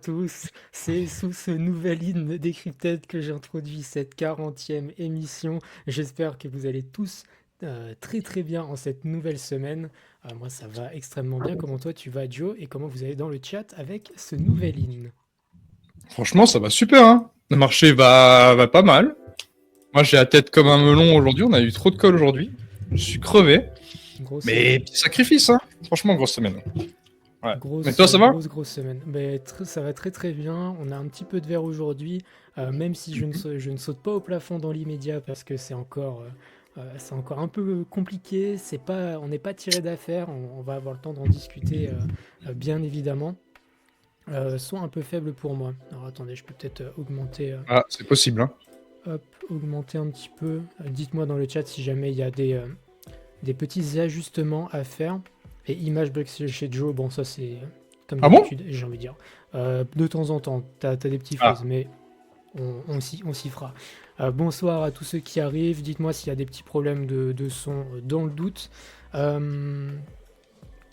Tous, c'est sous ce nouvel hymne Decrypted que j'introduis cette 40e émission. J'espère que vous allez tous très très bien en cette nouvelle semaine. Moi ça va extrêmement bien. Comment toi tu vas Joe et comment vous allez dans le chat avec ce nouvel hymne? Franchement, ça va super, hein. Le marché va pas mal. Moi, j'ai la tête comme un melon aujourd'hui. On a eu trop de calls aujourd'hui. Je suis crevé. Grosse Mais semaine. petit sacrifice, hein. Franchement, grosse semaine. Ouais. Mais Grosse, toi, ça va? grosse semaine. Ben, ça va très très bien. On a un petit peu de verre aujourd'hui, même si je ne saute pas au plafond dans l'immédiat parce que c'est encore un peu compliqué. On n'est pas tiré d'affaire. On va avoir le temps d'en discuter, bien évidemment. Soit un peu faible pour moi. Alors attendez, je peux peut-être augmenter, Ah, c'est possible, hein. hop, augmenter un petit peu. Dites-moi dans le chat si jamais il y a des petits ajustements à faire. Et image bug chez Joe, bon ça c'est comme Ah bon? d'habitude, j'ai envie de dire. De temps en temps, t'as des petits Ah. fuzz, mais on s'y fera. Bonsoir à tous ceux qui arrivent, dites-moi s'il y a des petits problèmes de son dans le doute. Euh,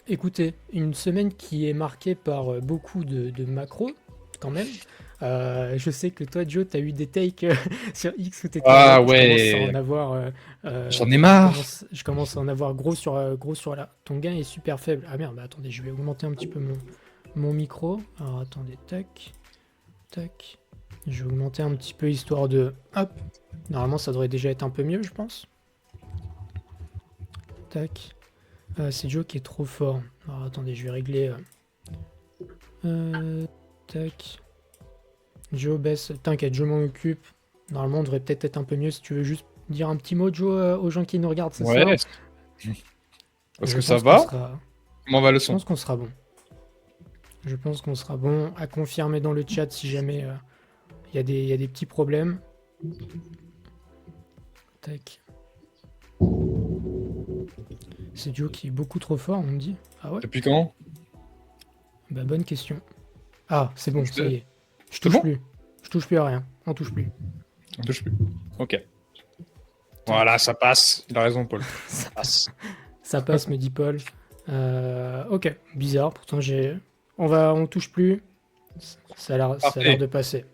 Écoutez, une semaine qui est marquée par beaucoup de macros, quand même. Je sais que toi, Joe, tu as eu des takes sur X où tu étais en Ah mode je commence à en ouais. avoir J'en ai marre. je commence à en avoir gros sur la. Ton gain est super faible. Ah merde, bah attendez, je vais augmenter un petit peu mon micro. Alors attendez, tac, tac. Je vais augmenter un petit peu histoire de. Hop. Normalement, ça devrait déjà être un peu mieux, je pense. Tac. C'est Joe qui est trop fort. Alors attendez, je vais régler. Tac. Joe baisse. T'inquiète, je m'en occupe. Normalement, on devrait peut-être être un peu mieux si tu veux juste dire un petit mot, Joe, aux gens qui nous regardent ce Ouais. soir. Parce Je que ça pense qu'on va? sera. Comment va le Je son? pense qu'on sera bon. Je pense qu'on sera bon. À confirmer dans le chat si jamais il y a des petits problèmes. Tac. C'est Joe qui est beaucoup trop fort, on me dit. Ah ouais? Depuis quand? Bah bonne question. Ah, c'est bon, ça y est. Je C'est touche bon? plus. Je touche plus à rien. On touche plus. On touche plus. Ok. Voilà, Tac. ça passe. Il a raison, Paul. Ça Ça passe. Ça passe, me dit Paul. Ok, bizarre. Pourtant, on touche plus. Ça a l'air Parfait. de passer.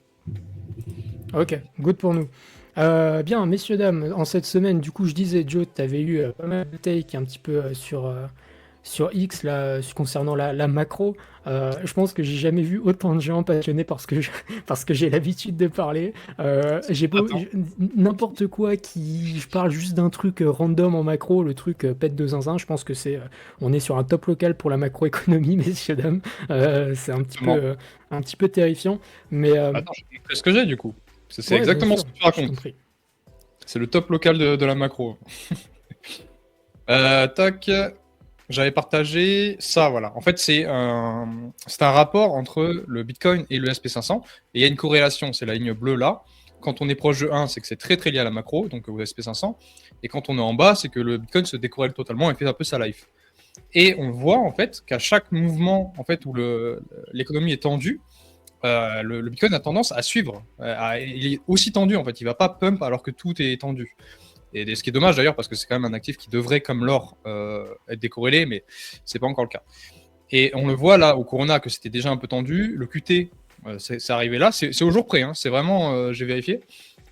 Ok, good pour nous. Bien, messieurs, dames, en cette semaine, du coup, je disais, Joe, tu avais eu pas mal de takes un petit peu sur X là, concernant la macro. Je pense que j'ai jamais vu autant de gens passionnés parce que j'ai l'habitude de parler. J'ai beau Attends. n'importe quoi qui je parle juste d'un truc random en macro, le truc pète de zinzin. Je pense que on est sur un top local pour la macroéconomie, messieurs dames. C'est Exactement. un petit peu terrifiant, mais Attends, je vais te montrer ce que j'ai du coup. C'est ouais, bien exactement sûr, ce que tu je t'en racontes. prie. C'est le top local de la macro. Tac. J'avais partagé ça, voilà. En fait, c'est un rapport entre le Bitcoin et le SP500. Et il y a une corrélation, c'est la ligne bleue là. Quand on est proche de 1, c'est que c'est très très lié à la macro, donc au SP500. Et quand on est en bas, c'est que le Bitcoin se décorrèle totalement et fait un peu sa life. Et on voit en fait qu'à chaque mouvement en fait, où l'économie est tendue, le Bitcoin a tendance à suivre. Il est aussi tendu en fait, il ne va pas pump alors que tout est tendu. Et ce qui est dommage d'ailleurs, parce que c'est quand même un actif qui devrait, comme l'or, être décorrélé, mais c'est pas encore le cas. Et on le voit là au Corona que c'était déjà un peu tendu. Le QT, c'est arrivé là, c'est au jour près, hein, c'est vraiment, j'ai vérifié.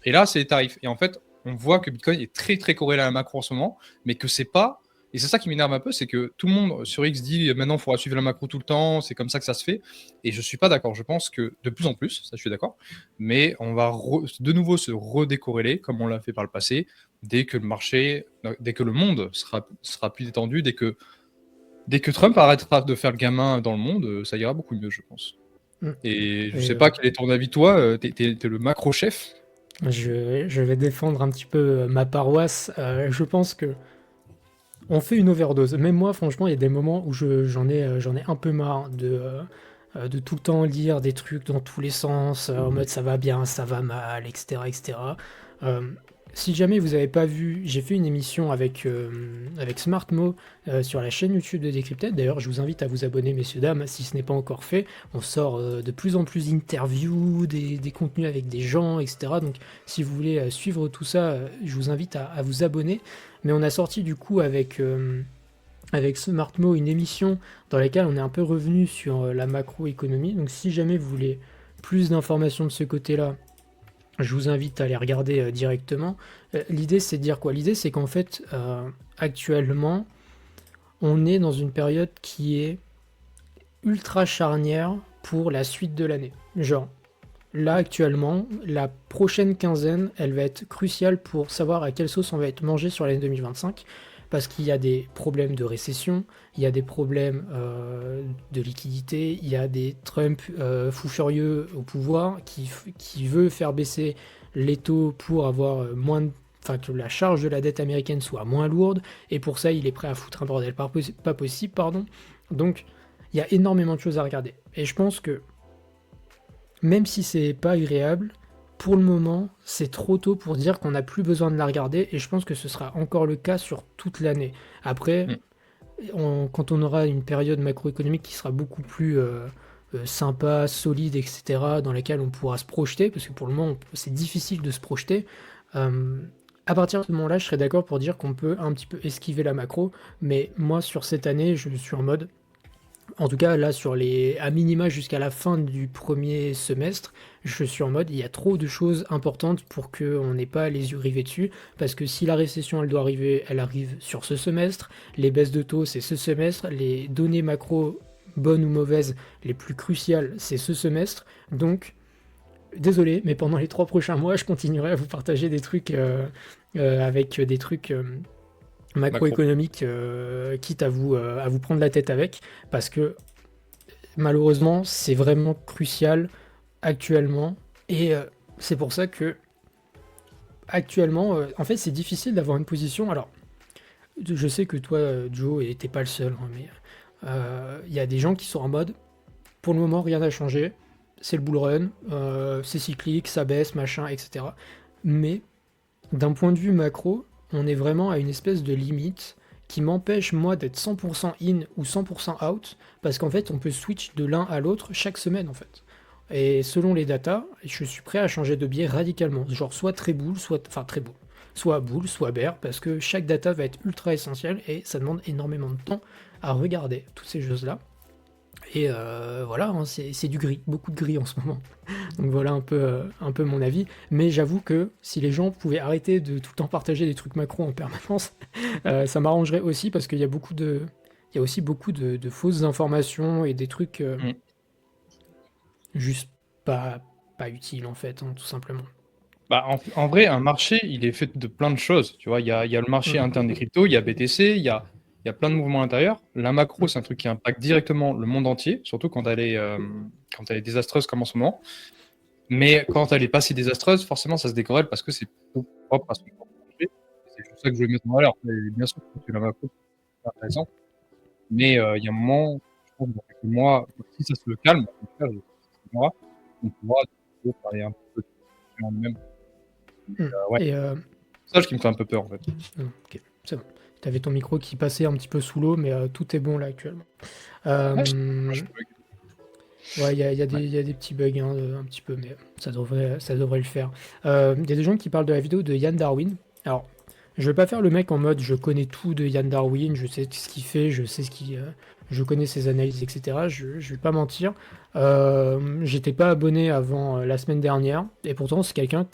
Et là, c'est les tarifs. Et en fait, on voit que Bitcoin est très très corrélé à la macro en ce moment, mais que c'est pas. Et c'est ça qui m'énerve un peu, c'est que tout le monde sur X dit maintenant il faudra suivre la macro tout le temps, c'est comme ça que ça se fait. Et je suis pas d'accord. Je pense que de plus en plus, ça je suis d'accord, mais on va de nouveau se redécorréler comme on l'a fait par le passé, dès que le marché, dès que le monde sera plus détendu, dès que Trump arrêtera de faire le gamin dans le monde, ça ira beaucoup mieux, je pense. Mm. Et je Et, sais pas quel est ton avis, toi, t'es le macro-chef. je vais défendre un petit peu ma paroisse. Je pense que on fait une overdose. Même moi, franchement, il y a des moments où j'en ai un peu marre de tout le temps lire des trucs dans tous les sens, en mode ça va bien, ça va mal, etc. etc. Euh, Si jamais vous n'avez pas vu, j'ai fait une émission avec Smartmo sur la chaîne YouTube de Decrypted. D'ailleurs, je vous invite à vous abonner, messieurs, dames, si ce n'est pas encore fait. On sort de plus en plus d'interviews, des contenus avec des gens, etc. Donc, si vous voulez suivre tout ça, je vous invite à vous abonner. Mais on a sorti du coup avec Smartmo une émission dans laquelle on est un peu revenu sur la macroéconomie. Donc si jamais vous voulez plus d'informations de ce côté-là, je vous invite à les regarder directement. L'idée, c'est de dire quoi? L'idée, c'est qu'en fait, actuellement, on est dans une période qui est ultra charnière pour la suite de l'année. Genre, là, actuellement, la prochaine quinzaine, elle va être cruciale pour savoir à quelle sauce on va être mangé sur l'année 2025, parce qu'il y a des problèmes de récession, il y a des problèmes de liquidité, il y a des Trump fous furieux au pouvoir qui veut faire baisser les taux pour avoir moins enfin que la charge de la dette américaine soit moins lourde, et pour ça, il est prêt à foutre un bordel pas possible, pardon. Donc, il y a énormément de choses à regarder. Et je pense que même si c'est pas agréable, pour le moment, c'est trop tôt pour dire qu'on n'a plus besoin de la regarder, et je pense que ce sera encore le cas sur toute l'année. Après, Mm. quand on aura une période macroéconomique qui sera beaucoup plus sympa, solide, etc., dans laquelle on pourra se projeter, parce que pour le moment, c'est difficile de se projeter, euh, à partir de ce moment-là, je serais d'accord pour dire qu'on peut un petit peu esquiver la macro, mais moi, sur cette année, je suis en mode en tout cas, là, à minima jusqu'à la fin du premier semestre, je suis en mode, il y a trop de choses importantes pour qu'on n'ait pas les yeux rivés dessus, parce que si la récession, elle doit arriver, elle arrive sur ce semestre, les baisses de taux, c'est ce semestre, les données macro, bonnes ou mauvaises, les plus cruciales, c'est ce semestre, donc, désolé, mais pendant les 3 prochains mois, je continuerai à vous partager des trucs avec des trucs Macro. macroéconomique, quitte à vous prendre la tête avec, parce que malheureusement, c'est vraiment crucial actuellement, et c'est pour ça que actuellement, en fait, c'est difficile d'avoir une position. Alors, je sais que toi, Joe, et t'es pas le seul, hein, mais il y a des gens qui sont en mode, pour le moment, rien n'a changé, c'est le bull run, c'est cyclique, ça baisse, machin, etc. Mais d'un point de vue macro, on est vraiment à une espèce de limite qui m'empêche moi d'être 100% in ou 100% out, parce qu'en fait on peut switch de l'un à l'autre chaque semaine en fait. Et selon les datas, je suis prêt à changer de biais radicalement, genre soit très bull, très bull, soit bull, soit bear, parce que chaque data va être ultra essentielle et ça demande énormément de temps à regarder toutes ces choses-là. Et voilà, hein, c'est du gris, beaucoup de gris en ce moment. Donc voilà un peu mon avis. Mais j'avoue que si les gens pouvaient arrêter de tout le temps partager des trucs macro en permanence, ça m'arrangerait aussi parce qu'il y a il y a aussi beaucoup de fausses informations et des trucs Mm. juste pas, pas utiles en fait, hein, tout simplement. Bah, en vrai, un marché, il est fait de plein de choses. Tu vois, il y a le marché Mm. interne des cryptos, il y a BTC, il y a plein de mouvements à l'intérieur. La macro, Mm. c'est un truc qui impacte directement le monde entier, surtout quand elle est désastreuse comme en ce moment. Mais quand elle est pas si désastreuse, forcément, ça se décorrèle parce que c'est plutôt propre à son propre marché. C'est juste ça que je veux mettre en valeur. Et bien sûr que la macro, c'est intéressant. Mais il y a un moment, je pense, dans quelques mois, si ça se calme, en tout cas, on pourra de nouveau parler un peu de même. Mm. Ouais, Et c'est ça qui me fait un peu peur en fait. ok, c'est bon. T'avais ton micro qui passait un petit peu sous l'eau, mais tout est bon là actuellement. Ouais, Euh, Ouais, ouais. il y a des petits bugs, hein, un petit peu, mais ça devrait le faire. Il y a des gens qui parlent de la vidéo de Yann Darwin. Alors, je vais pas faire le mec en mode je connais tout de Yann Darwin, je sais ce qu'il fait, je connais ses analyses, etc. Je vais pas mentir. J'étais pas abonné avant la semaine dernière, et pourtant c'est quelqu'un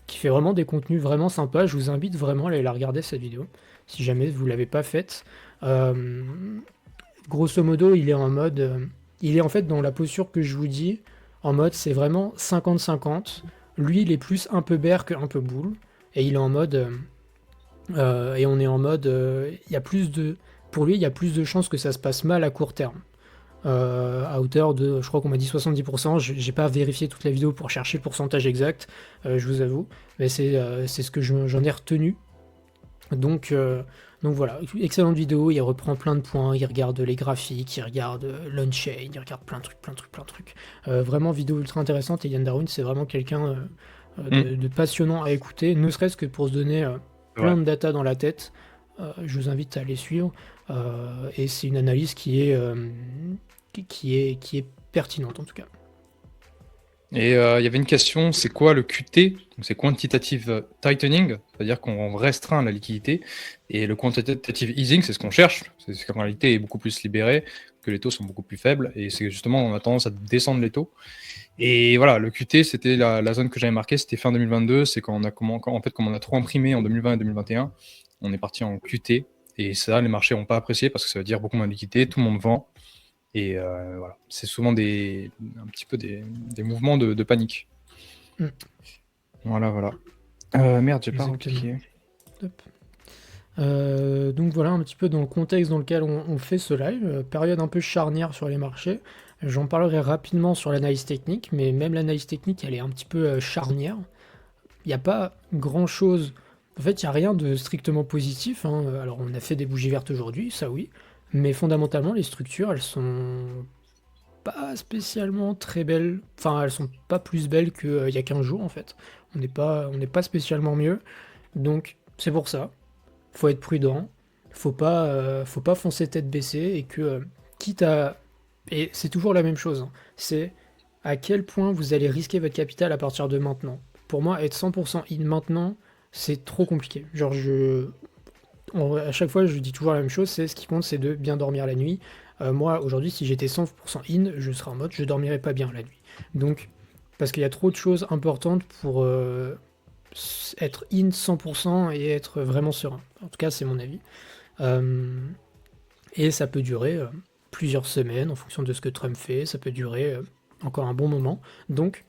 qui fait vraiment des contenus vraiment sympas. Je vous invite vraiment à aller la regarder cette vidéo, si jamais vous l'avez pas faite. Euh, Grosso modo, il est en fait dans la posture que je vous dis, en mode c'est vraiment 50-50. Lui, il est plus un peu bear que un peu bull. Et il est en mode. Et on est en mode. Il y a plus de. Pour lui, il y a plus de chances que ça se passe mal à court terme. À hauteur de. Je crois qu'on m'a dit 70%. J'ai pas vérifié toute la vidéo pour chercher le pourcentage exact, je vous avoue. Mais c'est ce que j'en ai retenu. Donc, euh, donc voilà, excellente vidéo, il reprend plein de points, il regarde les graphiques, il regarde l'on-chain, il regarde plein de trucs, plein de trucs, plein de trucs. Vraiment vidéo ultra intéressante, et Yann Darwin c'est vraiment quelqu'un Hmm, de passionnant à écouter, ne serait-ce que pour se donner c'est plein vrai. de data dans la tête. Je vous invite à les suivre, et c'est une analyse qui est pertinente en tout cas. Et il y avait une question, c'est quoi le QT? Donc c'est Quantitative Tightening, c'est-à-dire qu'on restreint la liquidité. Et le Quantitative Easing, c'est ce qu'on cherche. C'est qu'en réalité est beaucoup plus libéré, que les taux sont beaucoup plus faibles. Et c'est justement, on a tendance à descendre les taux. Et voilà, le QT, c'était la zone que j'avais marquée, c'était fin 2022. C'est quand on a en fait, comme on a trop imprimé en 2020 et 2021, on est parti en QT. Et ça, les marchés n'ont pas apprécié parce que ça veut dire beaucoup moins de liquidité, tout le monde vend. Et voilà, c'est souvent un petit peu des mouvements de panique. Mm. Voilà, voilà. Merde, j'ai pas Exactement. recliqué. Hop. Donc voilà un petit peu dans le contexte dans lequel on fait ce live, période un peu charnière sur les marchés. J'en parlerai rapidement sur l'analyse technique, mais même l'analyse technique, elle est un petit peu charnière. Il n'y a pas grand-chose. En fait, il n'y a rien de strictement positif, hein. Alors, on a fait des bougies vertes aujourd'hui, ça oui. Mais fondamentalement, les structures, elles sont pas spécialement très belles. Enfin, elles sont pas plus belles qu'il y a 15 jours, en fait. On n'est pas spécialement mieux. Donc, c'est pour ça. Faut être prudent. Faut pas foncer tête baissée. Et que, quitte à. Et c'est toujours la même chose, hein. C'est à quel point vous allez risquer votre capital à partir de maintenant. Pour moi, être 100% in maintenant, c'est trop compliqué. Genre, à chaque fois, je dis toujours la même chose, c'est ce qui compte, c'est de bien dormir la nuit. Moi, aujourd'hui, si j'étais 100% in, je serais en mode, je dormirais pas bien la nuit. Donc, parce qu'il y a trop de choses importantes pour être in 100% et être vraiment serein. En tout cas, c'est mon avis. Euh, et ça peut durer plusieurs semaines en fonction de ce que Trump fait. Ça peut durer encore un bon moment. Donc,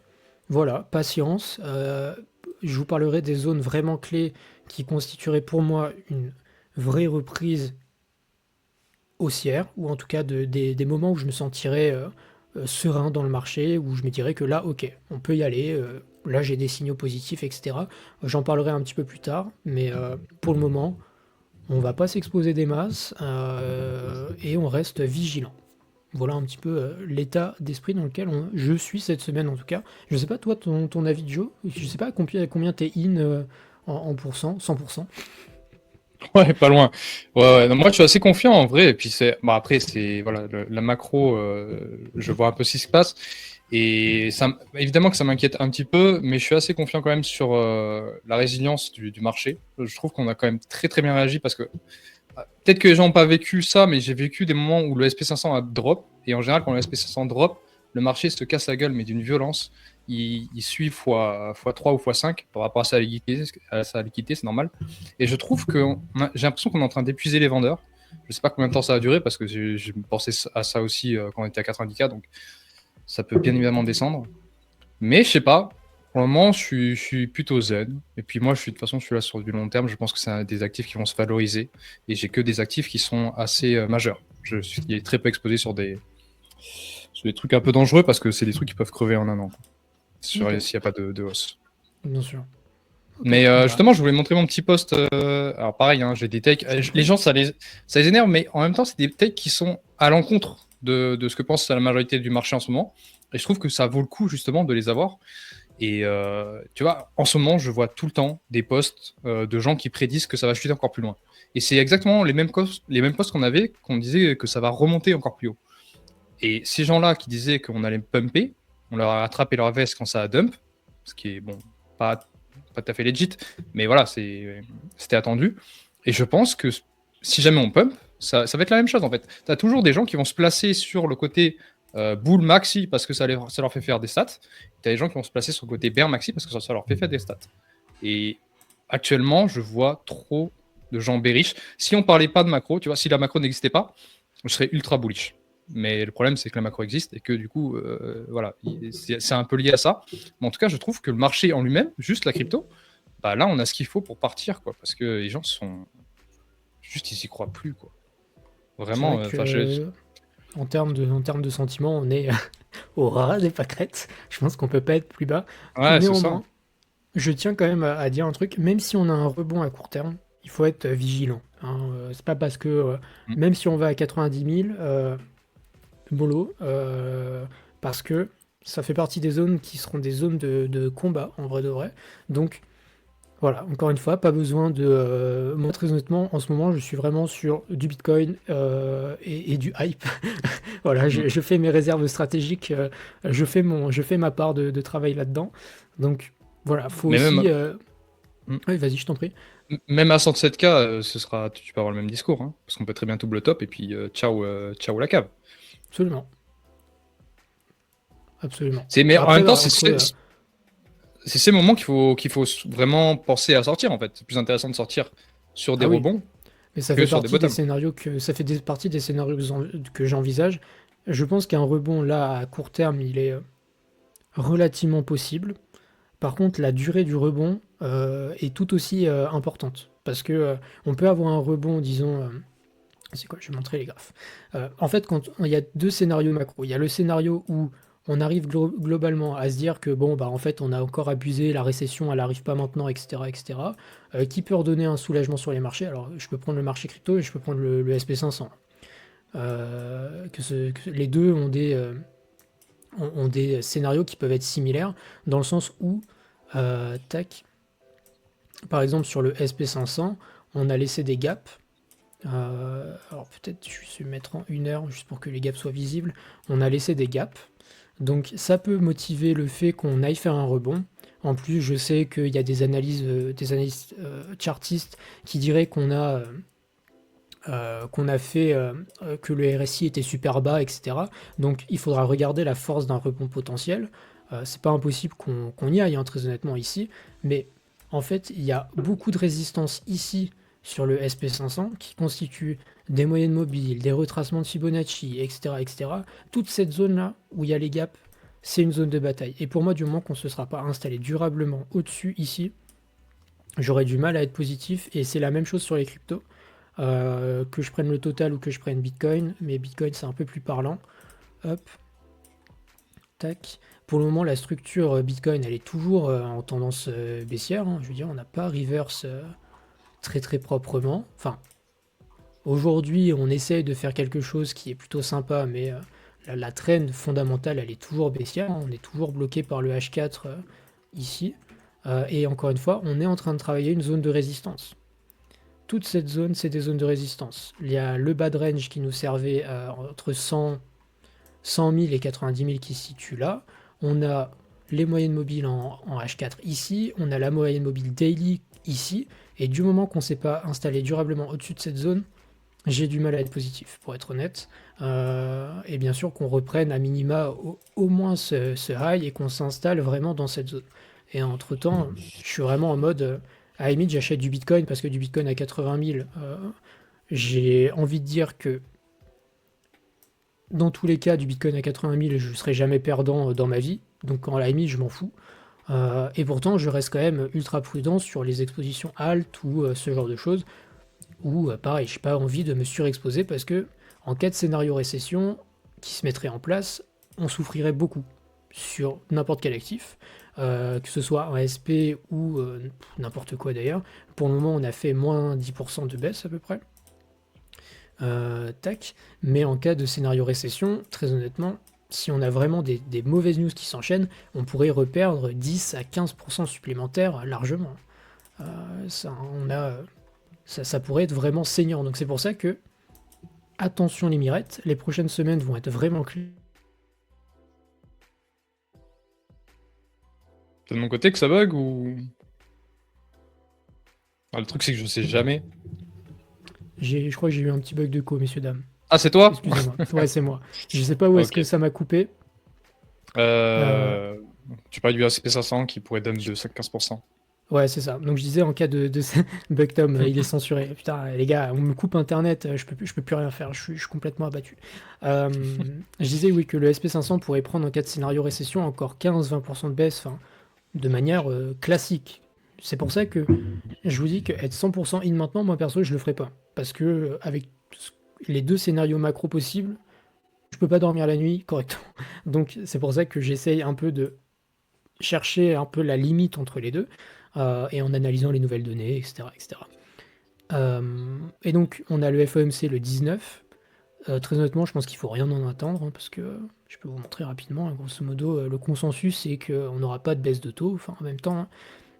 voilà, patience. Je vous parlerai des zones vraiment clés qui constitueraient pour moi une vraie reprise haussière, ou en tout cas des moments où je me sentirais serein dans le marché, où je me dirais que là, ok, on peut y aller, là j'ai des signaux positifs, etc. J'en parlerai un petit peu plus tard, mais pour le moment, on va pas s'exposer des masses et on reste vigilant. Voilà un petit peu l'état d'esprit dans lequel je suis cette semaine en tout cas. Je sais pas toi ton avis Joe, je sais pas combien t'es in en pourcent, 100%. Ouais, pas loin. Ouais, ouais. Non, moi, je suis assez confiant en vrai. Et puis, après, c'est voilà, la macro, je vois un peu ce qui se passe. Et évidemment que ça m'inquiète un petit peu, mais je suis assez confiant quand même sur la résilience du marché. Je trouve qu'on a quand même très, très bien réagi parce que peut-être que les gens n'ont pas vécu ça, mais j'ai vécu des moments où le SP500 a drop. Et en général, quand le SP500 drop, le marché se casse la gueule, mais d'une violence. Il suit fois 3 ou fois 5 par rapport à sa liquidité, c'est normal. Et je trouve que j'ai l'impression qu'on est en train d'épuiser les vendeurs. Je ne sais pas combien de temps ça va durer parce que j'ai pensé à ça aussi quand on était à 90K, donc ça peut bien évidemment descendre. Mais je sais pas. Pour le moment, je suis plutôt zen. Et puis moi, de toute façon, je suis là sur du long terme. Je pense que c'est des actifs qui vont se valoriser. Et j'ai que des actifs qui sont assez majeurs. Je suis très peu exposé sur des trucs un peu dangereux parce que c'est des trucs qui peuvent crever en un an. S'il Ok, n'y a pas de hausse. bien sûr. Ok, Mais bah, justement, je voulais montrer mon petit post. Alors pareil, hein, j'ai des takes. Les gens, ça les énerve, mais en même temps, c'est des takes qui sont à l'encontre de ce que pense la majorité du marché en ce moment. Et je trouve que ça vaut le coup justement de les avoir. Et tu vois, en ce moment, je vois tout le temps des posts de gens qui prédisent que ça va chuter encore plus loin. Et c'est exactement les mêmes posts qu'on avait, qu'on disait que ça va remonter encore plus haut. Et ces gens-là qui disaient qu'on allait pumper, on leur a attrapé leur veste quand ça a dump, ce qui est bon, pas tout à fait legit, mais voilà, c'était attendu. Et je pense que si jamais on pump, ça va être la même chose en fait. Tu as toujours des gens qui vont se placer sur le côté bull maxi parce que ça leur fait faire des stats. Tu as des gens qui vont se placer sur le côté bear maxi parce que ça leur fait faire des stats. Et actuellement, je vois trop de gens bearish. Si on parlait pas de macro, tu vois, si la macro n'existait pas, je serais ultra bullish. Mais le problème, c'est que la macro existe et que du coup, voilà, c'est un peu lié à ça. Mais en tout cas, je trouve que le marché en lui-même, juste la crypto, bah là, on a ce qu'il faut pour partir, quoi. Parce que les gens sont. Juste, ils y croient plus, quoi. c'est Vraiment, vrai que en termes de sentiments, on est au ras des pâquerettes. Je pense qu'on peut pas être plus bas. ouais, c'est ça. Néanmoins, je tiens quand même à dire un truc, même si on a un rebond à court terme, il faut être vigilant, hein. C'est pas parce que, Mm. même si on va à 90 000, mollo, parce que ça fait partie des zones qui seront des zones de combat, en vrai de vrai. Donc, Voilà, encore une fois, pas besoin de... moi, très honnêtement, en ce moment, je suis vraiment sur du Bitcoin et du hype. Voilà, Mm. je fais mes réserves stratégiques, je fais ma part de travail là-dedans. Donc, voilà, faut Mais même, aussi... mm, Oui, vas-y, je t'en prie. même à 107K, tu peux avoir le même discours, hein, parce qu'on peut très bien double top et puis ciao, ciao la cave. Absolument, absolument. Mais en Après, même temps, bah, entre... c'est ces moments qu'il faut vraiment penser à sortir en fait. C'est plus intéressant de sortir sur des ah oui, rebonds mais ça que fait sur des partie des bottoms. scénarios que... Ça fait partie des scénarios que j'envisage. Je pense qu'un rebond, là, à court terme, il est relativement possible. Par contre, la durée du rebond est tout aussi importante. Parce que on peut avoir un rebond, disons, c'est quoi? Je vais montrer les graphes. En fait, quand il y a deux scénarios macro, il y a le scénario où on arrive globalement à se dire que bon, bah en fait, on a encore abusé, la récession, elle arrive pas maintenant, etc., etc. Qui peut redonner un soulagement sur les marchés. Alors, je peux prendre le marché crypto et je peux prendre le SP500. Que les deux ont des scénarios qui peuvent être similaires, dans le sens où, tac, par exemple sur le SP500, on a laissé des gaps. Alors peut-être je vais mettre en 1 heure juste pour que les gaps soient visibles. On a laissé des gaps. Donc ça peut motiver le fait qu'on aille faire un rebond. En plus, je sais qu'il y a des analystes chartistes qui diraient qu'on a fait que le RSI était super bas, etc. Donc il faudra regarder la force d'un rebond potentiel. C'est pas impossible qu'on y aille, hein, très honnêtement, ici. Mais en fait, il y a beaucoup de résistance ici sur le SP500 qui constitue des moyennes mobiles, des retracements de Fibonacci, etc. etc. Toute cette zone-là où il y a les gaps, c'est une zone de bataille. Et pour moi, du moment qu'on ne se sera pas installé durablement au-dessus ici, j'aurais du mal à être positif. Et c'est la même chose sur les cryptos. Que je prenne le total ou que je prenne Bitcoin, mais Bitcoin c'est un peu plus parlant. Hop, tac. Pour le moment, la structure Bitcoin elle est toujours en tendance baissière, hein. Je veux dire, on n'a pas reverse très très proprement. Enfin, aujourd'hui, on essaye de faire quelque chose qui est plutôt sympa, mais la trend fondamentale elle est toujours baissière, hein. On est toujours bloqué par le H4 ici. Et encore une fois, on est en train de travailler une zone de résistance. Toute cette zone, c'est des zones de résistance. Il y a le bad range qui nous servait entre 100 000 et 90 000 qui se situe là. On a les moyennes mobiles en H4 ici. On a la moyenne mobile daily ici. Et du moment qu'on ne s'est pas installé durablement au-dessus de cette zone, j'ai du mal à être positif, pour être honnête. Et bien sûr qu'on reprenne à minima au moins ce high et qu'on s'installe vraiment dans cette zone. Et entre-temps, je suis vraiment en mode, à la limite, j'achète du Bitcoin parce que du Bitcoin à 80 000, j'ai envie de dire que dans tous les cas, du Bitcoin à 80 000, je ne serai jamais perdant dans ma vie. Donc à la limite, je m'en fous. Et pourtant, je reste quand même ultra prudent sur les expositions alt ou ce genre de choses. Ou pareil, je n'ai pas envie de me surexposer parce que en cas de scénario récession qui se mettrait en place, on souffrirait beaucoup sur n'importe quel actif, que ce soit un SP ou n'importe quoi d'ailleurs. Pour le moment, on a fait moins 10% de baisse à peu près. Tac. Mais en cas de scénario récession, très honnêtement, si on a vraiment des mauvaises news qui s'enchaînent, on pourrait reperdre 10 à 15% supplémentaires largement. Ça, ça pourrait être vraiment saignant. Donc c'est pour ça que, attention les mirettes, les prochaines semaines vont être vraiment clés. C'est de mon côté que ça bug ou. Ah, le truc, c'est que je sais jamais. Je crois que j'ai eu un petit bug de co, messieurs, dames. Ah, c'est toi? Excusez-moi. Ouais, c'est moi. Je sais pas où est-ce Ok. que ça m'a coupé. Euh, Euh, Tu parlais du SP500 qui pourrait donner de 5-15%. Ouais, c'est ça. Donc je disais en cas de bug Tom, il est censuré. Putain, les gars, on me coupe internet, je peux plus rien faire, je suis complètement abattu. Euh, je disais oui que le SP500 pourrait prendre en cas de scénario récession encore 15-20% de baisse, enfin, de manière classique. C'est pour ça que je vous dis que être 100% in maintenant, moi perso, je le ferai pas. Parce que avec les deux scénarios macro possibles, je peux pas dormir la nuit correctement. Donc c'est pour ça que j'essaye un peu de chercher un peu la limite entre les deux, et en analysant les nouvelles données, etc. etc. Et donc, on a le FOMC le 19. Très honnêtement, je pense qu'il faut rien en attendre, hein, parce que je peux vous montrer rapidement, hein, grosso modo, le consensus, c'est qu'on n'aura pas de baisse de taux. Enfin, en même temps,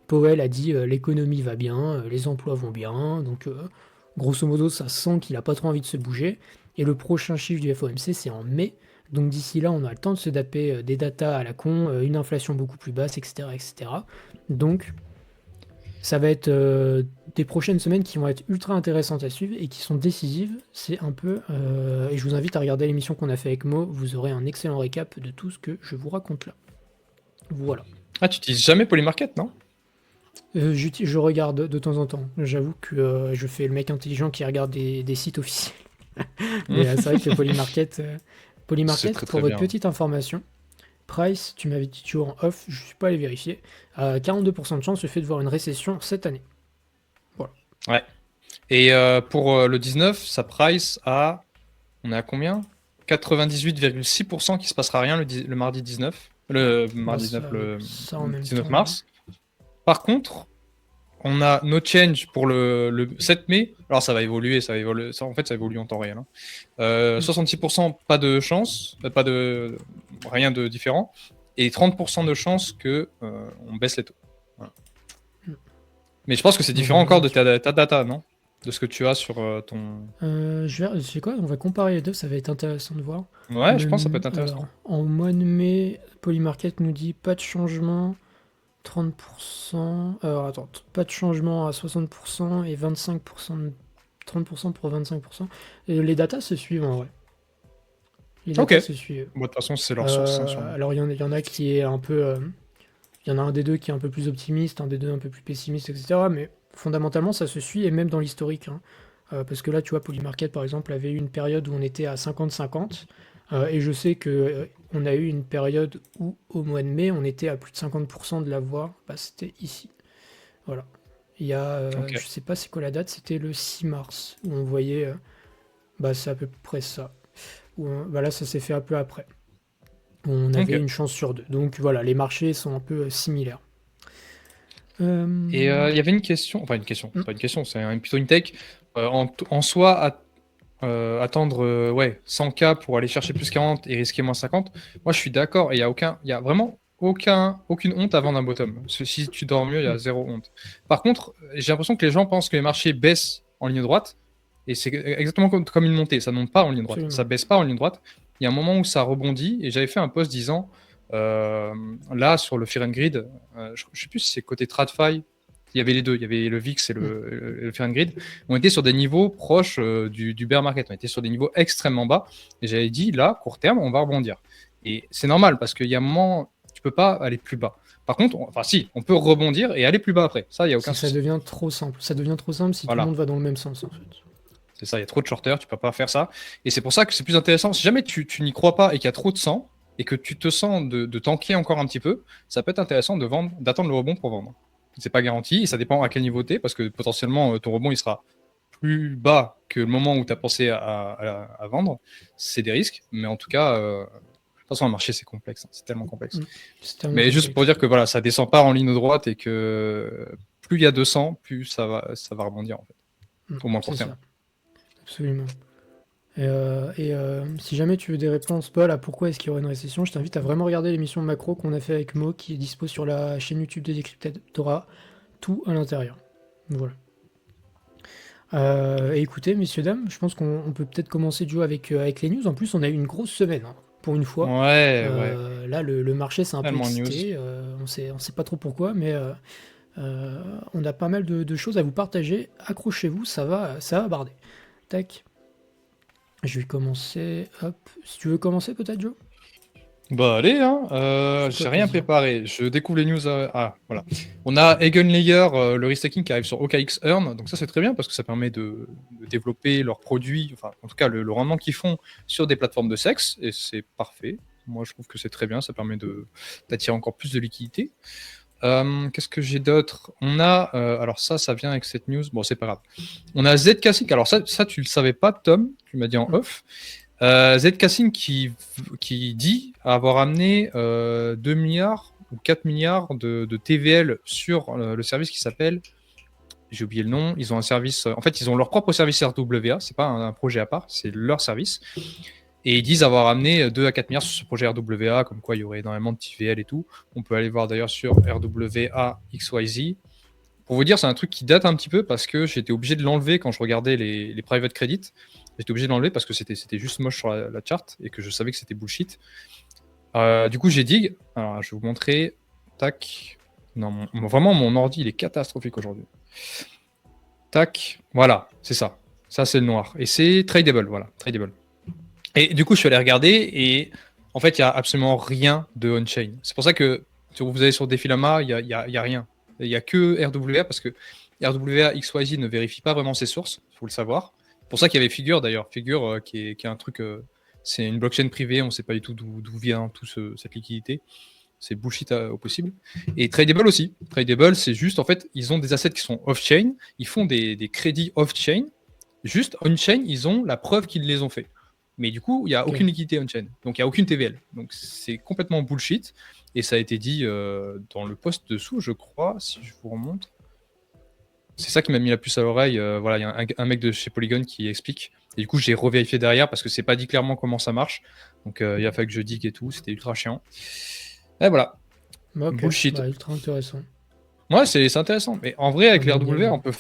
Powell a dit l'économie va bien, les emplois vont bien, donc grosso modo ça sent qu'il n'a pas trop envie de se bouger. Et le prochain chiffre du FOMC c'est en mai, donc d'ici là on a le temps de se taper des datas à la con, une inflation beaucoup plus basse, etc. etc. Donc ça va être des prochaines semaines qui vont être ultra intéressantes à suivre et qui sont décisives. C'est un peu. Et je vous invite à regarder l'émission qu'on a fait avec Mo. Vous aurez un excellent récap de tout ce que je vous raconte là. Voilà. Ah, tu utilises jamais Polymarket, non? Je regarde de temps en temps. J'avoue que je fais le mec intelligent qui regarde des sites officiels. Mais c'est vrai que le Polymarket, très pour très votre bien. petite information, Price, tu m'avais dit toujours en off, je ne suis pas allé vérifier, 42% de chance le fait de voir une récession cette année. Ouais. Et pour le 19, ça price à. On est à combien? 98,6% qu'il se passera rien le mardi 19. Le mardi 19, le ça en même 19 temps, mars. Par contre, on a no change pour le 7 mai. Alors ça va évoluer, ça, en fait, ça évolue en temps réel. 66% pas de chance, pas de rien de différent, et 30% de chance que on baisse les taux. Voilà. Mais je pense que c'est différent encore de ta data, non? De ce que tu as sur ton. je sais quoi, on va comparer les deux, ça va être intéressant de voir. Ouais, je pense que ça peut être intéressant. Alors, en mois de mai, Polymarket nous dit pas de changement, 30%. Alors attends, pas de changement à 60% et 25%, 30% pour 25%. Et les datas se suivent en vrai. Les datas se suivent. Bon, de toute façon, c'est leur source. Alors il y en a qui est un peu. Il y en a un des deux qui est un peu plus optimiste, un des deux un peu plus pessimiste, etc. Mais fondamentalement, ça se suit, et même dans l'historique. Hein. Parce que là, tu vois, Polymarket, par exemple, avait eu une période où on était à 50-50. Et je sais que on a eu une période où, au mois de mai, on était à plus de 50% de la voix. Bah, c'était ici. Voilà. Il y a, je sais pas c'est quoi la date, c'était le 6 mars, où on voyait, bah, c'est à peu près ça. Bah là, ça s'est fait un peu après. On avait une chance sur deux. Donc voilà, les marchés sont un peu similaires. Et il y avait une question, enfin une question, c'est pas une question, c'est plutôt une take. En soi, attendre 100K pour aller chercher plus 40 et risquer moins 50, moi je suis d'accord, et il y a vraiment aucune honte à vendre un bottom. Si tu dors mieux, il y a zéro honte. Par contre, j'ai l'impression que les gens pensent que les marchés baissent en ligne droite, et c'est exactement comme une montée, ça ne monte pas en ligne droite, Absolument. ça baisse pas en ligne droite. Il y a un moment où ça rebondit, et j'avais fait un post disant, là sur le Fear and Greed, je sais plus si c'est côté TradFi, il y avait les deux, il y avait le VIX et le Fear and Greed, on était sur des niveaux proches du bear market, on était sur des niveaux extrêmement bas, et j'avais dit là, court terme, on va rebondir. Et c'est normal, parce qu'il y a un moment, tu peux pas aller plus bas. Par contre, on peut rebondir et aller plus bas après. Ça, il n'y a aucun souci. Ça devient trop simple. Ça devient trop simple si tout le monde va dans le même sens, en fait. C'est ça, il y a trop de shorters, tu peux pas faire ça. Et c'est pour ça que c'est plus intéressant. Si jamais tu n'y crois pas et qu'il y a trop de sang, et que tu te sens de tanker encore un petit peu, ça peut être intéressant de vendre, d'attendre le rebond pour vendre. C'est pas garanti, et ça dépend à quel niveau tu es, parce que potentiellement ton rebond il sera plus bas que le moment où tu as pensé à vendre. C'est des risques, mais en tout cas, de toute façon, le marché c'est complexe, hein. C'est tellement complexe. Mais juste pour dire que voilà, ça descend pas en ligne droite, et que plus il y a 200, plus ça va rebondir en fait. Au moins court terme. Absolument. Et si jamais tu veux des réponses, Paul, à pourquoi est-ce qu'il y aurait une récession, je t'invite à vraiment regarder l'émission macro qu'on a fait avec Mo, qui est dispo sur la chaîne YouTube de Decrypted. T'auras tout à l'intérieur. Voilà. Et écoutez, messieurs, dames, je pense qu'on peut peut-être commencer du coup avec les news. En plus, on a eu une grosse semaine, hein, pour une fois. Ouais. Là, le marché s'est un peu excité. On sait pas trop pourquoi, mais on a pas mal de choses à vous partager. Accrochez-vous, ça va barder. Tac. Je vais commencer. Hop. Si tu veux commencer, peut-être, Joe? Bah allez, hein. J'ai rien préparé. Je découvre les news. Voilà. On a Eigenlayer, le restaking qui arrive sur OKX Earn. Donc ça c'est très bien parce que ça permet de développer leurs produits, enfin en tout cas le rendement qu'ils font sur des plateformes de sexe, et c'est parfait. Moi je trouve que c'est très bien, ça permet d'attirer encore plus de liquidité. Qu'est-ce que j'ai d'autre? On a, alors ça vient avec cette news, bon c'est pas grave. On a ZK-Sync, alors ça tu le savais pas Tom, tu m'as dit en off. ZK-Sync qui dit avoir amené 2 milliards ou 4 milliards de TVL sur le service qui s'appelle, j'ai oublié le nom, ils ont un service, en fait ils ont leur propre service RWA, c'est pas un projet à part, c'est leur service. Et ils disent avoir amené 2 à 4 milliards sur ce projet RWA, comme quoi il y aurait énormément de TVL et tout. On peut aller voir d'ailleurs sur RWA XYZ. Pour vous dire, c'est un truc qui date un petit peu parce que j'étais obligé de l'enlever quand je regardais les private credits. J'étais obligé de l'enlever parce que c'était juste moche sur la chart et que je savais que c'était bullshit. Du coup, j'ai dig. Alors, je vais vous montrer. Tac. Non, vraiment, mon ordi, il est catastrophique aujourd'hui. Tac. Voilà, c'est ça. Ça, c'est le noir. Et c'est tradable. Voilà, tradable. Et du coup, je suis allé regarder et en fait, il n'y a absolument rien de on-chain. C'est pour ça que si vous allez sur Defilama, il n'y a rien. Il n'y a que RWA parce que RWA XYZ ne vérifie pas vraiment ses sources, il faut le savoir. C'est pour ça qu'il y avait Figure d'ailleurs. Figure qui est un truc, c'est une blockchain privée, on ne sait pas du tout d'où vient toute cette liquidité. C'est bullshit au possible. Et Tradable aussi. Tradable, c'est juste, en fait, ils ont des assets qui sont off-chain, ils font des crédits off-chain. Juste on-chain, ils ont la preuve qu'ils les ont fait. Mais du coup, il n'y a aucune liquidité on-chain. Donc, il n'y a aucune TVL. Donc, c'est complètement bullshit. Et ça a été dit dans le post dessous, je crois, si je vous remonte. C'est ça qui m'a mis la puce à l'oreille. Voilà, il y a un mec de chez Polygon qui explique. Et du coup, j'ai revérifié derrière parce que c'est pas dit clairement comment ça marche. Donc, il a fallu que je digue et tout. C'était ultra chiant. Et voilà. Ok, Bullshit. bah, ultra intéressant. Ouais, c'est intéressant. Mais en vrai, avec les Comme RWA, on peut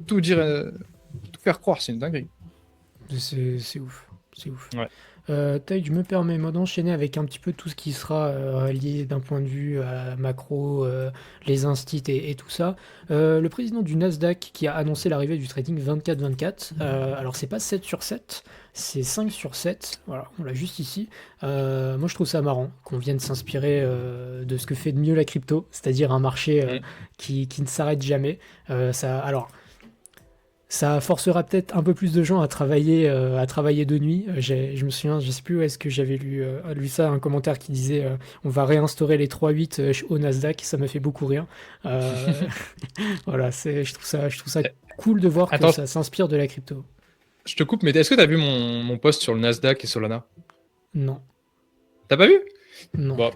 tout dire, tout faire croire. C'est une dinguerie. C'est ouf. C'est ouf. Ouais. Taï, je me permets moi d'enchaîner avec un petit peu tout ce qui sera relié d'un point de vue à macro, les instits et tout ça. Le président du Nasdaq qui a annoncé l'arrivée du trading 24-24. Alors c'est pas 7 sur 7, c'est 5 sur 7. Voilà, on l'a juste ici. Moi je trouve ça marrant qu'on vienne s'inspirer de ce que fait de mieux la crypto, c'est-à-dire un marché qui ne s'arrête jamais. Alors, ça forcera peut-être un peu plus de gens à travailler de nuit. Je me souviens, je sais plus où est-ce que j'avais lu ça, un commentaire qui disait on va réinstaurer les 3-8 au Nasdaq, ça me fait beaucoup rire. Euh, voilà, je trouve ça cool de voir que Attends, ça s'inspire de la crypto. je te coupe, mais est-ce que tu as vu mon post sur le Nasdaq et Solana? Non, T'as pas vu? non. Bon,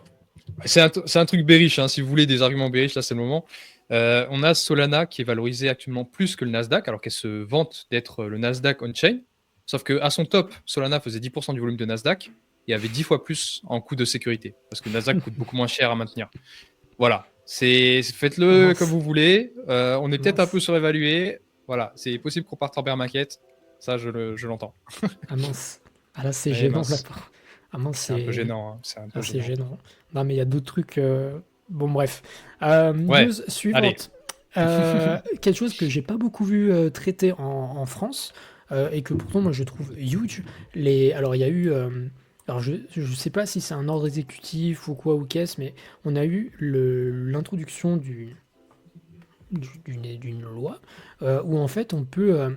c'est un truc bearish, hein. Si vous voulez des arguments bearish, là c'est le moment. On a Solana qui est valorisé actuellement plus que le Nasdaq, alors qu'elle se vante d'être le Nasdaq on-chain. Sauf qu'à son top, Solana faisait 10% du volume de Nasdaq et avait 10 fois plus en coût de sécurité, parce que le Nasdaq coûte beaucoup moins cher à maintenir. Voilà, faites-le comme vous voulez. On est peut-être un peu surévalué. Voilà, c'est possible qu'on parte en bear market. Ça, je l'entends. Ah mince. Ah là, c'est Eh gênant mince. là. Ah mince, C'est un peu gênant. Hein. C'est un peu Ah, c'est gênant. gênant. Non, mais il y a d'autres trucs. Bon, bref. Ouais, News suivante. Quelque chose que j'ai pas beaucoup vu traiter en France et que pourtant moi je trouve huge. Alors il y a eu. Alors je sais pas si c'est un ordre exécutif ou quoi ou qu'est-ce, mais on a eu l'introduction d'une loi où en fait on peut.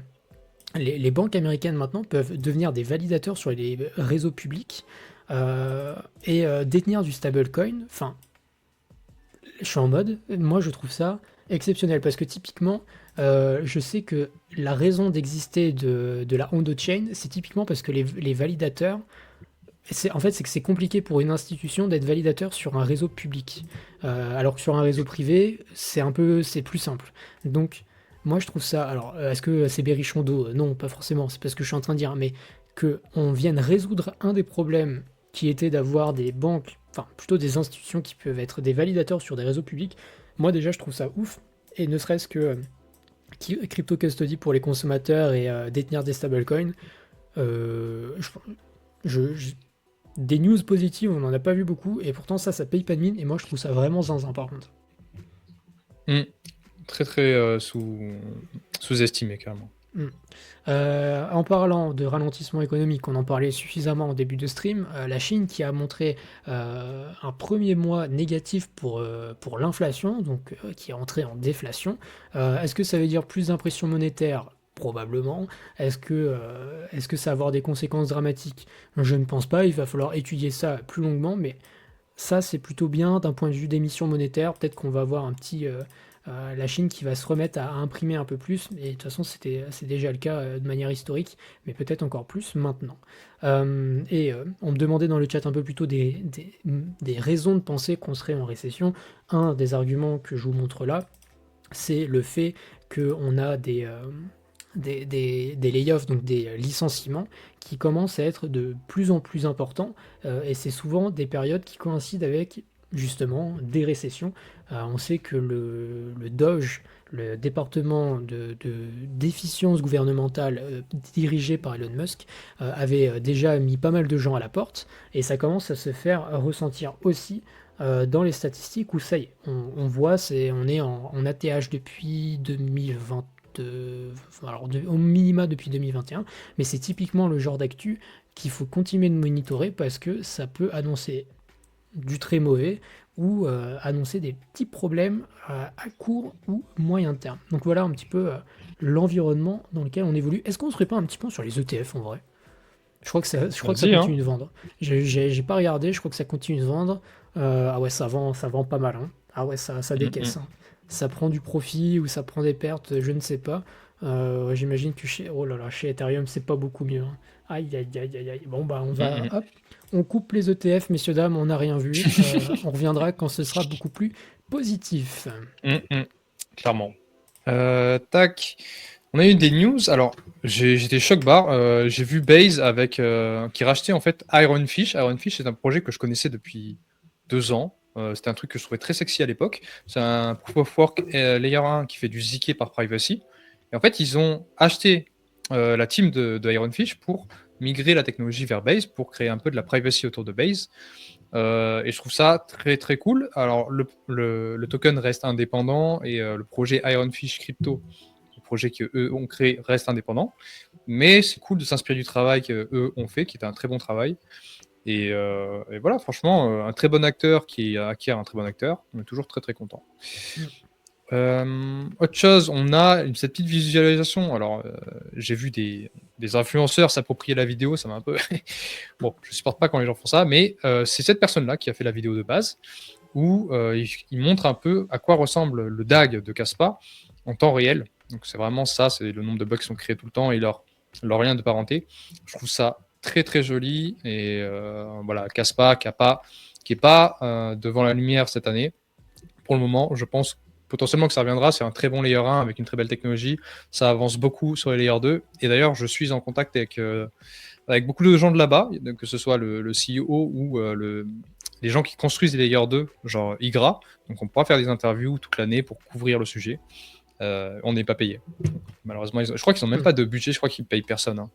Les banques américaines maintenant peuvent devenir des validateurs sur les réseaux publics et détenir du stablecoin. Enfin, je suis en mode, moi je trouve ça exceptionnel parce que typiquement, je sais que la raison d'exister de la on-chain, c'est typiquement parce que les validateurs, en fait, c'est que c'est compliqué pour une institution d'être validateur sur un réseau public, alors que sur un réseau privé, c'est plus simple. Donc, moi je trouve ça. Alors, est-ce que c'est berrichon d'eau? Non, pas forcément. C'est pas ce que je suis en train de dire, mais que on vienne résoudre un des problèmes qui était d'avoir des banques, enfin plutôt des institutions qui peuvent être des validateurs sur des réseaux publics. Moi déjà, je trouve ça ouf. Et ne serait-ce que crypto custody pour les consommateurs et détenir des stablecoins. Euh, je, je, des news positives, on n'en a pas vu beaucoup, et pourtant ça paye pas de mine, et moi je trouve ça vraiment zinzin par contre. Très très sous-estimé carrément. En parlant de ralentissement économique, on en parlait suffisamment en début de stream, la Chine qui a montré un premier mois négatif pour l'inflation, donc qui est entré en déflation. Est-ce que ça veut dire plus d'impression monétaire? Probablement. Est-ce que ça va avoir des conséquences dramatiques? Je ne pense pas, il va falloir étudier ça plus longuement, mais ça c'est plutôt bien d'un point de vue d'émission monétaire. Peut-être qu'on va avoir la Chine qui va se remettre à imprimer un peu plus, et de toute façon c'est déjà le cas de manière historique, mais peut-être encore plus maintenant. On me demandait dans le chat un peu plus tôt des raisons de penser qu'on serait en récession. Un des arguments que je vous montre là, c'est le fait qu'on a des layoffs, donc des licenciements, qui commencent à être de plus en plus importants, et c'est souvent des périodes qui coïncident avec justement des récessions. On sait que le DOGE, le département d'efficience gouvernementale dirigé par Elon Musk, avait déjà mis pas mal de gens à la porte, et ça commence à se faire ressentir aussi dans les statistiques où ça y est, on voit, on est en ATH depuis 2020, alors au minima depuis 2021, mais c'est typiquement le genre d'actu qu'il faut continuer de monitorer parce que ça peut annoncer du très mauvais ou annoncer des petits problèmes à court ou moyen terme. Donc voilà un petit peu l'environnement dans lequel on évolue. Est-ce qu'on ne serait pas un petit point sur les ETF en vrai? Je crois que ça Vas-y, hein. continue de vendre. J'ai pas regardé, je crois que ça continue de vendre. Ah ouais, ça vend pas mal, hein. Ah ouais, ça Mm, mm. décaisse, hein. Ça prend du profit ou ça prend des pertes, je ne sais pas. Ouais, j'imagine que oh là là, chez Ethereum, c'est pas beaucoup mieux, hein. Aïe, aïe, aïe, aïe, aïe. Bon, bah, Mm, mm. hop, on coupe les ETF, messieurs, dames, on n'a rien vu. On reviendra quand ce sera beaucoup plus positif. Mm, mm. Clairement. Tac. On a eu des news. Alors, j'étais choc barre. J'ai vu Base qui rachetait en fait Ironfish. Ironfish, c'est un projet que je connaissais depuis 2 ans. C'était un truc que je trouvais très sexy à l'époque. C'est un proof of work layer 1 qui fait du ZK par privacy. Et en fait, ils ont acheté la team de Ironfish pour migrer la technologie vers Base, pour créer un peu de la privacy autour de Base. Et je trouve ça très très cool. Alors, le token reste indépendant et le projet Ironfish Crypto, le projet qu'eux ont créé, reste indépendant. Mais c'est cool de s'inspirer du travail qu'eux ont fait, qui était un très bon travail. Et voilà, franchement, un très bon acteur qui acquiert un très bon acteur. On est toujours très très content. Autre chose, on a cette petite visualisation. Alors, j'ai vu des influenceurs s'approprier la vidéo, ça m'a un peu. Bon, je supporte pas quand les gens font ça, mais c'est cette personne-là qui a fait la vidéo de base où il montre un peu à quoi ressemble le DAG de Caspa en temps réel. Donc, c'est vraiment ça, c'est le nombre de bugs qui sont créés tout le temps et leur lien de parenté. Je trouve ça très très joli et voilà, Caspa qui est pas devant la lumière cette année. Pour le moment, je pense potentiellement que ça reviendra. C'est un très bon layer 1 avec une très belle technologie. Ça avance beaucoup sur les layers 2. Et d'ailleurs, je suis en contact avec beaucoup de gens de là-bas, que ce soit le CEO ou les gens qui construisent les layers 2, genre IGRA. Donc on pourra faire des interviews toute l'année pour couvrir le sujet. On n'est pas payé. Malheureusement, je crois qu'ils n'ont même pas de budget. Je crois qu'ils payent personne, hein.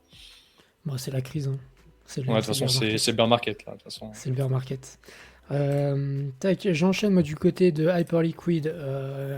Bon, c'est la crise, hein. Ouais, de toute C'est le façon, bear market. c'est le bear market, là. De toute façon. C'est le bear market. Tac, j'enchaîne moi du côté de Hyperliquid,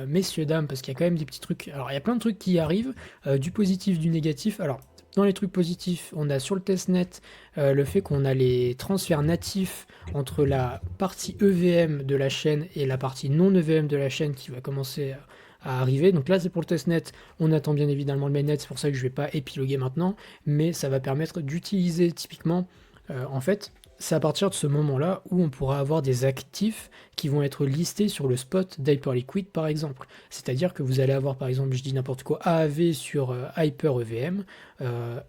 messieurs, dames, parce qu'il y a quand même des petits trucs. Alors, il y a plein de trucs qui arrivent, du positif, du négatif. Alors, dans les trucs positifs, on a sur le testnet le fait qu'on a les transferts natifs entre la partie EVM de la chaîne et la partie non EVM de la chaîne qui va commencer à arriver. Donc là, c'est pour le testnet. On attend bien évidemment le mainnet, c'est pour ça que je ne vais pas épiloguer maintenant, mais ça va permettre d'utiliser typiquement, en fait, c'est à partir de ce moment-là où on pourra avoir des actifs qui vont être listés sur le spot d'Hyperliquid par exemple. C'est-à-dire que vous allez avoir par exemple, je dis n'importe quoi, AAV sur Hyper EVM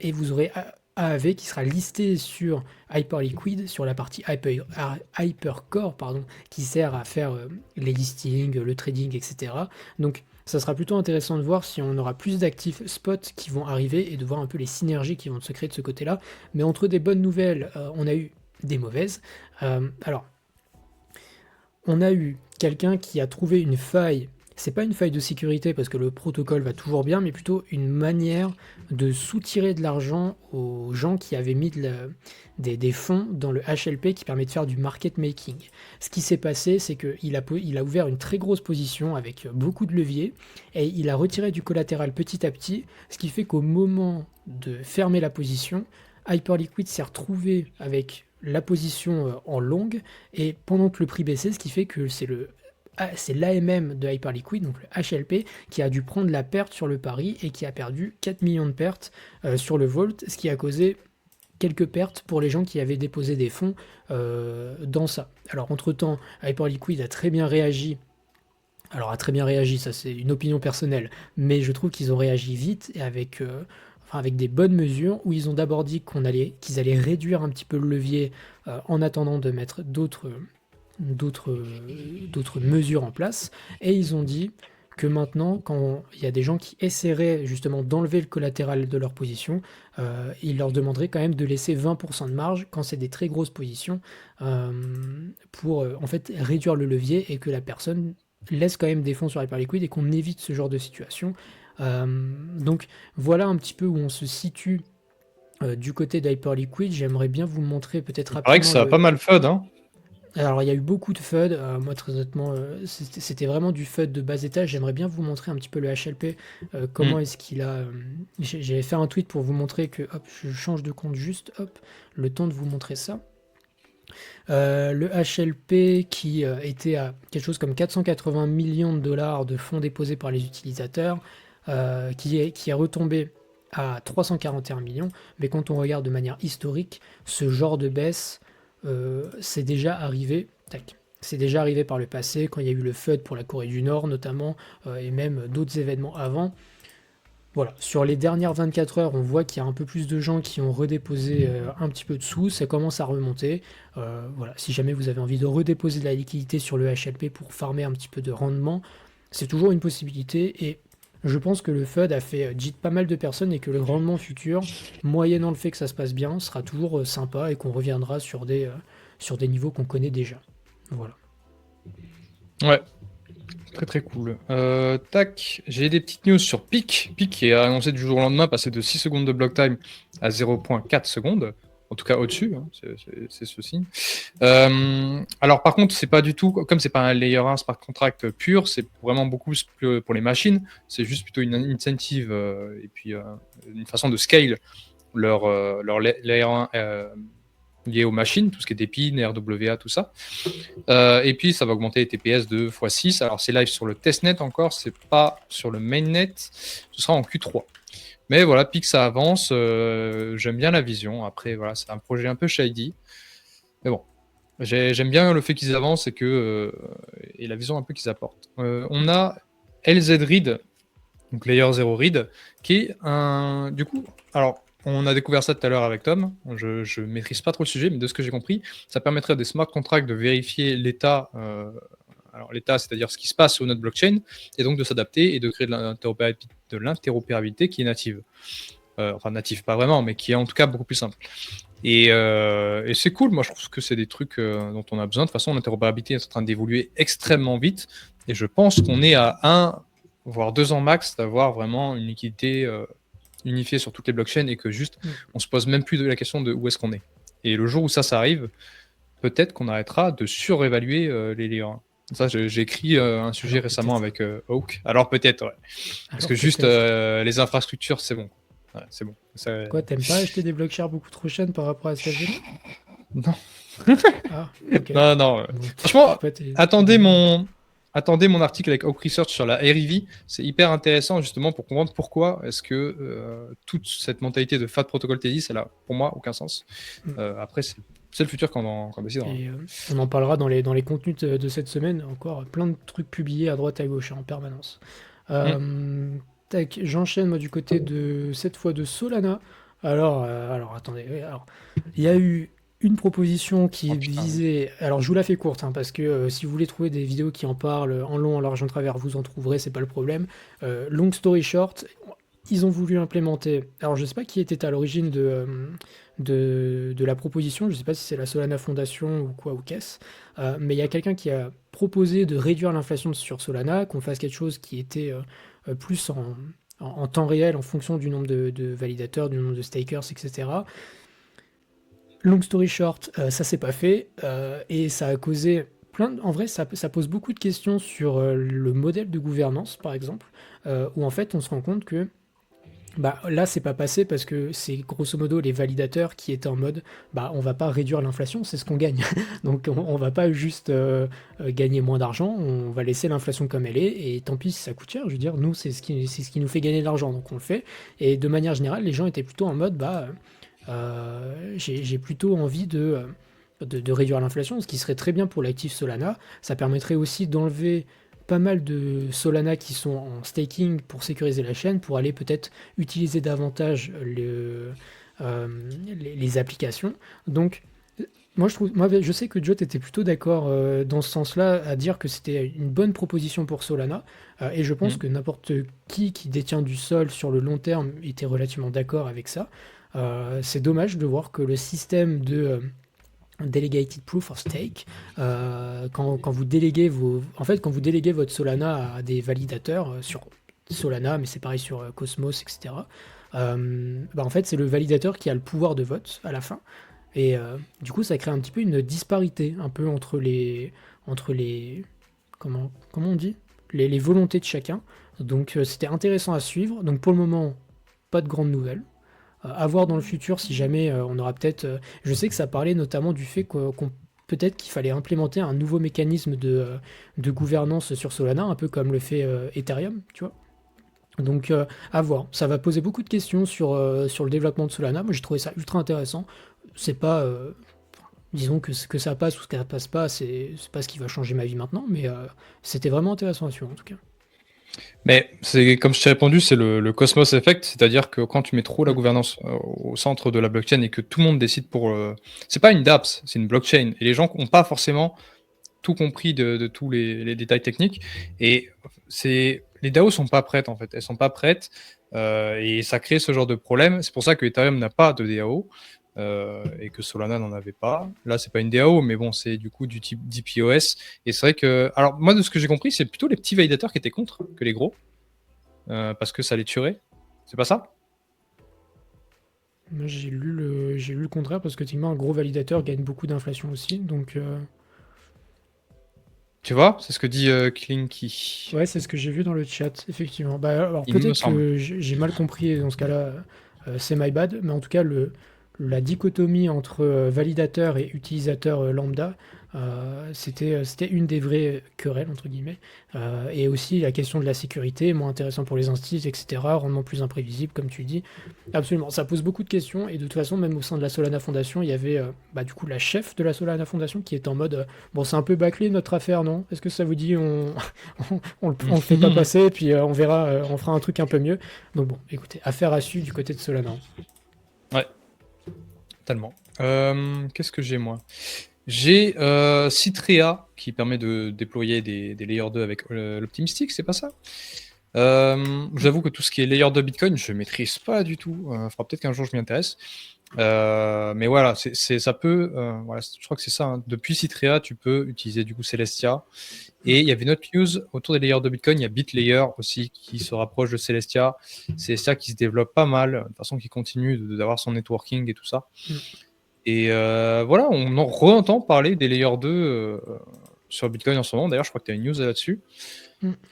et vous aurez AAV qui sera listé sur Hyperliquid sur la partie Hypercore pardon, qui sert à faire les listings, le trading, etc. Donc ça sera plutôt intéressant de voir si on aura plus d'actifs spot qui vont arriver et de voir un peu les synergies qui vont se créer de ce côté-là. Mais entre des bonnes nouvelles, on a eu des mauvaises. Alors, on a eu quelqu'un qui a trouvé une faille. C'est pas une faille de sécurité parce que le protocole va toujours bien, mais plutôt une manière de soutirer de l'argent aux gens qui avaient mis des fonds dans le HLP qui permet de faire du market making. Ce qui s'est passé, c'est qu'il a ouvert une très grosse position avec beaucoup de leviers et il a retiré du collatéral petit à petit, ce qui fait qu'au moment de fermer la position, Hyperliquid s'est retrouvé avec la position en longue et pendant que le prix baissait, ce qui fait que c'est l'AMM de Hyperliquid, donc le HLP, qui a dû prendre la perte sur le pari et qui a perdu 4 millions de pertes sur le Volt, ce qui a causé quelques pertes pour les gens qui avaient déposé des fonds dans ça. Alors entre-temps, Hyperliquid a très bien réagi. Alors a très bien réagi, ça c'est une opinion personnelle, mais je trouve qu'ils ont réagi vite et avec des bonnes mesures où ils ont d'abord dit qu'ils allaient réduire un petit peu le levier en attendant de mettre d'autres mesures en place. Et ils ont dit que maintenant, quand il y a des gens qui essaieraient justement d'enlever le collatéral de leur position, ils leur demanderaient quand même de laisser 20% de marge quand c'est des très grosses positions euh, pour en fait réduire le levier et que la personne laisse quand même des fonds sur Hyperliquid et qu'on évite ce genre de situation. Donc voilà un petit peu où on se situe du côté d'Hyperliquid. J'aimerais bien vous montrer peut-être Il paraît que rapidement ça a pas le... mal FUD, hein. Alors il y a eu beaucoup de FUD, moi très honnêtement c'était vraiment du FUD de bas étage. J'aimerais bien vous montrer un petit peu le HLP, comment Mm. est-ce qu'il a... J'avais fait un tweet pour vous montrer que, hop, je change de compte juste, hop, le temps de vous montrer ça. Le HLP qui était à quelque chose comme 480 millions de dollars de fonds déposés par les utilisateurs, qui est retombé à 341 millions. Mais quand on regarde de manière historique, ce genre de baisse, c'est déjà arrivé. Tac. C'est déjà arrivé par le passé, quand il y a eu le FUD pour la Corée du Nord notamment, et même d'autres événements avant. Voilà, sur les dernières 24 heures, on voit qu'il y a un peu plus de gens qui ont redéposé un petit peu de sous, ça commence à remonter. Voilà, si jamais vous avez envie de redéposer de la liquidité sur le HLP pour farmer un petit peu de rendement, c'est toujours une possibilité et je pense que le FUD a fait JIT pas mal de personnes et que le rendement futur, moyennant le fait que ça se passe bien, sera toujours sympa et qu'on reviendra sur des niveaux qu'on connaît déjà. Voilà. Ouais, très très cool. Tac, j'ai des petites news sur Peak. Peak qui est annoncé du jour au lendemain, passé de 6 secondes de block time à 0,4 secondes. En tout cas au-dessus, hein, c'est ce signe. Alors par contre, c'est pas du tout, comme c'est pas un layer 1 smart contract pur, c'est vraiment beaucoup plus pour les machines. C'est juste plutôt une incentive et puis une façon de scale leur layer 1 lié aux machines, tout ce qui est DPIN, RWA, tout ça. Et puis ça va augmenter les TPS de x6. Alors c'est live sur le testnet encore, c'est pas sur le mainnet, ce sera en Q3. Mais voilà, Pix ça avance, j'aime bien la vision. Après voilà, c'est un projet un peu shady. Mais bon, j'aime bien le fait qu'ils avancent et la vision un peu qu'ils apportent. On a LZ Read, donc Layer 0 Read, qui est un... Du coup, alors, on a découvert ça tout à l'heure avec Tom, je maîtrise pas trop le sujet, mais de ce que j'ai compris, ça permettrait à des smart contracts de vérifier l'état, alors l'état, c'est-à-dire ce qui se passe sur notre blockchain, et donc de s'adapter et de créer de l'interopérabilité qui est native. Enfin, native, pas vraiment, mais qui est en tout cas beaucoup plus simple. Et c'est cool, moi je trouve que c'est des trucs dont on a besoin. De toute façon, l'interopérabilité est en train d'évoluer extrêmement vite, et je pense qu'on est à 1 voire 2 ans max d'avoir vraiment une liquidité unifiée sur toutes les blockchains et que juste on se pose même plus de la question de où est-ce qu'on est. Et le jour où ça arrive, peut-être qu'on arrêtera de surévaluer les layers 1. Ça, j'ai écrit un sujet Alors, récemment peut-être. avec Hawk. Alors peut-être, ouais. Parce Alors, que juste peut-être. les infrastructures, c'est bon. Ouais, c'est bon. Ça... Quoi, t'aimes pas acheter des blocs chers beaucoup trop chers par rapport à ce qu'elles venaient? Non. Ah, ok. Non, non. Bon, Franchement, après, t'es attendez bizarre. mon article avec Hawk Research sur la REV. C'est hyper intéressant justement pour comprendre pourquoi est-ce que toute cette mentalité de Fat Protocol Teddy, ça n'a pour moi aucun sens. Mm. Après, c'est le futur qu'on décidera. Et on en parlera dans les contenus de cette semaine. Encore plein de trucs publiés à droite à gauche en permanence. Mm. Tac, j'enchaîne moi du côté de cette fois de Solana. Alors attendez, oui, alors il y a eu une proposition qui Oh putain, oui. visait. Alors je vous la fais courte hein, parce que si vous voulez trouver des vidéos qui en parlent en long, en large, en travers, vous en trouverez, c'est pas le problème. Long story short, ils ont voulu implémenter. Alors je sais pas qui était à l'origine de la proposition, je sais pas si c'est la Solana Foundation ou quoi ou qu'est-ce, mais il y a quelqu'un qui a proposé de réduire l'inflation sur Solana, qu'on fasse quelque chose qui était plus en temps réel en fonction du nombre de validateurs, du nombre de stakers, etc. Long story short, ça s'est pas fait et ça a causé en vrai, ça pose beaucoup de questions sur le modèle de gouvernance, par exemple, où en fait on se rend compte que bah, là, c'est pas passé parce que c'est grosso modo les validateurs qui étaient en mode bah, on va pas réduire l'inflation, c'est ce qu'on gagne. Donc on va pas juste gagner moins d'argent, on va laisser l'inflation comme elle est et tant pis si ça coûte cher. Je veux dire, nous, c'est ce qui nous fait gagner de l'argent, donc on le fait. Et de manière générale, les gens étaient plutôt en mode bah j'ai plutôt envie de réduire l'inflation, ce qui serait très bien pour l'actif Solana. Ça permettrait aussi d'enlever pas mal de Solana qui sont en staking pour sécuriser la chaîne, pour aller peut-être utiliser davantage les applications. Donc Je sais que Joe était plutôt d'accord dans ce sens-là, à dire que c'était une bonne proposition pour Solana, et je pense Hmm. que n'importe qui détient du sol sur le long terme était relativement d'accord avec ça. C'est dommage de voir que le système de Delegated Proof of Stake, quand vous déléguez en fait, quand vous déléguez votre Solana à des validateurs sur Solana, mais c'est pareil sur Cosmos, etc. Bah, en fait, c'est le validateur qui a le pouvoir de vote à la fin. Et du coup, ça crée un petit peu une disparité un peu entre les comment on dit? Les volontés de chacun. Donc c'était intéressant à suivre. Donc pour le moment, pas de grandes nouvelles. À voir dans le futur si jamais on aura peut-être. Je sais que ça parlait notamment du fait peut-être qu'il fallait implémenter un nouveau mécanisme de gouvernance sur Solana, un peu comme le fait Ethereum, tu vois. Donc à voir. Ça va poser beaucoup de questions sur le développement de Solana. Moi j'ai trouvé ça ultra intéressant. C'est pas. Disons que ça passe ou que ça passe pas, c'est pas ce qui va changer ma vie maintenant, mais c'était vraiment intéressant à suivre en tout cas. Mais c'est comme je t'ai répondu, c'est le Cosmos Effect, c'est-à-dire que quand tu mets trop la Mm. gouvernance au centre de la blockchain et que tout le monde décide pour... C'est pas une dApps, c'est une blockchain. Et les gens n'ont pas forcément tout compris de tous les détails techniques. Et les DAO sont pas prêtes en fait. Elles sont pas prêtes et ça crée ce genre de problème. C'est pour ça que Ethereum n'a pas de DAO et que Solana n'en avait pas. Là, c'est pas une DAO, mais bon, c'est du coup du type DPoS. Et c'est vrai que, alors moi, de ce que j'ai compris, c'est plutôt les petits validateurs qui étaient contre que les gros parce que ça les tuerait. C'est pas ça? Moi, j'ai lu le contraire parce que techniquement un gros validateur gagne beaucoup d'inflation aussi, donc Tu vois, c'est ce que dit Klinky. ouais, c'est ce que j'ai vu dans le chat, effectivement. Bah, alors Il me peut-être semble. que j'ai mal compris et dans ce cas-là, c'est my bad, mais en tout cas, la dichotomie entre validateur et utilisateur lambda, c'était une des vraies querelles, entre guillemets. Et aussi la question de la sécurité, moins intéressant pour les instituts, etc., rendement plus imprévisible, comme tu dis. Absolument, ça pose beaucoup de questions, et de toute façon, même au sein de la Solana Foundation, il y avait bah, du coup la chef de la Solana Foundation qui est en mode bon, c'est un peu bâclé notre affaire, non? Est-ce que ça vous dit on le fait pas passer, puis on verra, on fera un truc un peu mieux. Donc bon, écoutez, affaire à suivre du côté de Solana. Ouais, tellement. Qu'est-ce que j'ai moi? J'ai Citrea qui permet de déployer des layers 2 avec l'Optimistic, c'est pas ça? J'avoue que tout ce qui est layer 2 Bitcoin, je maîtrise pas du tout. Faudra peut-être qu'un jour je m'y intéresse. Mais voilà, ça peut. Voilà, je crois que c'est ça. Hein. Depuis Citrea, tu peux utiliser du coup Celestia. Et il y avait une autre news autour des layers de Bitcoin. Il y a BitLayer aussi qui se rapproche de Celestia. Celestia qui se développe pas mal, de façon qui continue d'avoir son networking et tout ça. Mm. Et voilà, on en re-entend parler des layers 2 sur Bitcoin en ce moment. D'ailleurs, je crois que tu as une news là-dessus.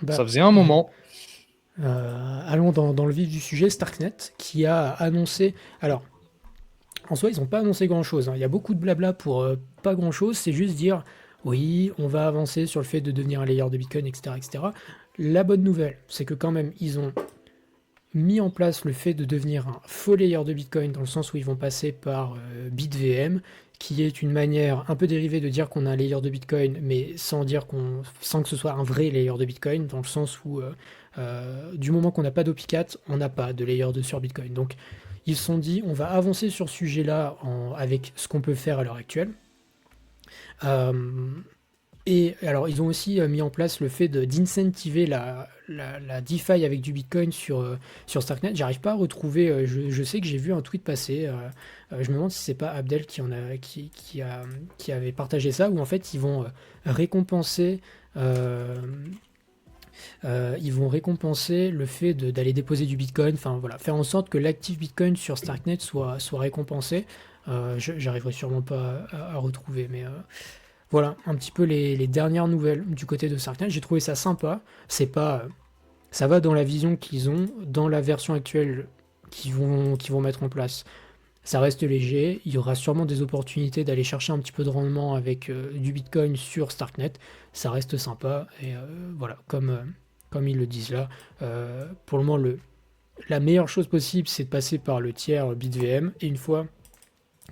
Bah, Ça faisait un moment. allons dans le vif du sujet, Starknet qui a annoncé. Alors, en soi, ils n'ont pas annoncé grand-chose. Hein. Il y a beaucoup de blabla pour pas grand-chose. C'est juste dire oui, on va avancer sur le fait de devenir un layer de Bitcoin, etc., etc. La bonne nouvelle, c'est que quand même, ils ont mis en place le fait de devenir un faux layer de Bitcoin dans le sens où ils vont passer par BitVM, qui est une manière un peu dérivée de dire qu'on a un layer de Bitcoin, mais sans que ce soit un vrai layer de Bitcoin, dans le sens où du moment qu'on n'a pas d'OP4, on n'a pas de layer de sur Bitcoin. Donc ils se sont dit, on va avancer sur ce sujet-là avec ce qu'on peut faire à l'heure actuelle. Euh, et alors, ils ont aussi mis en place le fait d'incentiver la DeFi avec du Bitcoin sur Starknet. J'arrive pas à retrouver. Je sais que j'ai vu un tweet passer. Je me demande si c'est pas Abdel qui avait partagé ça, où en fait récompenser. euh, ils vont récompenser le fait d'aller déposer du Bitcoin. Enfin voilà, faire en sorte que l'actif Bitcoin sur Starknet soit récompensé. J'arriverai sûrement pas à retrouver, mais. Voilà, un petit peu les dernières nouvelles du côté de Starknet. J'ai trouvé ça sympa. C'est pas, ça va dans la vision qu'ils ont, dans la version actuelle qu'ils vont mettre en place. Ça reste léger. Il y aura sûrement des opportunités d'aller chercher un petit peu de rendement avec du Bitcoin sur Starknet. Ça reste sympa. Et voilà, comme ils le disent là, pour le moment, la meilleure chose possible, c'est de passer par le tiers BitVM. Et une fois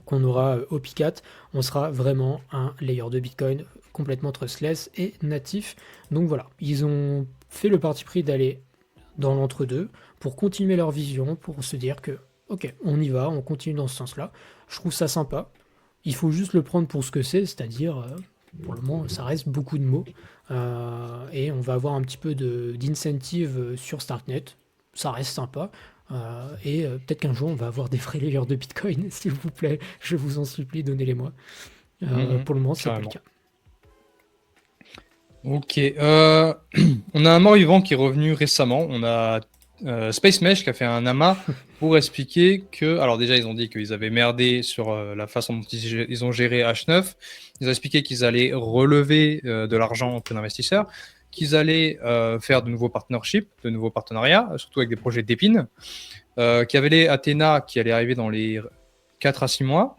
qu'on aura OP4, on sera vraiment un layer de Bitcoin complètement trustless et natif. Donc voilà, ils ont fait le parti pris d'aller dans l'entre-deux pour continuer leur vision, pour se dire que ok, on y va, on continue dans ce sens-là. Je trouve ça sympa. Il faut juste le prendre pour ce que c'est, c'est-à-dire, pour le moment, ça reste beaucoup de mots. Et on va avoir un petit peu d'incentive sur Starknet. Ça reste sympa. Et peut-être qu'un jour, on va avoir des vrais layers de Bitcoin, s'il vous plaît. Je vous en supplie, donnez-les-moi. Pour le moment, c'est pas le Carrément. cas. Ok. On a un mort-vivant qui est revenu récemment. On a Space Mesh qui a fait un amas pour expliquer que. Alors, déjà, ils ont dit qu'ils avaient merdé sur la façon dont ils ont géré H9. Ils ont expliqué qu'ils allaient relever de l'argent auprès d'investisseurs, qu'ils allaient faire de nouveaux partnerships, de nouveaux partenariats, surtout avec des projets d'épines, qu'il y avait les Athena qui allaient arriver dans les 4 à 6 mois.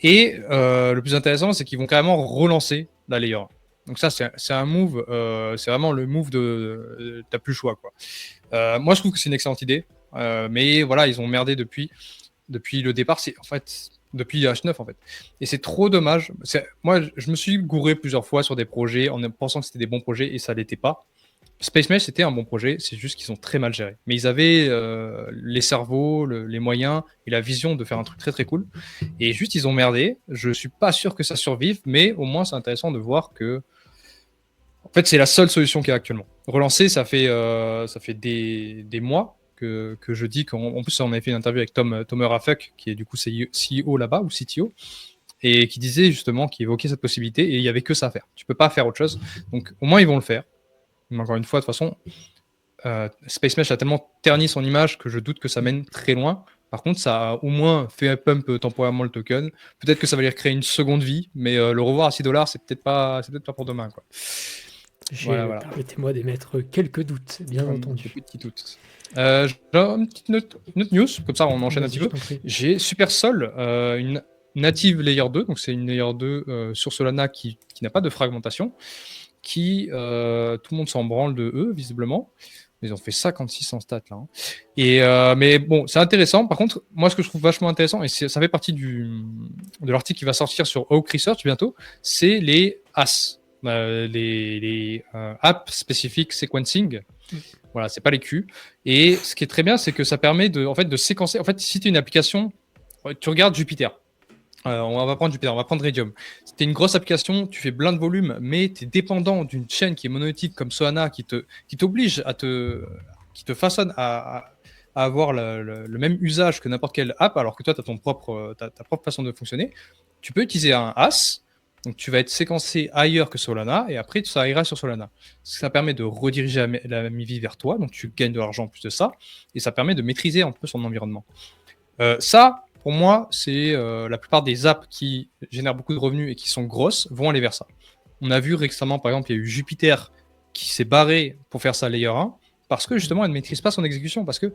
Et le plus intéressant, c'est qu'ils vont carrément relancer la Layer 1. Donc ça, c'est un move, c'est vraiment le move de t'as plus le choix, quoi. Moi, je trouve que c'est une excellente idée, mais voilà, ils ont merdé depuis le départ. C'est en fait depuis H9 en fait, et c'est trop dommage. Moi, je me suis gouré plusieurs fois sur des projets en pensant que c'était des bons projets et ça l'était pas. Space Mesh, c'était un bon projet, c'est juste qu'ils ont très mal géré. Mais ils avaient les cerveaux, les moyens et la vision de faire un truc très très cool. Et juste, ils ont merdé. Je suis pas sûr que ça survive, mais au moins, c'est intéressant de voir que en fait, c'est la seule solution qu'il y a actuellement. Relancer, ça fait des mois que je dis qu'en plus, on avait fait une interview avec Tomer Rafuk, qui est du coup CEO là-bas, ou CTO, et qui disait justement, qui évoquait cette possibilité, et il n'y avait que ça à faire. Tu peux pas faire autre chose. Donc, au moins, ils vont le faire. Mais encore une fois, de toute façon, Space Mesh a tellement terni son image que je doute que ça mène très loin. Par contre, ça a au moins fait pump temporairement le token. Peut-être que ça va lui recréer une seconde vie, mais le revoir à $6, c'est peut-être pas pour demain, quoi. Voilà. Permettez-moi d'émettre quelques doutes, bien entendu. Petit doute. J'ai une petite note news, comme ça on enchaîne un petit peu. J'ai Supersol, une native layer 2, donc c'est une layer 2 sur Solana qui n'a pas de fragmentation, qui tout le monde s'en branle de eux, visiblement. Ils ont fait 56 en stats là. Et mais bon, c'est intéressant. Par contre, moi, ce que je trouve vachement intéressant, et ça fait partie de l'article qui va sortir sur Oak Research bientôt, c'est les AS, les App Specific Sequencing. Voilà, c'est pas les Q. Et ce qui est très bien, c'est que ça permet de séquencer. En fait, si tu as une application, tu regardes Jupiter. On va prendre Jupiter, on va prendre Radium. C'était une grosse application, tu fais plein de volume, mais tu es dépendant d'une chaîne qui est monolithique comme Solana, qui t'oblige qui te façonne à avoir le même usage que n'importe quelle app, alors que toi, tu as ta propre façon de fonctionner. Tu peux utiliser un AS, donc tu vas être séquencé ailleurs que Solana, et après, ça ira sur Solana. Ça permet de rediriger la MIVI vers toi, donc tu gagnes de l'argent en plus de ça, et ça permet de maîtriser un peu son environnement. Ça, pour moi, c'est la plupart des apps qui génèrent beaucoup de revenus et qui sont grosses vont aller vers ça. On a vu récemment, par exemple, il y a eu Jupiter qui s'est barré pour faire sa layer 1 parce que justement, elle ne maîtrise pas son exécution. Parce que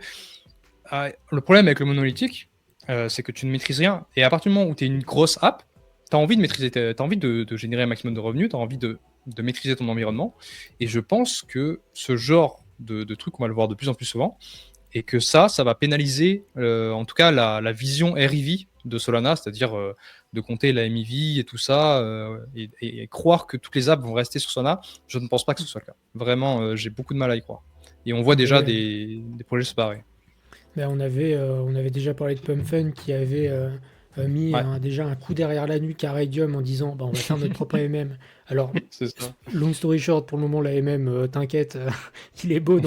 le problème avec le monolithique, c'est que tu ne maîtrises rien. Et à partir du moment où tu es une grosse app, tu as envie de maîtriser, tu as envie de générer un maximum de revenus, tu as envie de maîtriser ton environnement. Et je pense que ce genre de truc, on va le voir de plus en plus souvent. Et que ça va pénaliser, en tout cas, la vision REV de Solana, c'est-à-dire de compter la MIV et tout ça, et croire que toutes les apps vont rester sur Solana. Je ne pense pas que ce soit le cas. Vraiment, j'ai beaucoup de mal à y croire. Et on voit déjà des projets se barrer. Ben on avait déjà parlé de PumpFun qui avait mis déjà un coup derrière la nuque à Radium en disant bah, on va faire notre propre AMM. Alors, long story short, pour le moment, la AMM, t'inquiète, il est beau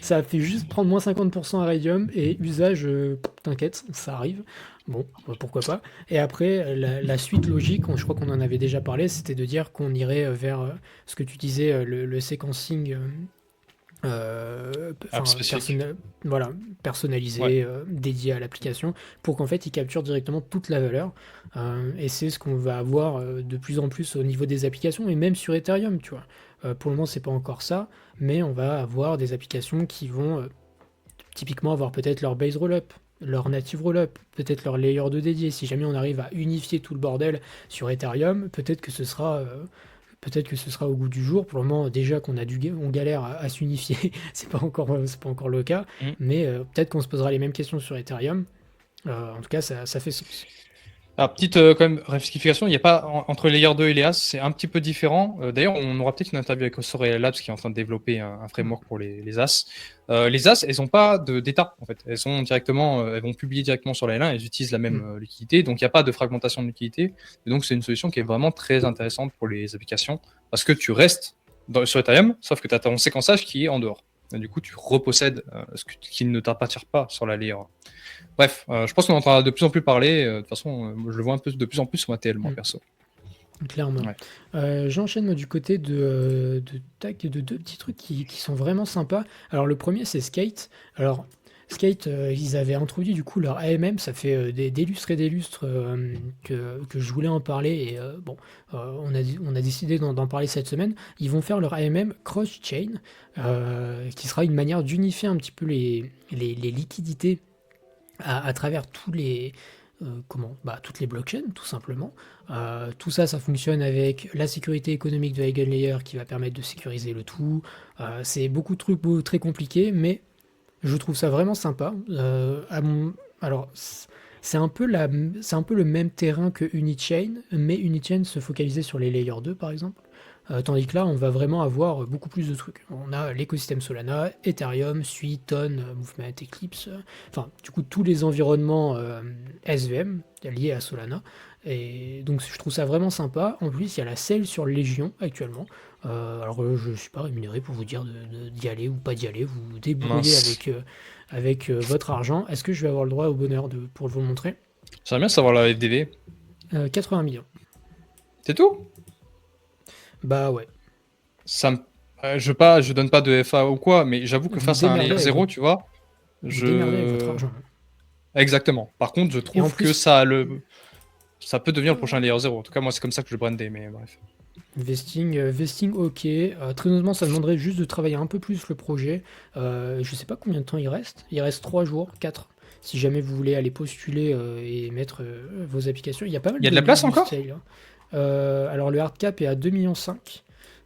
ça a fait juste prendre moins 50% à Radium et usage, t'inquiète, ça arrive. Bon, pourquoi pas. Et après, la suite logique, je crois qu'on en avait déjà parlé, c'était de dire qu'on irait vers ce que tu disais, le sequencing. Personnalisé, dédié à l'application, pour qu'en fait il capture directement toute la valeur. Et c'est ce qu'on va avoir de plus en plus au niveau des applications, et même sur Ethereum, tu vois. Pour le moment, c'est pas encore ça, mais on va avoir des applications qui vont typiquement avoir peut-être leur base rollup, leur native rollup, peut-être leur layer 2 dédié. Si jamais on arrive à unifier tout le bordel sur Ethereum, peut-être que ce sera au goût du jour. Pour le moment, déjà qu'on on galère à s'unifier, c'est pas encore le cas. Mais peut-être qu'on se posera les mêmes questions sur Ethereum. En tout cas, ça fait sens. Alors, petite quand même rectification, il y a pas entre les Layer 2 et les As, c'est un petit peu différent. D'ailleurs, on aura peut-être une interview avec Soraya Labs qui est en train de développer un framework pour les As. Les As, elles n'ont pas d'état en fait. Elles sont directement, elles vont publier directement sur la L1, elles utilisent la même liquidité, donc il n'y a pas de fragmentation de liquidité. Et donc c'est une solution qui est vraiment très intéressante pour les applications parce que tu restes sur Ethereum, sauf que tu as ton séquençage qui est en dehors. Et du coup, tu repossèdes ce qui ne t'appartient pas sur la Layer 1. Bref, je pense qu'on entendra de plus en plus parler. De toute façon, je le vois un peu de plus en plus sur ma TL, moi, perso. Clairement. Ouais. J'enchaîne moi, du côté de deux petits trucs qui sont vraiment sympas. Alors le premier c'est Skate. Alors Skate, ils avaient introduit du coup leur AMM, ça fait des lustres et des lustres que je voulais en parler et bon, on a décidé d'en parler cette semaine. Ils vont faire leur AMM cross-chain, qui sera une manière d'unifier un petit peu les liquidités à travers toutes les blockchains, tout simplement. Tout ça, ça fonctionne avec la sécurité économique de Eigenlayer qui va permettre de sécuriser le tout. C'est beaucoup de trucs très compliqués, mais je trouve ça vraiment sympa. Alors, c'est un peu le même terrain que Unichain, mais Unichain se focalisait sur les layers 2, par exemple. Tandis que là, on va vraiment avoir beaucoup plus de trucs. On a l'écosystème Solana, Ethereum, Sui, Ton, Movement, Eclipse, enfin, du coup, tous les environnements SVM liés à Solana. Et donc, je trouve ça vraiment sympa. En plus, il y a la sale sur Légion actuellement. Alors, je ne suis pas rémunéré pour vous dire d'y aller ou pas d'y aller. Vous vous débrouillez avec votre argent. Est-ce que je vais avoir le droit au bonheur pour vous le montrer? J'aimerais bien savoir la FDV. 80 millions. C'est tout? Bah ouais. Ça me... je donne pas de FA ou quoi, mais j'avoue que Vous face à un layer démerdez 0, tu vois, vous démerdez avec votre argent. Exactement. Par contre, je Et en trouve que plus, ça peut devenir le prochain layer 0. En tout cas, moi, c'est comme ça que je le brandais, mais bref. vesting ok. Très honnêtement, ça demanderait juste de travailler un peu plus le projet. Je sais pas combien de temps il reste. Il reste 3 jours, 4. Si jamais vous voulez aller postuler et mettre vos applications. Il y a pas mal Il y a de la place encore? sale, hein. Alors le hard cap est à 2,5 millions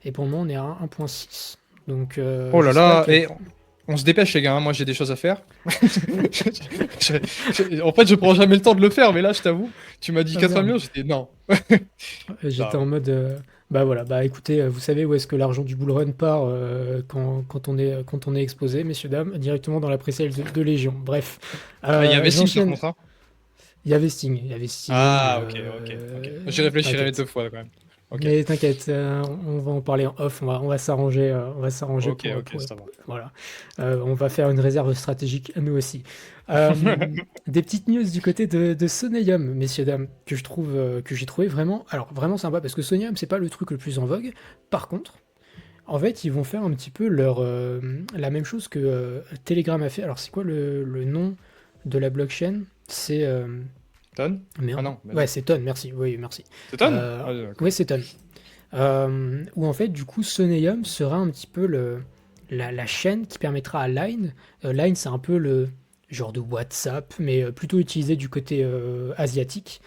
et pour le moment on est à 1,6. Donc Oh je là sais pas là, et on se dépêche les gars, hein. Moi j'ai des choses à faire. En fait, je prends jamais le temps de le faire, mais là, je t'avoue, tu m'as dit Ah, 80 merde. millions, j'étais non. J'étais en mode bah voilà, bah écoutez, vous savez où est-ce que l'argent du bullrun part quand on est exposé, messieurs dames, directement dans la précelle de Légion. Bref, Il y avait Vesting par j'enchaîne. contre, hein. Il y avait Sting. Ah, ok. J'y réfléchirai T'inquiète. 2 fois quand même. Ok, Mais t'inquiète, on va en parler en off, on va s'arranger, ok, ça va. voilà. On va faire une réserve stratégique nous aussi. Euh, des petites news du côté de Soneium, messieurs dames, que j'ai trouvé vraiment sympa parce que Soneium c'est pas le truc le plus en vogue. Par contre, en fait, ils vont faire un petit peu la même chose que Telegram a fait. Alors c'est quoi le nom de la blockchain? C'est Ton? merde. Ah non. Ouais, c'est Ton. Merci. Oui, merci. C'est Ton? Ouais, c'est Ton. Où en fait, du coup, Soneium sera un petit peu la chaîne qui permettra à Line. Line, c'est un peu le genre de WhatsApp, mais plutôt utilisé du côté asiatique.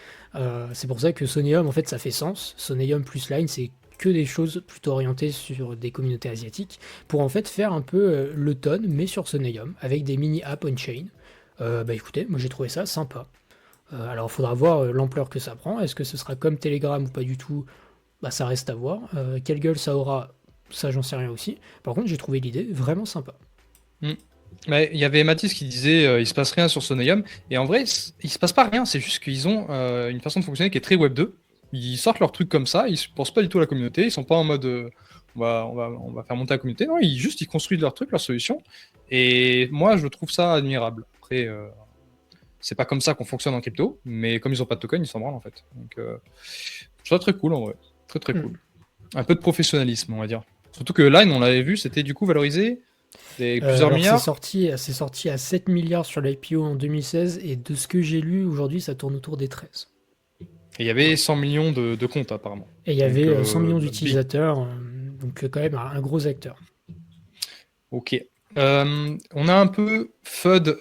C'est pour ça que Soneium, en fait, ça fait sens. Soneium plus Line, c'est que des choses plutôt orientées sur des communautés asiatiques, pour en fait faire un peu le Ton, mais sur Soneium, avec des mini-apps on-chain. Bah écoutez, moi j'ai trouvé ça sympa. Alors il faudra voir l'ampleur que ça prend. Est-ce que ce sera comme Telegram ou pas du tout? Bah ça reste à voir. Quelle gueule ça aura, ça j'en sais rien aussi. Par contre j'ai trouvé l'idée vraiment sympa. Mais il y avait Mathis qui disait il se passe rien sur Soneium, et en vrai, il se passe pas rien, c'est juste qu'ils ont une façon de fonctionner qui est très Web 2. Ils sortent leurs trucs comme ça, ils pensent pas du tout à la communauté, ils sont pas en mode on va faire monter la communauté. Non, ils construisent leurs trucs, leurs solutions, et moi je trouve ça admirable. Après, c'est pas comme ça qu'on fonctionne en crypto, mais comme ils ont pas de token, ils s'en branlent en fait. Donc je trouve ça très cool en vrai, très cool. Un peu de professionnalisme, on va dire. Surtout que Line, on l'avait vu, c'était du coup valorisé. Plusieurs Alors milliards. c'est sorti à 7 milliards sur l'IPO en 2016 et de ce que j'ai lu aujourd'hui ça tourne autour des 13. Et il y avait 100 millions de comptes apparemment. Et il y avait Donc, 100 millions d'utilisateurs, donc quand même un gros acteur. Ok. On a un peu FUD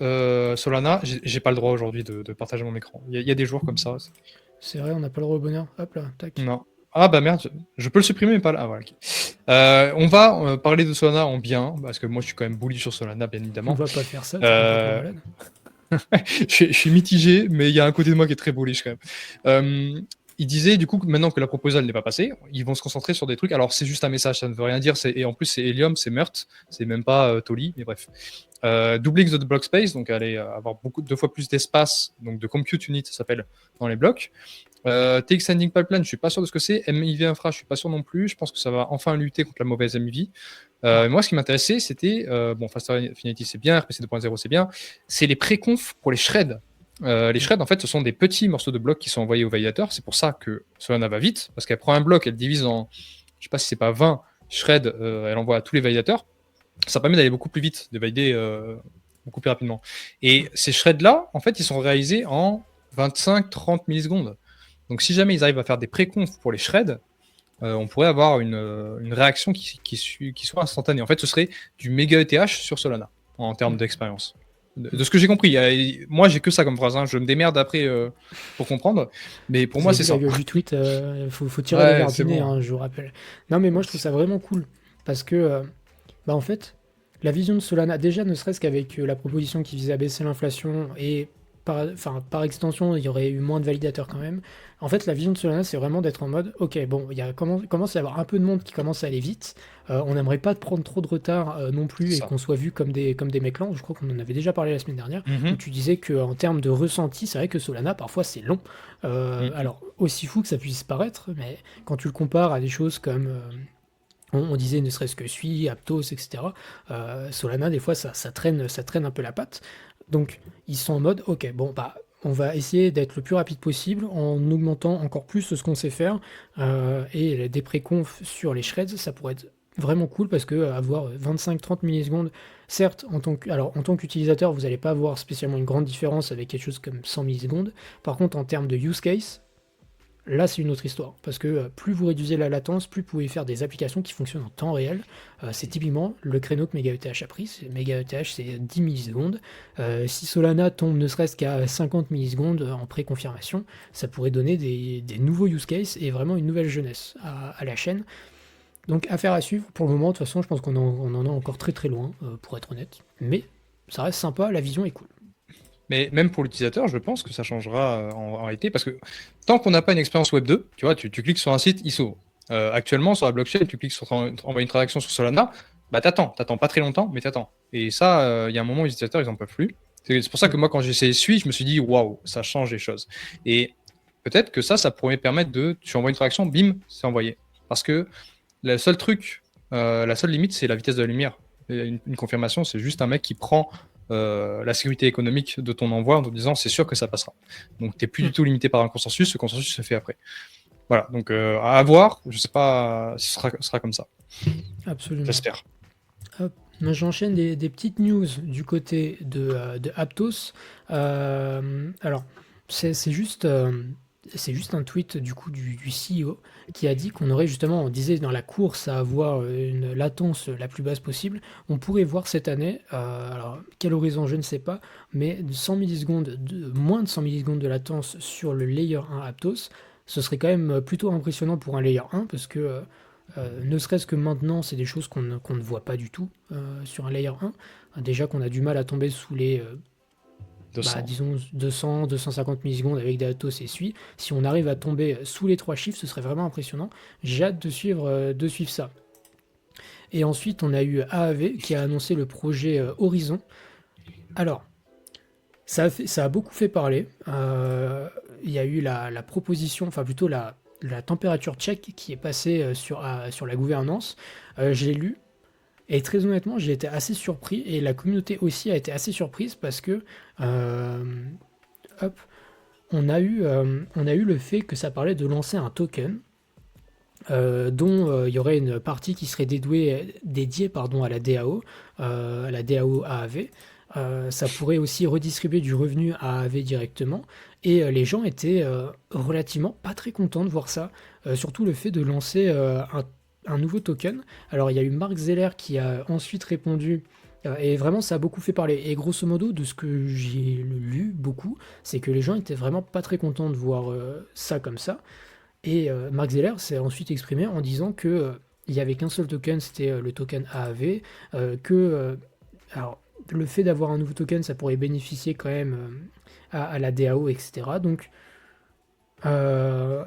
Solana. J'ai pas le droit aujourd'hui de partager mon écran. Il y a des joueurs comme ça. C'est vrai, on n'a pas le droit au bonheur. Hop là, tac. Non. Ah bah merde, je peux le supprimer mais pas là. Ah voilà. Ok. On va parler de Solana en bien, parce que moi je suis quand même bully sur Solana, bien On évidemment. va pas faire ça, tu vas pas pour malade. Je suis mitigé, mais il y a un côté de moi qui est très bullish quand même. Il disait du coup que maintenant que la proposal n'est pas passée, ils vont se concentrer sur des trucs. Alors c'est juste un message, ça ne veut rien dire. Et en plus c'est Helium, c'est Meurt, c'est même pas Tolly, mais bref. Doubling the block space, donc aller avoir deux fois plus d'espace, donc de compute unit, ça s'appelle, dans les blocs. TX Sending Pipeline, je suis pas sûr de ce que c'est. MIV Infra, je suis pas sûr non plus. Je pense que ça va enfin lutter contre la mauvaise MIV. Moi, ce qui m'intéressait, c'était bon, Faster Infinity, c'est bien, RPC 2.0, c'est bien. C'est les pré-confs pour les shreds. Les shreds, en fait, ce sont des petits morceaux de blocs qui sont envoyés au validateur. C'est pour ça que Solana va vite, parce qu'elle prend un bloc, elle divise en, je sais pas si c'est pas 20 shreds, elle envoie à tous les validateurs. Ça permet d'aller beaucoup plus vite, de valider beaucoup plus rapidement. Et ces shreds-là, en fait, ils sont réalisés en 25-30 millisecondes. Donc, si jamais ils arrivent à faire des pré-confs pour les shreds, on pourrait avoir une réaction qui soit instantanée. En fait, ce serait du méga ETH sur Solana, en termes d'expérience. De ce que j'ai compris. Moi, j'ai que ça comme phrase. Hein. Je me démerde après pour comprendre. Mais pour moi, c'est ça. La gueule du tweet, faut tirer les verres du nez, bon. hein, je vous rappelle. Non, mais moi, je trouve ça vraiment cool. Parce que, en fait, la vision de Solana, déjà, ne serait-ce qu'avec la proposition qui visait à baisser l'inflation et par extension, il y aurait eu moins de validateurs quand même. En fait, la vision de Solana, c'est vraiment d'être en mode, ok, bon, il commence à y avoir un peu de monde qui commence à aller vite. On n'aimerait pas prendre trop de retard non plus et qu'on soit vu comme des mecs lents. Je crois qu'on en avait déjà parlé la semaine dernière, où tu disais qu'en termes de ressenti, c'est vrai que Solana, parfois, c'est long. Alors, aussi fou que ça puisse paraître, mais quand tu le compares à des choses comme... on disait ne serait-ce que Sui, Aptos, etc. Solana, des fois, ça traîne un peu la patte. Donc, ils sont en mode, ok, bon, bah, on va essayer d'être le plus rapide possible en augmentant encore plus ce qu'on sait faire. Et des préconfs sur les shreds, ça pourrait être vraiment cool parce que avoir 25-30 millisecondes, certes, en tant qu'utilisateur, vous n'allez pas avoir spécialement une grande différence avec quelque chose comme 100 millisecondes. Par contre, en termes de use case, là, c'est une autre histoire, parce que plus vous réduisez la latence, plus vous pouvez faire des applications qui fonctionnent en temps réel. C'est typiquement le créneau que MegaETH a pris. MegaETH, c'est 10 millisecondes. Si Solana tombe ne serait-ce qu'à 50 millisecondes en pré-confirmation, ça pourrait donner des nouveaux use cases et vraiment une nouvelle jeunesse à la chaîne. Donc, affaire à suivre. Pour le moment, de toute façon, je pense qu'on en est encore très très loin, pour être honnête. Mais ça reste sympa, la vision est cool. Mais même pour l'utilisateur, je pense que ça changera en réalité, parce que tant qu'on n'a pas une expérience Web 2, tu vois, tu cliques sur un site, il s'ouvre. Actuellement, sur la blockchain, tu cliques sur envoyer une transaction sur Solana, bah t'attends pas très longtemps, mais t'attends. Et ça, il y a un moment où les utilisateurs, ils en peuvent plus. C'est pour ça que moi, quand j'ai essayé Sui, je me suis dit, waouh, ça change les choses. Et peut-être que ça pourrait permettre tu envoies une transaction, bim, c'est envoyé. Parce que le seul truc, la seule limite, c'est la vitesse de la lumière. Une confirmation, c'est juste un mec qui prend la sécurité économique de ton envoi en te disant c'est sûr que ça passera. Donc tu n'es plus du tout limité par un consensus, ce consensus se fait après. Voilà, donc à voir, je sais pas si ce sera comme ça. Absolument. J'espère. Moi, j'enchaîne des petites news du côté de Aptos. Alors, c'est juste un tweet du coup du CEO qui a dit qu'on aurait justement, on disait dans la course à avoir une latence la plus basse possible, on pourrait voir cette année, alors quel horizon je ne sais pas, mais 100 millisecondes moins de 100 millisecondes de latence sur le layer 1 Aptos, ce serait quand même plutôt impressionnant pour un layer 1 parce que ne serait-ce que maintenant, c'est des choses qu'on ne voit pas du tout sur un layer 1. Déjà qu'on a du mal à tomber sous les 200. disons 200, 250 millisecondes avec des Atos et Sui. Si on arrive à tomber sous les 3 chiffres, ce serait vraiment impressionnant. J'ai hâte de suivre ça. Et ensuite, on a eu AAV qui a annoncé le projet Horizon. Alors, ça a beaucoup fait parler. Il y a eu la proposition, enfin plutôt la température check qui est passée sur la gouvernance. J'ai lu. Et très honnêtement, j'ai été assez surpris, et la communauté aussi a été assez surprise parce que on a eu le fait que ça parlait de lancer un token dont il y aurait une partie qui serait dédiée à la DAO, AAV. Ça pourrait aussi redistribuer du revenu à AAV directement. Et les gens étaient relativement pas très contents de voir ça. Surtout le fait de lancer un nouveau token. Alors il y a eu Mark Zeller qui a ensuite répondu, et vraiment ça a beaucoup fait parler. Et grosso modo, de ce que j'ai lu beaucoup, c'est que les gens étaient vraiment pas très contents de voir ça comme ça. Et Mark Zeller s'est ensuite exprimé en disant que il y avait qu'un seul token, c'était le token AAV, alors le fait d'avoir un nouveau token, ça pourrait bénéficier quand même à la DAO, etc. Donc, euh,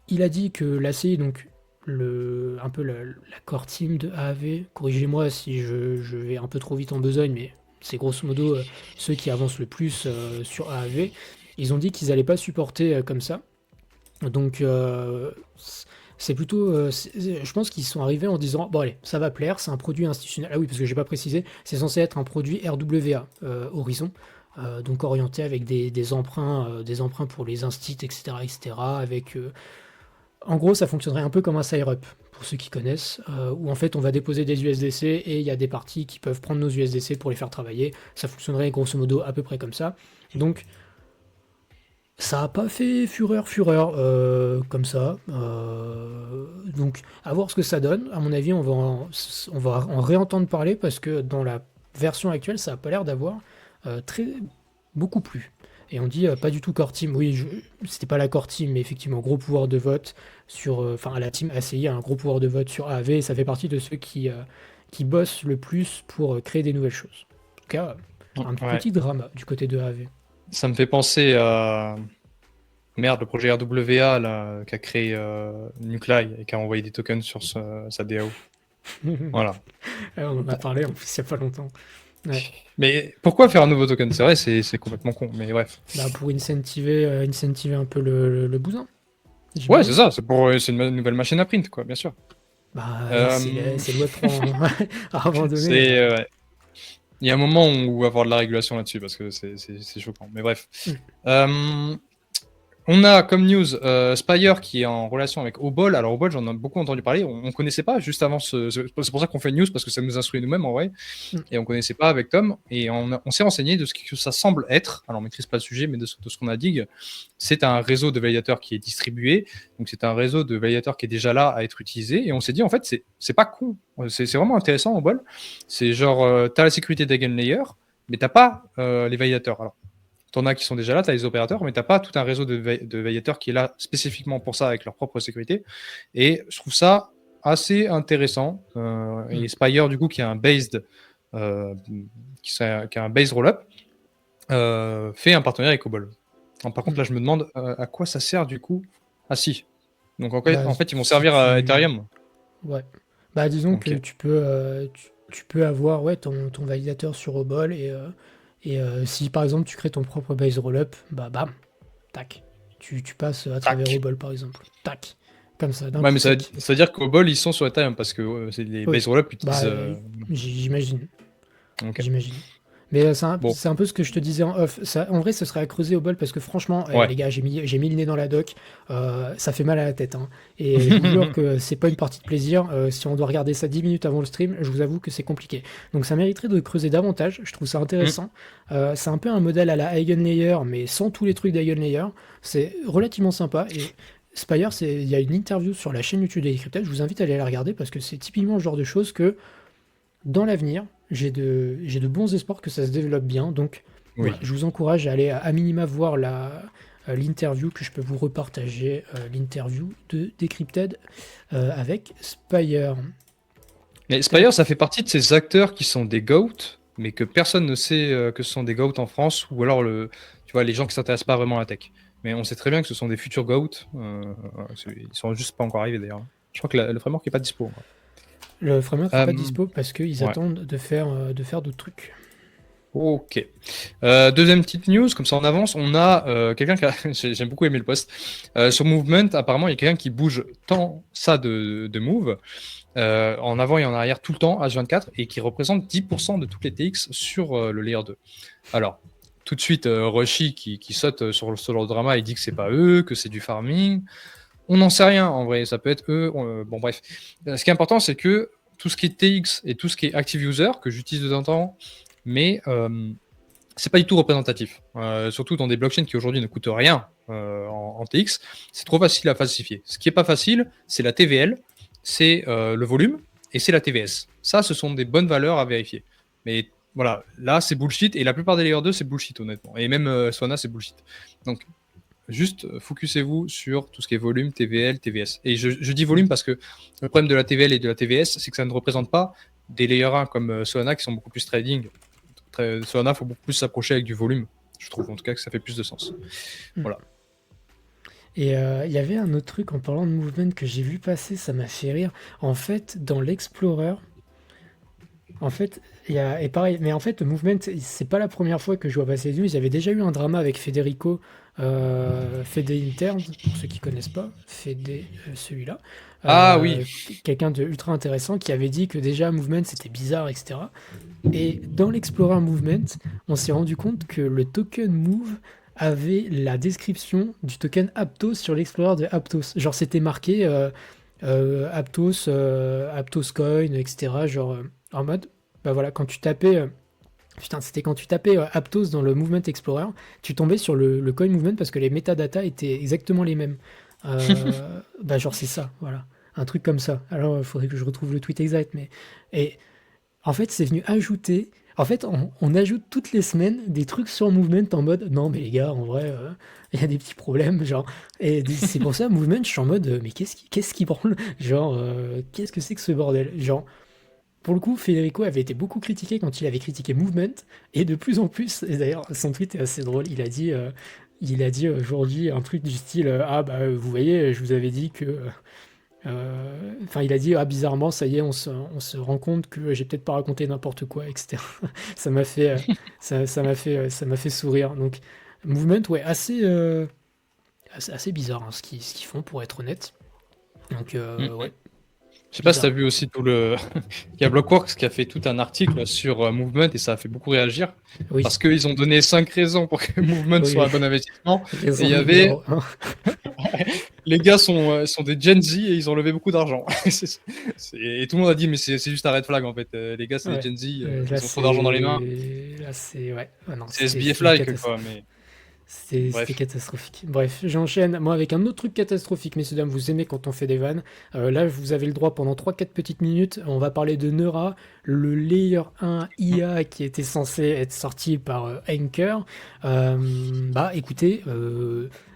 il a dit que l'ACI, donc un peu la core team de AAV, corrigez-moi si je vais un peu trop vite en besogne, mais c'est grosso modo ceux qui avancent le plus sur AAV, ils ont dit qu'ils n'allaient pas supporter comme ça. Donc c'est plutôt, je pense qu'ils sont arrivés en disant, bon allez, ça va plaire, c'est un produit institutionnel. Ah oui, parce que j'ai pas précisé, c'est censé être un produit RWA Horizon, donc orienté avec des emprunts pour les instits, etc., etc. Avec, en gros, ça fonctionnerait un peu comme un sign-up pour ceux qui connaissent, où en fait on va déposer des USDC et il y a des parties qui peuvent prendre nos USDC pour les faire travailler. Ça fonctionnerait grosso modo à peu près comme ça. Donc ça a pas fait fureur comme ça. Donc, à voir ce que ça donne. À mon avis, on va en réentendre parler parce que dans la version actuelle, ça a pas l'air d'avoir très beaucoup plu. Et on dit pas du tout core team. Oui, c'était pas la core team, mais effectivement, gros pouvoir de vote sur. Enfin, la team ACI a un gros pouvoir de vote sur AAV et ça fait partie de ceux qui bossent le plus pour créer des nouvelles choses. En tout cas, un Ouais. petit drama du côté de AAV. Ça me fait penser à merde, le projet RWA là, qu'a créé Nuclei et qui a envoyé des tokens sur sa DAO. Voilà. On en a parlé en plus il y a pas longtemps. Ouais. Mais pourquoi faire un nouveau token? C'est vrai, c'est complètement con, mais bref. Bah pour incentiver un peu le bousin, Ouais, c'est j'imagine. ça, c'est une nouvelle machine à print, quoi, bien sûr. Bah Euh, c'est le Web3 à un moment donné. c'est, ouais. Il y a un moment où avoir de la régulation là-dessus parce que c'est choquant. Mais bref. Euh, On a comme news Spire qui est en relation avec Obol. Alors Obol, j'en ai beaucoup entendu parler. On ne connaissait pas juste avant c'est pour ça qu'on fait une news parce que ça nous instruit nous-mêmes en vrai. Mm. Et on ne connaissait pas avec Tom. Et on s'est renseigné de ce que ça semble être. Alors on ne maîtrise pas le sujet, mais de ce qu'on a dit, c'est un réseau de validateurs qui est distribué. Donc c'est un réseau de validateurs qui est déjà là à être utilisé. Et on s'est dit en fait, c'est pas con. C'est vraiment intéressant Obol. C'est genre, tu as la sécurité d'Eigenlayer, mais tu n'as pas les validateurs. Alors, t'en as qui sont déjà là, tu as les opérateurs, mais tu n'as pas tout un réseau de validateurs qui est là spécifiquement pour ça avec leur propre sécurité. Et je trouve ça assez intéressant. Et Spire, du coup, qui a un based, qui a un based rollup, fait un partenariat avec Obol. Alors, par contre, là, je me demande à quoi ça sert du coup. Ah si. Donc en Bah, fait, ils vont si servir à tu... Ethereum. Ouais. Bah disons que Ok. tu peux avoir ouais, ton validateur sur Obol et si par exemple tu crées ton propre base rollup, bah bam, tac. Tu passes à travers Tac. Obol par exemple. Tac. Comme ça, d'un Ouais, coup mais sec. ça veut dire qu'Obol, ils sont sur Ethereum parce que les Oui. base rollup Bah utilisent. j'imagine. Ok. J'imagine. Mais Bon. c'est un peu ce que je te disais en off. Ça, en vrai, ce serait à creuser au bol parce que franchement, Ouais. les gars, j'ai mis le nez dans la doc. Ça fait mal à la tête, hein. Et je vous jure que c'est pas une partie de plaisir. Si on doit regarder ça 10 minutes avant le stream, je vous avoue que c'est compliqué. Donc ça mériterait de creuser davantage. Je trouve ça intéressant. C'est un peu un modèle à la Eigenlayer, mais sans tous les trucs d'Eigenlayer. C'est relativement sympa. Et Spire, il y a une interview sur la chaîne YouTube d'Encrypted. Je vous invite à aller la regarder parce que c'est typiquement le genre de choses que dans l'avenir, j'ai de bons espoirs que ça se développe bien. Donc Oui. voilà, je vous encourage à aller à minima voir l'interview que je peux vous repartager, l'interview de Decrypted avec Spire. Mais Spire, ça fait partie de ces acteurs qui sont des GOAT, mais que personne ne sait que ce sont des GOAT en France, ou alors tu vois, les gens qui s'intéressent pas vraiment à la tech. Mais on sait très bien que ce sont des futurs GOAT. Ils sont juste pas encore arrivés d'ailleurs. Je crois que le framework n'est pas dispo encore. Le framework n'est pas Euh, dispo parce qu'ils ouais. attendent de faire d'autres trucs. Ok. Deuxième petite news, comme ça on avance. On a quelqu'un qui a. J'ai beaucoup aimé le post. Sur Movement, apparemment, il y a quelqu'un qui bouge tant ça de Move, en avant et en arrière tout le temps, H24, et qui représente 10% de toutes les TX sur le Layer 2. Alors, tout de suite, Roshi qui saute sur le drama, il dit que c'est pas eux, que c'est du farming. On n'en sait rien en vrai, ça peut être eux. Bon, bref. Ce qui est important, c'est que tout ce qui est TX et tout ce qui est Active User, que j'utilise de temps en temps, mais c'est pas du tout représentatif. Surtout dans des blockchains qui aujourd'hui ne coûtent rien en TX, c'est trop facile à falsifier. Ce qui est pas facile, c'est la TVL, c'est le volume et c'est la TVS. Ça, ce sont des bonnes valeurs à vérifier. Mais voilà, là, c'est bullshit et la plupart des layers 2, c'est bullshit, honnêtement. Et même Swana, c'est bullshit. Donc, juste focussez-vous sur tout ce qui est volume, TVL, TVS. Et je dis volume parce que le problème de la TVL et de la TVS, c'est que ça ne représente pas des layers 1 comme Solana qui sont beaucoup plus trading. Solana, il faut beaucoup plus s'approcher avec du volume. Je trouve en tout cas que ça fait plus de sens. Voilà. Et il y avait un autre truc en parlant de movement que j'ai vu passer, ça m'a fait rire. En fait, dans l'Explorer, en fait, il y a, et pareil, mais en fait, le movement, c'est pas la première fois que je vois passer des news. Il y avait déjà eu un drama avec Federico, Fede Interne, pour ceux qui connaissent pas, Fede, celui-là. Ah oui, Quelqu'un de ultra intéressant qui avait dit que déjà, movement, c'était bizarre, etc. Et dans l'Explorer Movement, on s'est rendu compte que le token Move avait la description du token Aptos sur l'Explorer de Aptos. Genre, c'était marqué Aptos, Aptos Coin, etc. Genre, en mode, bah voilà, quand tu tapais. Putain, c'était quand tu tapais Aptos dans le Movement Explorer, tu tombais sur le coin movement parce que les metadata étaient exactement les mêmes. Bah genre c'est ça, voilà. Un truc comme ça. Alors il faudrait que je retrouve le tweet exact, mais... Et en fait, c'est venu ajouter. En fait, on ajoute toutes les semaines des trucs sur Movement en mode non, mais les gars, en vrai, il y a des petits problèmes. Genre, et c'est pour ça, Movement, je suis en mode mais qu'est-ce qui branle? Genre, qu'est-ce que c'est que ce bordel? Genre, pour le coup, Federico avait été beaucoup critiqué quand il avait critiqué Movement, et de plus en plus, et d'ailleurs, son tweet est assez drôle. Il a dit aujourd'hui un truc du style ah, bah, vous voyez, je vous avais dit que. Enfin, il a dit, ah, bizarrement, ça y est, on se rend compte que j'ai peut-être pas raconté n'importe quoi, etc. Ça m'a fait, ça m'a fait sourire. Donc, Movement, ouais, assez bizarre hein, ce qu'ils font, pour être honnête. Donc, ouais, je sais pas si tu bizarre. as vu aussi tout le. Il y a Blockworks qui a fait tout un article sur Movement et ça a fait beaucoup réagir. Oui, Parce qu'ils ont donné 5 raisons pour que Movement oui, soit un oui. bon investissement. Et Raison il y avait. numéro un. Les gars sont des Gen Z et ils ont levé beaucoup d'argent. Et tout le monde a dit, mais c'est juste un red flag en fait. Les gars, c'est des Ouais. Gen Z, Là, ils ont trop d'argent dans les mains. ouais. Ah non, C'est c'était SBF-like catastrophique. quoi. Mais C'était bref. catastrophique. Bref, j'enchaîne, moi, avec un autre truc catastrophique, messieurs, dames, vous aimez quand on fait des vannes. Là, vous avez le droit pendant 3-4 petites minutes. On va parler de Neura, le Layer 1 IA qui était censé être sorti par Anchor. Bah, écoutez,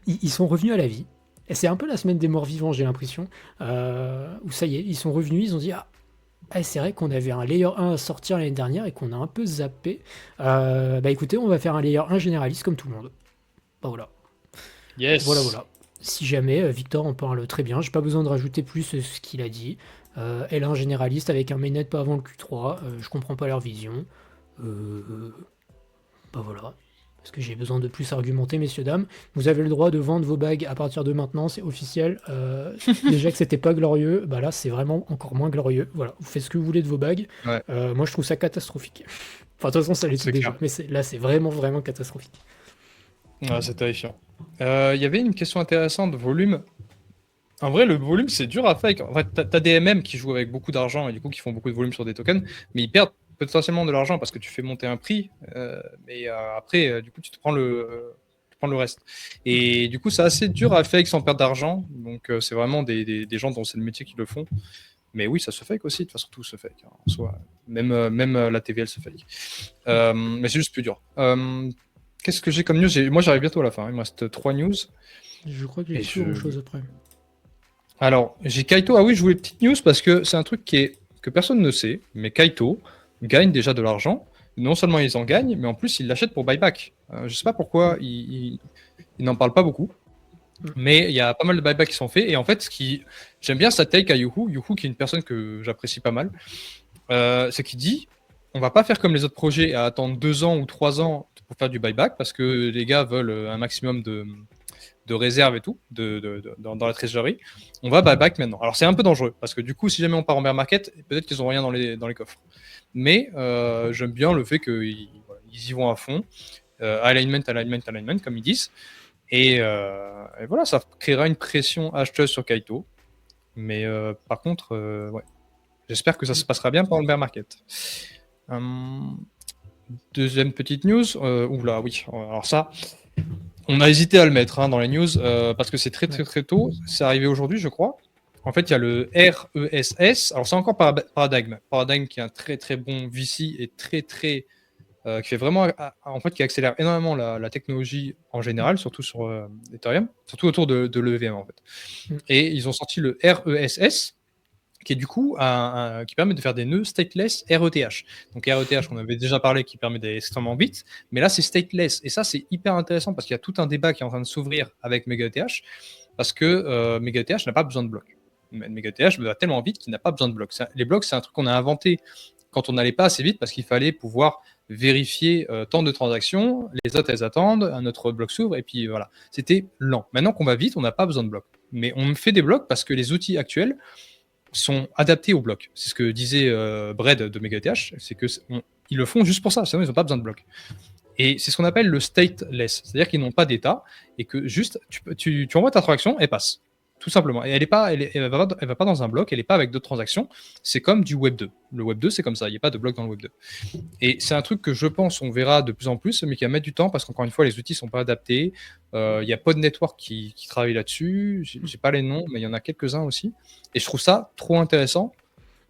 ils sont revenus à la vie. Et c'est un peu la semaine des morts vivants, j'ai l'impression. Où ça y est, ils sont revenus, ils ont dit, ah, c'est vrai qu'on avait un Layer 1 à sortir l'année dernière et qu'on a un peu zappé. Bah écoutez, on va faire un Layer 1 généraliste comme tout le monde. Bah voilà. Voilà, Yes. voilà. Si jamais, Victor en parle très bien, j'ai pas besoin de rajouter plus ce qu'il a dit. Elle est un généraliste avec un mainnet pas avant le Q3, je comprends pas leur vision. Bah voilà. Parce que j'ai besoin de plus argumenter, messieurs, dames. Vous avez le droit de vendre vos bagues à partir de maintenant, c'est officiel. Déjà que c'était pas glorieux, bah là c'est vraiment encore moins glorieux. Voilà, vous faites ce que vous voulez de vos bagues. Ouais, Moi je trouve ça catastrophique. Enfin, de toute façon, ça l'était c'est déjà, clair. mais là c'est vraiment, vraiment catastrophique. Ouais, c'est terrifiant. Il y avait une question intéressante, volume. En vrai, le volume, c'est dur à faire. En fait, t'as des MM qui jouent avec beaucoup d'argent et du coup qui font beaucoup de volume sur des tokens, mais ils perdent potentiellement de l'argent parce que tu fais monter un prix, mais après, du coup, tu prends le reste. Et du coup, c'est assez dur à fake sans perdre d'argent. Donc, c'est vraiment des gens dont c'est le métier qui le font. Mais oui, ça se fake aussi. De toute façon, tout se fake. Hein, en soi. Même la TVL se fake. Mais c'est juste plus dur. Qu'est-ce que j'ai comme news? Moi, j'arrive bientôt à la fin. Il me reste 3 news. Je crois que j'ai Et plus grand chose après. Alors, j'ai Kaito. Ah oui, je voulais une petite news parce que c'est un truc que personne ne sait. Mais Kaito gagne déjà de l'argent. Non seulement ils en gagnent, mais en plus ils l'achètent pour buyback. Je sais pas pourquoi ils n'en parlent pas beaucoup. Mais il y a pas mal de buybacks qui sont faits. Et en fait, j'aime bien sa take à Yuhu. Yuhu, qui est une personne que j'apprécie pas mal. C'est qu'il dit on va pas faire comme les autres projets à attendre 2 ans ou 3 ans pour faire du buyback parce que les gars veulent un maximum de réserves et tout dans la trésorerie. On va buyback maintenant. Alors c'est un peu dangereux parce que du coup, si jamais on part en bear market, peut-être qu'ils n'ont rien dans les coffres. Mais j'aime bien le fait qu'ils y vont à fond. Alignment, comme ils disent. Et voilà, ça créera une pression acheteuse sur Kaito. Mais par contre, ouais. J'espère que ça se passera bien pendant le bear market. Deuxième petite news. Oula, oui. Alors ça, on a hésité à le mettre dans les news parce que c'est très très très tôt. C'est arrivé aujourd'hui, je crois. En fait, il y a le RESS. Alors c'est encore Paradigm. Paradigm qui est un très très bon VC et très très qui fait vraiment, en fait, qui accélère énormément la technologie en général, surtout sur Ethereum, surtout autour de l'EVM en fait. Et ils ont sorti le RESS. qui est du coup qui permet de faire des nœuds stateless RETH. Donc RETH, on avait déjà parlé, qui permet d'aller extrêmement vite, mais là c'est stateless. Et ça c'est hyper intéressant parce qu'il y a tout un débat qui est en train de s'ouvrir avec MegaETH, parce que MegaETH n'a pas besoin de blocs. MegaETH va tellement vite qu'il n'a pas besoin de blocs. Les blocs, c'est un truc qu'on a inventé quand on n'allait pas assez vite parce qu'il fallait pouvoir vérifier tant de transactions, les autres elles attendent, un autre bloc s'ouvre, et puis voilà. C'était lent. Maintenant qu'on va vite, on n'a pas besoin de blocs. Mais on fait des blocs parce que les outils actuels sont adaptés aux blocs. C'est ce que disait Bread de MegaETH, c'est que ils le font juste pour ça, sinon ils n'ont pas besoin de blocs. Et c'est ce qu'on appelle le stateless, c'est-à-dire qu'ils n'ont pas d'état et que juste tu envoies ta transaction, elle passe. Tout simplement. Et elle va pas dans un bloc, elle n'est pas avec d'autres transactions. C'est comme du Web 2. Le Web 2, c'est comme ça, il n'y a pas de bloc dans le Web 2. Et c'est un truc que je pense on verra de plus en plus, mais qui va mettre du temps parce qu'encore une fois, les outils ne sont pas adaptés. Il y a Pod Network qui travaille là-dessus. J'ai pas les noms, mais il y en a quelques-uns aussi. Et je trouve ça trop intéressant.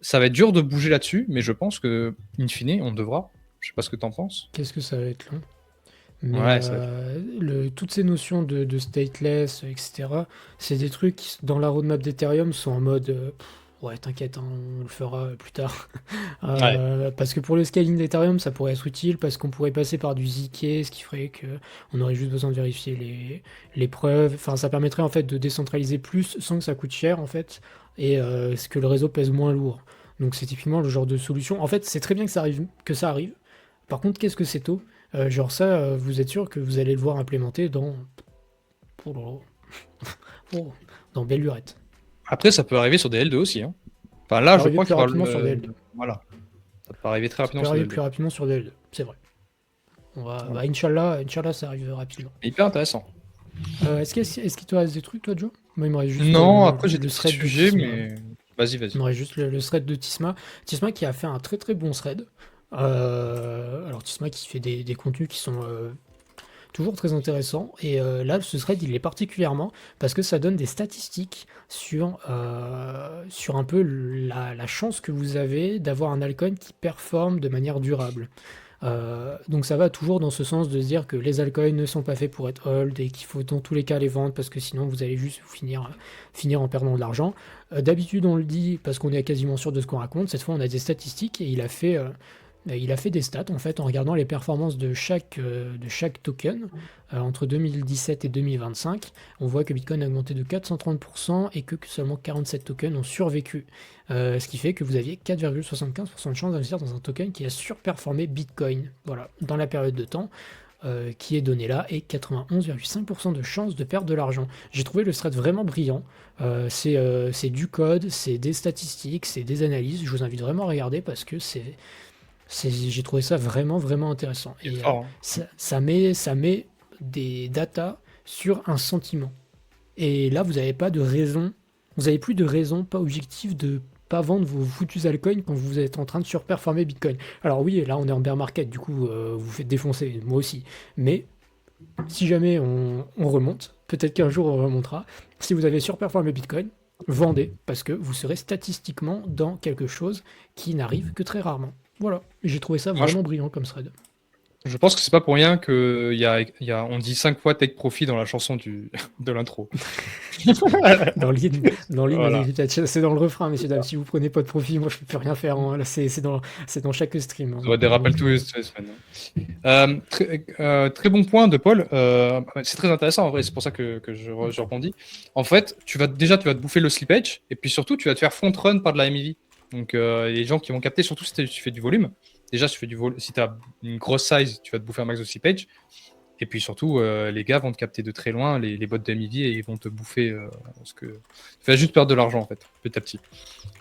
Ça va être dur de bouger là-dessus, mais je pense que, in fine, on devra. Je sais pas ce que tu en penses. Qu'est-ce que ça va être long? Mais Ouais, ça va être... toutes ces notions de stateless, etc., c'est des trucs qui, dans la roadmap d'Ethereum, sont en mode ouais, t'inquiète, hein, on le fera plus tard. Ouais. Parce que pour le scaling d'Ethereum, ça pourrait être utile parce qu'on pourrait passer par du ZK, ce qui ferait que on aurait juste besoin de vérifier les preuves. Enfin, ça permettrait en fait de décentraliser plus sans que ça coûte cher en fait et ce que le réseau pèse moins lourd. Donc c'est typiquement le genre de solution. En fait, c'est très bien que ça arrive. Par contre, qu'est-ce que c'est tôt? Genre ça, vous êtes sûr que vous allez le voir implémenté dans, oh, oh, dans belle lurette. Après, ça peut arriver sur des L2 aussi. Hein. Enfin, Ça là, peut je arriver crois plus qu'il y aura rapidement sur des L2. Voilà. Ça peut arriver très Ça rapidement peut sur des arriver L2. plus rapidement sur des L2, c'est vrai. Voilà. Bah, Inch'Allah, ça arrive rapidement. Hyper intéressant. Est-ce qu'il te reste des trucs, toi, Joe? Moi, il me reste juste Non, après, j'ai des le petits thread de sujets, Tisma. mais... Vas-y, Il vas-y. me reste juste le thread de Tisma. Tisma qui a fait un très très bon thread. Alors, Tisma qui fait des contenus qui sont toujours très intéressant. Et là, ce thread, il est particulièrement parce que ça donne des statistiques sur un peu la chance que vous avez d'avoir un altcoin qui performe de manière durable. Donc ça va toujours dans ce sens de se dire que les altcoins ne sont pas faits pour être hold et qu'il faut dans tous les cas les vendre parce que sinon vous allez juste finir en perdant de l'argent. D'habitude on le dit parce qu'on est quasiment sûr de ce qu'on raconte. Cette fois on a des statistiques et il a fait des stats en fait en regardant les performances de chaque token entre 2017 et 2025. On voit que Bitcoin a augmenté de 430% et que seulement 47 tokens ont survécu. Ce qui fait que vous aviez 4,75% de chance d'investir dans un token qui a surperformé Bitcoin, voilà, dans la période de temps qui est donnée là, et 91,5% de chance de perdre de l'argent. J'ai trouvé le thread vraiment brillant. C'est du code, c'est des statistiques, c'est des analyses. Je vous invite vraiment à regarder parce que j'ai trouvé ça vraiment, vraiment intéressant. Il est Et fort, hein. ça met des datas sur un sentiment. Et là, vous n'avez pas de raison, vous n'avez plus de raison pas objective de pas vendre vos foutus altcoins quand vous êtes en train de surperformer Bitcoin. Alors oui, là on est en bear market, du coup vous faites défoncer, moi aussi. Mais si jamais on remonte, peut-être qu'un jour on remontera, si vous avez surperformé Bitcoin, vendez, parce que vous serez statistiquement dans quelque chose qui n'arrive que très rarement. Voilà, j'ai trouvé ça Moi, vraiment brillant comme thread. je pense que c'est pas pour rien on dit 5 fois take profit dans la chanson de l'intro. Dans l'hymne, Voilà. c'est dans le refrain, messieurs, dames. Si vous prenez pas de profit, moi je peux plus rien faire, hein. Là, c'est dans chaque stream, Ça doit hein. des rappels tous les semaines. Très bon point de Paul. C'est très intéressant en vrai, c'est pour ça que je rebondis. En fait, tu vas te bouffer le slippage et puis surtout tu vas te faire front run par de la MEV. Donc les gens qui vont capter, surtout si tu fais du volume. Déjà, si tu as une grosse size, tu vas te bouffer un max de slippage. Et puis surtout, les gars vont te capter de très loin, les bots de MEV, et ils vont te bouffer parce que tu vas juste perdre de l'argent en fait, petit à petit.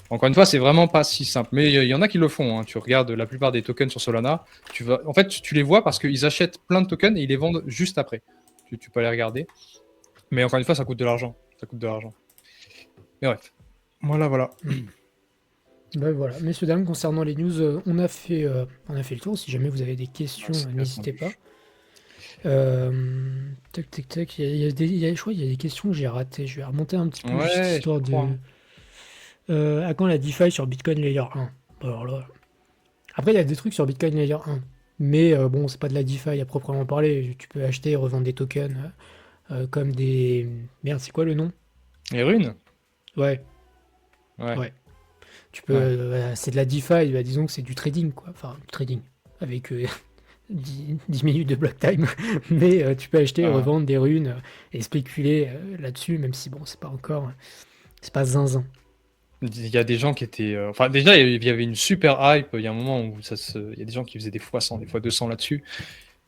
Encore une fois, c'est vraiment pas si simple. Mais il y en a qui le font. Hein. Tu regardes la plupart des tokens sur Solana. En fait, tu les vois parce qu'ils achètent plein de tokens et ils les vendent juste après. Tu peux aller regarder. Mais encore une fois, ça coûte de l'argent. Ça coûte de l'argent. Mais bref. Voilà. Ben voilà, messieurs, dames, concernant les news, on a fait le tour. Si jamais vous avez des questions, n'hésitez pas. Tac. Je crois qu'il y a des questions que j'ai ratées. Je vais remonter un petit peu juste Ouais, histoire je crois. à quand la DeFi sur Bitcoin Layer 1? Alors là. Après, il y a des trucs sur Bitcoin Layer 1. Mais bon, c'est pas de la DeFi à proprement parler. Tu peux acheter et revendre des tokens comme des. Merde, c'est quoi le nom? Les runes? Ouais. Ouais. Ouais. Tu peux, Ouais. c'est de la DeFi, bah, disons que c'est du trading, quoi. Enfin, du trading, avec 10 minutes de block time. Mais tu peux acheter et Ah, revendre des runes et spéculer là-dessus, même si, bon, c'est pas zinzin. il y a des gens qui étaient. Enfin, déjà, il y avait une super hype. Il y a un moment où il y a des gens qui faisaient des fois 100, des fois 200 là-dessus. Mm.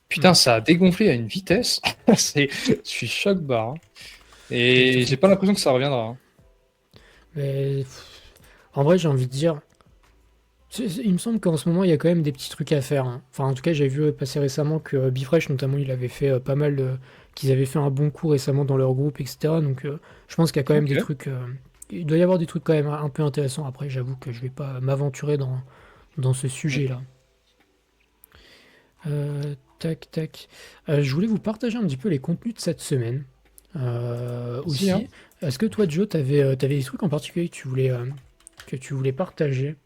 Putain, ça a dégonflé à une vitesse. Je suis choc barre, hein. Et j'ai Exactement. pas l'impression que ça reviendra, hein. Mais en vrai, j'ai envie de dire, il me semble qu'en ce moment, il y a quand même des petits trucs à faire, hein. Enfin, en tout cas, j'ai vu passer récemment que Bifresh, notamment, il avait fait pas mal qu'ils avaient fait un bon coup récemment dans leur groupe, etc. Donc, je pense qu'il y a quand même Ok. des trucs. Il doit y avoir des trucs quand même un peu intéressants. Après, j'avoue que je vais pas m'aventurer dans ce Mm. sujet-là. Tac, tac. Je voulais vous partager un petit peu les contenus de cette semaine. Si, hein. Aussi. Est-ce que toi, Joe, t'avais des trucs en particulier que tu voulais partager?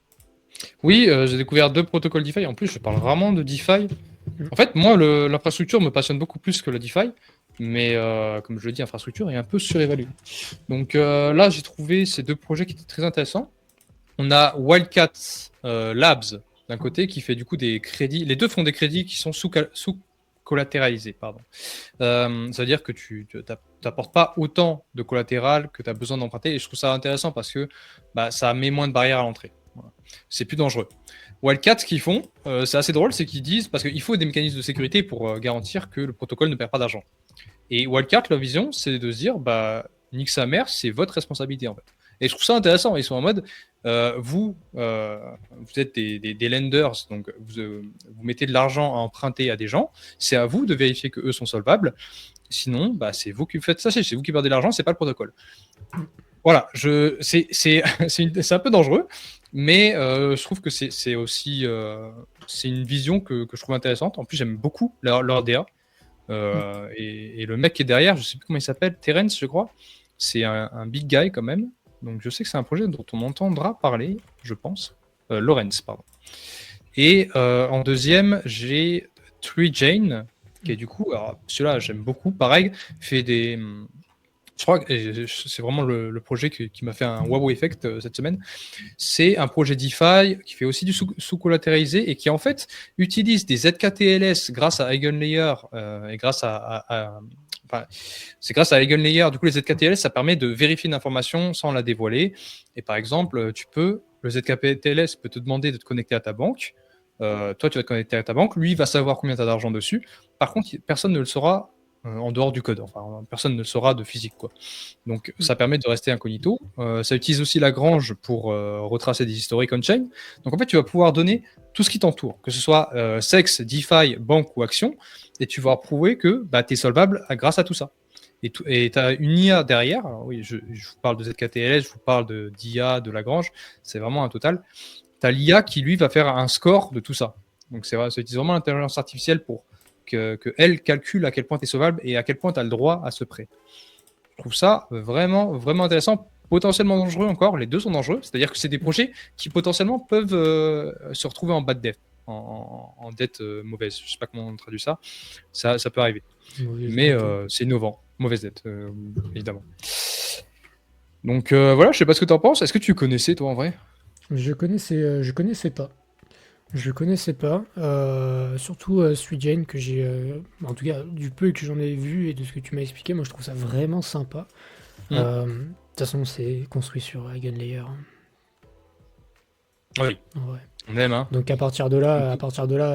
Oui, j'ai découvert 2 protocoles DeFi. En plus, je parle vraiment de DeFi. Mm. En fait, moi, l'infrastructure me passionne beaucoup plus que la DeFi. Mais comme je le dis, l'infrastructure est un peu surévaluée. Donc là, j'ai trouvé ces 2 projets qui étaient très intéressants. On a Wildcat Labs d'un côté qui fait du coup des crédits. Les deux font des crédits qui sont sous collatéralisés. Pardon. Ça veut dire que tu n'apportes pas autant de collatéral que tu as besoin d'emprunter. Et je trouve ça intéressant parce que bah, ça met moins de barrières à l'entrée. Voilà. C'est plus dangereux. Wildcat, ce qu'ils font, c'est assez drôle, c'est qu'ils disent, parce qu'il faut des mécanismes de sécurité pour garantir que le protocole ne perd pas d'argent. Et Wildcat, leur vision, c'est de se dire, bah, nique sa mère, c'est votre responsabilité en fait. Et je trouve ça intéressant. Ils sont en mode, vous êtes des lenders, donc vous mettez de l'argent à emprunter à des gens. C'est à vous de vérifier que eux sont solvables. Sinon, bah, c'est vous qui faites ça, c'est vous qui perdez l'argent, c'est pas le protocole. Voilà, c'est un peu dangereux, mais je trouve que c'est aussi c'est une vision que je trouve intéressante. En plus, j'aime beaucoup leur DA. Mm. Et le mec qui est derrière, je sais plus comment il s'appelle, Terence, je crois. C'est un big guy quand même. Donc je sais que c'est un projet dont on entendra parler, je pense. Lawrence, pardon. Et en deuxième, j'ai Tree Jane, qui est du coup, alors celui-là j'aime beaucoup, pareil, fait des. Je crois que c'est vraiment le projet qui m'a fait un wow effect cette semaine. C'est un projet DeFi qui fait aussi du sous-collatéralisé et qui en fait utilise des ZKTLS grâce à EigenLayer et grâce enfin, c'est grâce à EigenLayer. Du coup, les ZKTLS, ça permet de vérifier une information sans la dévoiler. Et par exemple, le ZKTLS peut te demander de te connecter à ta banque. Toi, tu vas te connecter à ta banque. Lui, il va savoir combien tu as d'argent dessus. Par contre, personne ne le saura en dehors du code. Enfin, personne ne le saura de physique, quoi. Donc, ça permet de rester incognito. Ça utilise aussi Lagrange pour retracer des historiques on-chain. Donc, en fait, tu vas pouvoir donner tout ce qui t'entoure, que ce soit sexe, DeFi, banque ou action, et tu vas prouver que bah, tu es solvable grâce à tout ça. Et tu as une IA derrière. Alors, oui, je vous parle de ZKTLS, je vous parle d'IA, de Lagrange. C'est vraiment un total. Tu as l'IA qui, lui, va faire un score de tout ça. Donc, ça utilise vraiment l'intelligence artificielle pour que elle calcule à quel point tu es solvable et à quel point tu as le droit à ce prêt. Je trouve ça vraiment, vraiment intéressant, potentiellement dangereux encore. Les deux sont dangereux, c'est-à-dire que c'est des projets qui potentiellement peuvent se retrouver en bad debt, en dette mauvaise. Je ne sais pas comment on traduit ça. Ça peut arriver. Mauvaise Mais dette, ouais. c'est innovant. Mauvaise dette, évidemment. Donc voilà, je sais pas ce que tu en penses. Est-ce que tu connaissais, toi, en vrai? Je connaissais pas. Je connaissais pas. Surtout Sweet Jane que j'ai, en tout cas du peu que j'en ai vu et de ce que tu m'as expliqué, moi je trouve ça vraiment sympa. De toute façon, c'est construit sur EigenLayer, hein, Oui, en vrai. on aime, hein. Donc à partir de là,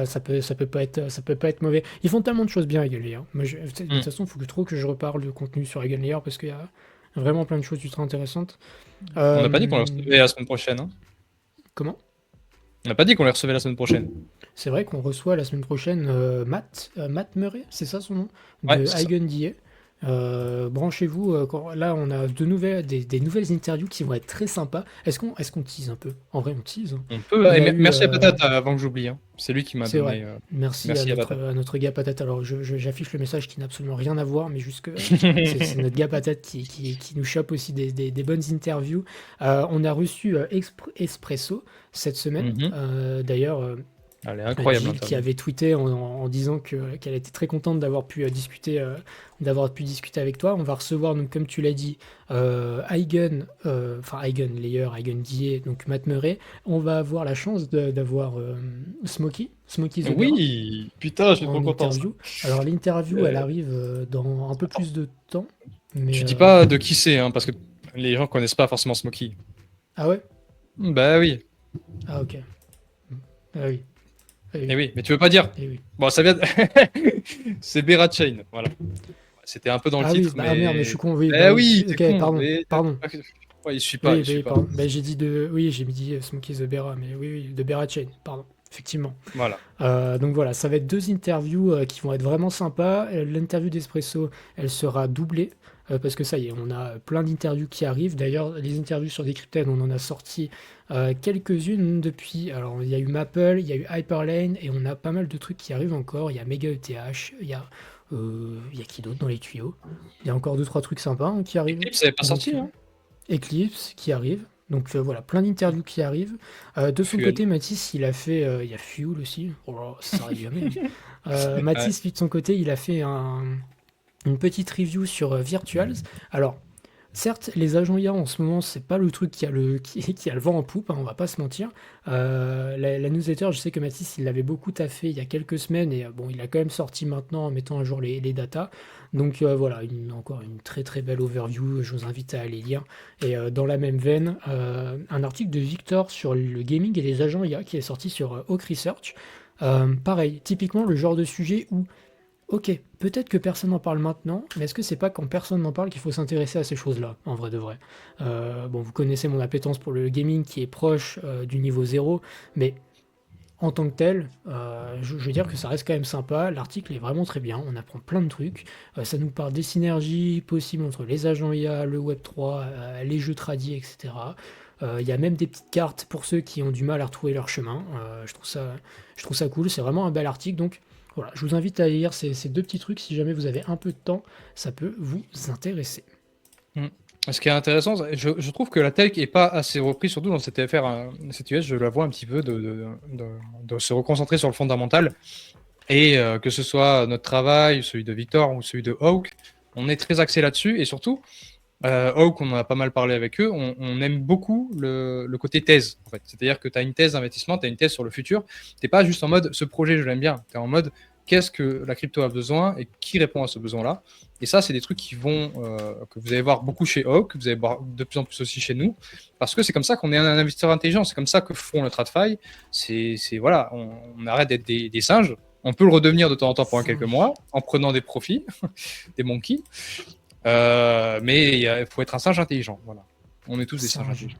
ça peut pas être mauvais. Ils font tellement de choses bien EigenLayer. Moi, de toute façon, il faut trop que je reparle de contenu sur EigenLayer parce qu'il y a vraiment plein de choses ultra intéressantes. On n'a pas dit qu'on les Euh, recevait la semaine prochaine, hein. comment? On n'a pas dit qu'on les recevait la semaine prochaine. C'est vrai qu'on reçoit la semaine prochaine Matt Murray, c'est ça son nom, Ouais, de c'est ça. EigenDA. Branchez-vous, là on a des nouvelles interviews qui vont être très sympas. Est-ce qu'on tease un peu? En vrai, on tease, hein. On peut. On a eu, Merci à Patate avant que j'oublie, hein. C'est lui qui m'a c'est vrai. donné. Merci Merci à Patate. à notre gars Patate. Alors j'affiche le message qui n'a absolument rien à voir, mais juste que c'est notre gars Patate qui nous chope aussi des bonnes interviews. On a reçu Espresso cette semaine. Mhm. D'ailleurs. Elle est incroyable Jill qui l'interview. avait tweeté en disant qu'elle était très contente d'avoir pu discuter avec toi. On va recevoir, donc, comme tu l'as dit, Eigen, enfin Eigen Layer, Eigen DA, donc Matt Murray. On va avoir la chance d'avoir Smokey the Bear Oui, putain, je suis trop en content ça. interview. Alors l'interview, elle Euh, arrive dans un peu Attends, plus de temps, mais tu dis pas de qui c'est, hein, parce que les gens connaissent pas forcément Smokey. ah ouais? Bah oui, Ah ok. Ah oui. Ah et oui. oui, mais tu veux pas dire. Eh oui. Bon, ça vient. C'est Berat Chain, voilà. C'était un peu dans le Ah oui, titre, bah ah merde, mais je mais. suis con, oui, bah Eh oui. oui, t'es Ok, con. pardon, Mais... pardon. Ouais, il suit pas, Oui, il bah suit oui, pas. pardon. Bah, j'ai dit de. Oui, j'ai dit Smokey the Bear, mais oui, oui, de Bear Chain, pardon. Effectivement. Voilà. Donc voilà, ça va être deux interviews qui vont être vraiment sympas. L'interview d'Espresso, elle sera doublée. Parce que ça y est, on a plein d'interviews qui arrivent. D'ailleurs, les interviews sur Decrypted, on en a sorti quelques-unes depuis. Alors, il y a eu Maple, il y a eu Hyperlane, et on a pas mal de trucs qui arrivent encore. Il y a Mega ETH, il y a qui d'autre dans les tuyaux? Il y a encore deux, trois trucs sympas hein, qui arrivent. Eclipse, ça n'est pas Donc, sorti, hein? Eclipse qui arrive. Donc voilà, plein d'interviews qui arrivent. De son Fuel. côté, Mathis, il a fait. Il y a Fuel aussi. Oh là, ça s'arrête jamais. Ouais. Mathis, lui, de son côté, il a fait une petite review sur Virtuals. Alors, certes, les agents IA en ce moment, c'est pas le truc qui a le vent en poupe, hein, on va pas se mentir. La newsletter, je sais que Mathis, il l'avait beaucoup taffé il y a quelques semaines et bon, il a quand même sorti maintenant en mettant à jour les datas. Donc voilà, encore une très très belle overview, je vous invite à aller lire. Et dans la même veine, un article de Victor sur le gaming et les agents IA qui est sorti sur Hawk Research. Pareil, typiquement le genre de sujet où ok, peut-être que personne n'en parle maintenant, mais est-ce que c'est pas quand personne n'en parle qu'il faut s'intéresser à ces choses-là, en vrai de vrai? Bon, vous connaissez mon appétence pour le gaming qui est proche du niveau zéro, mais en tant que tel, je veux dire que ça reste quand même sympa. L'article est vraiment très bien, on apprend plein de trucs. Ça nous parle des synergies possibles entre les agents IA, le Web3, les jeux tradis, etc. Il y a même des petites cartes pour ceux qui ont du mal à retrouver leur chemin. Je trouve ça cool, c'est vraiment un bel article. Donc voilà, je vous invite à lire ces deux petits trucs. Si jamais vous avez un peu de temps, ça peut vous intéresser. Mm. Ce qui est intéressant, je trouve que la tech est pas assez reprise, surtout dans cette affaire, cette US, je la vois un petit peu de se reconcentrer sur le fondamental. Et que ce soit notre travail, celui de Victor ou celui de Hawk, on est très axé là-dessus. Et surtout, Hawk, on en a pas mal parlé avec eux, on aime beaucoup le côté thèse. En fait. C'est-à-dire que tu as une thèse d'investissement, tu as une thèse sur le futur. Tu n'es pas juste en mode ce projet, je l'aime bien. Tu es en mode qu'est-ce que la crypto a besoin et qui répond à ce besoin-là. Et ça, c'est des trucs que vous allez voir beaucoup chez Hawk, que vous allez voir de plus en plus aussi chez nous, parce que c'est comme ça qu'on est un investisseur intelligent. C'est comme ça que font le TradFi. Voilà, on arrête d'être des singes. On peut le redevenir de temps en temps pendant quelques Singe. mois en prenant des profits, des monkeys. Mais il faut être un singe intelligent. Voilà. On est tous des singes Singe. intelligents.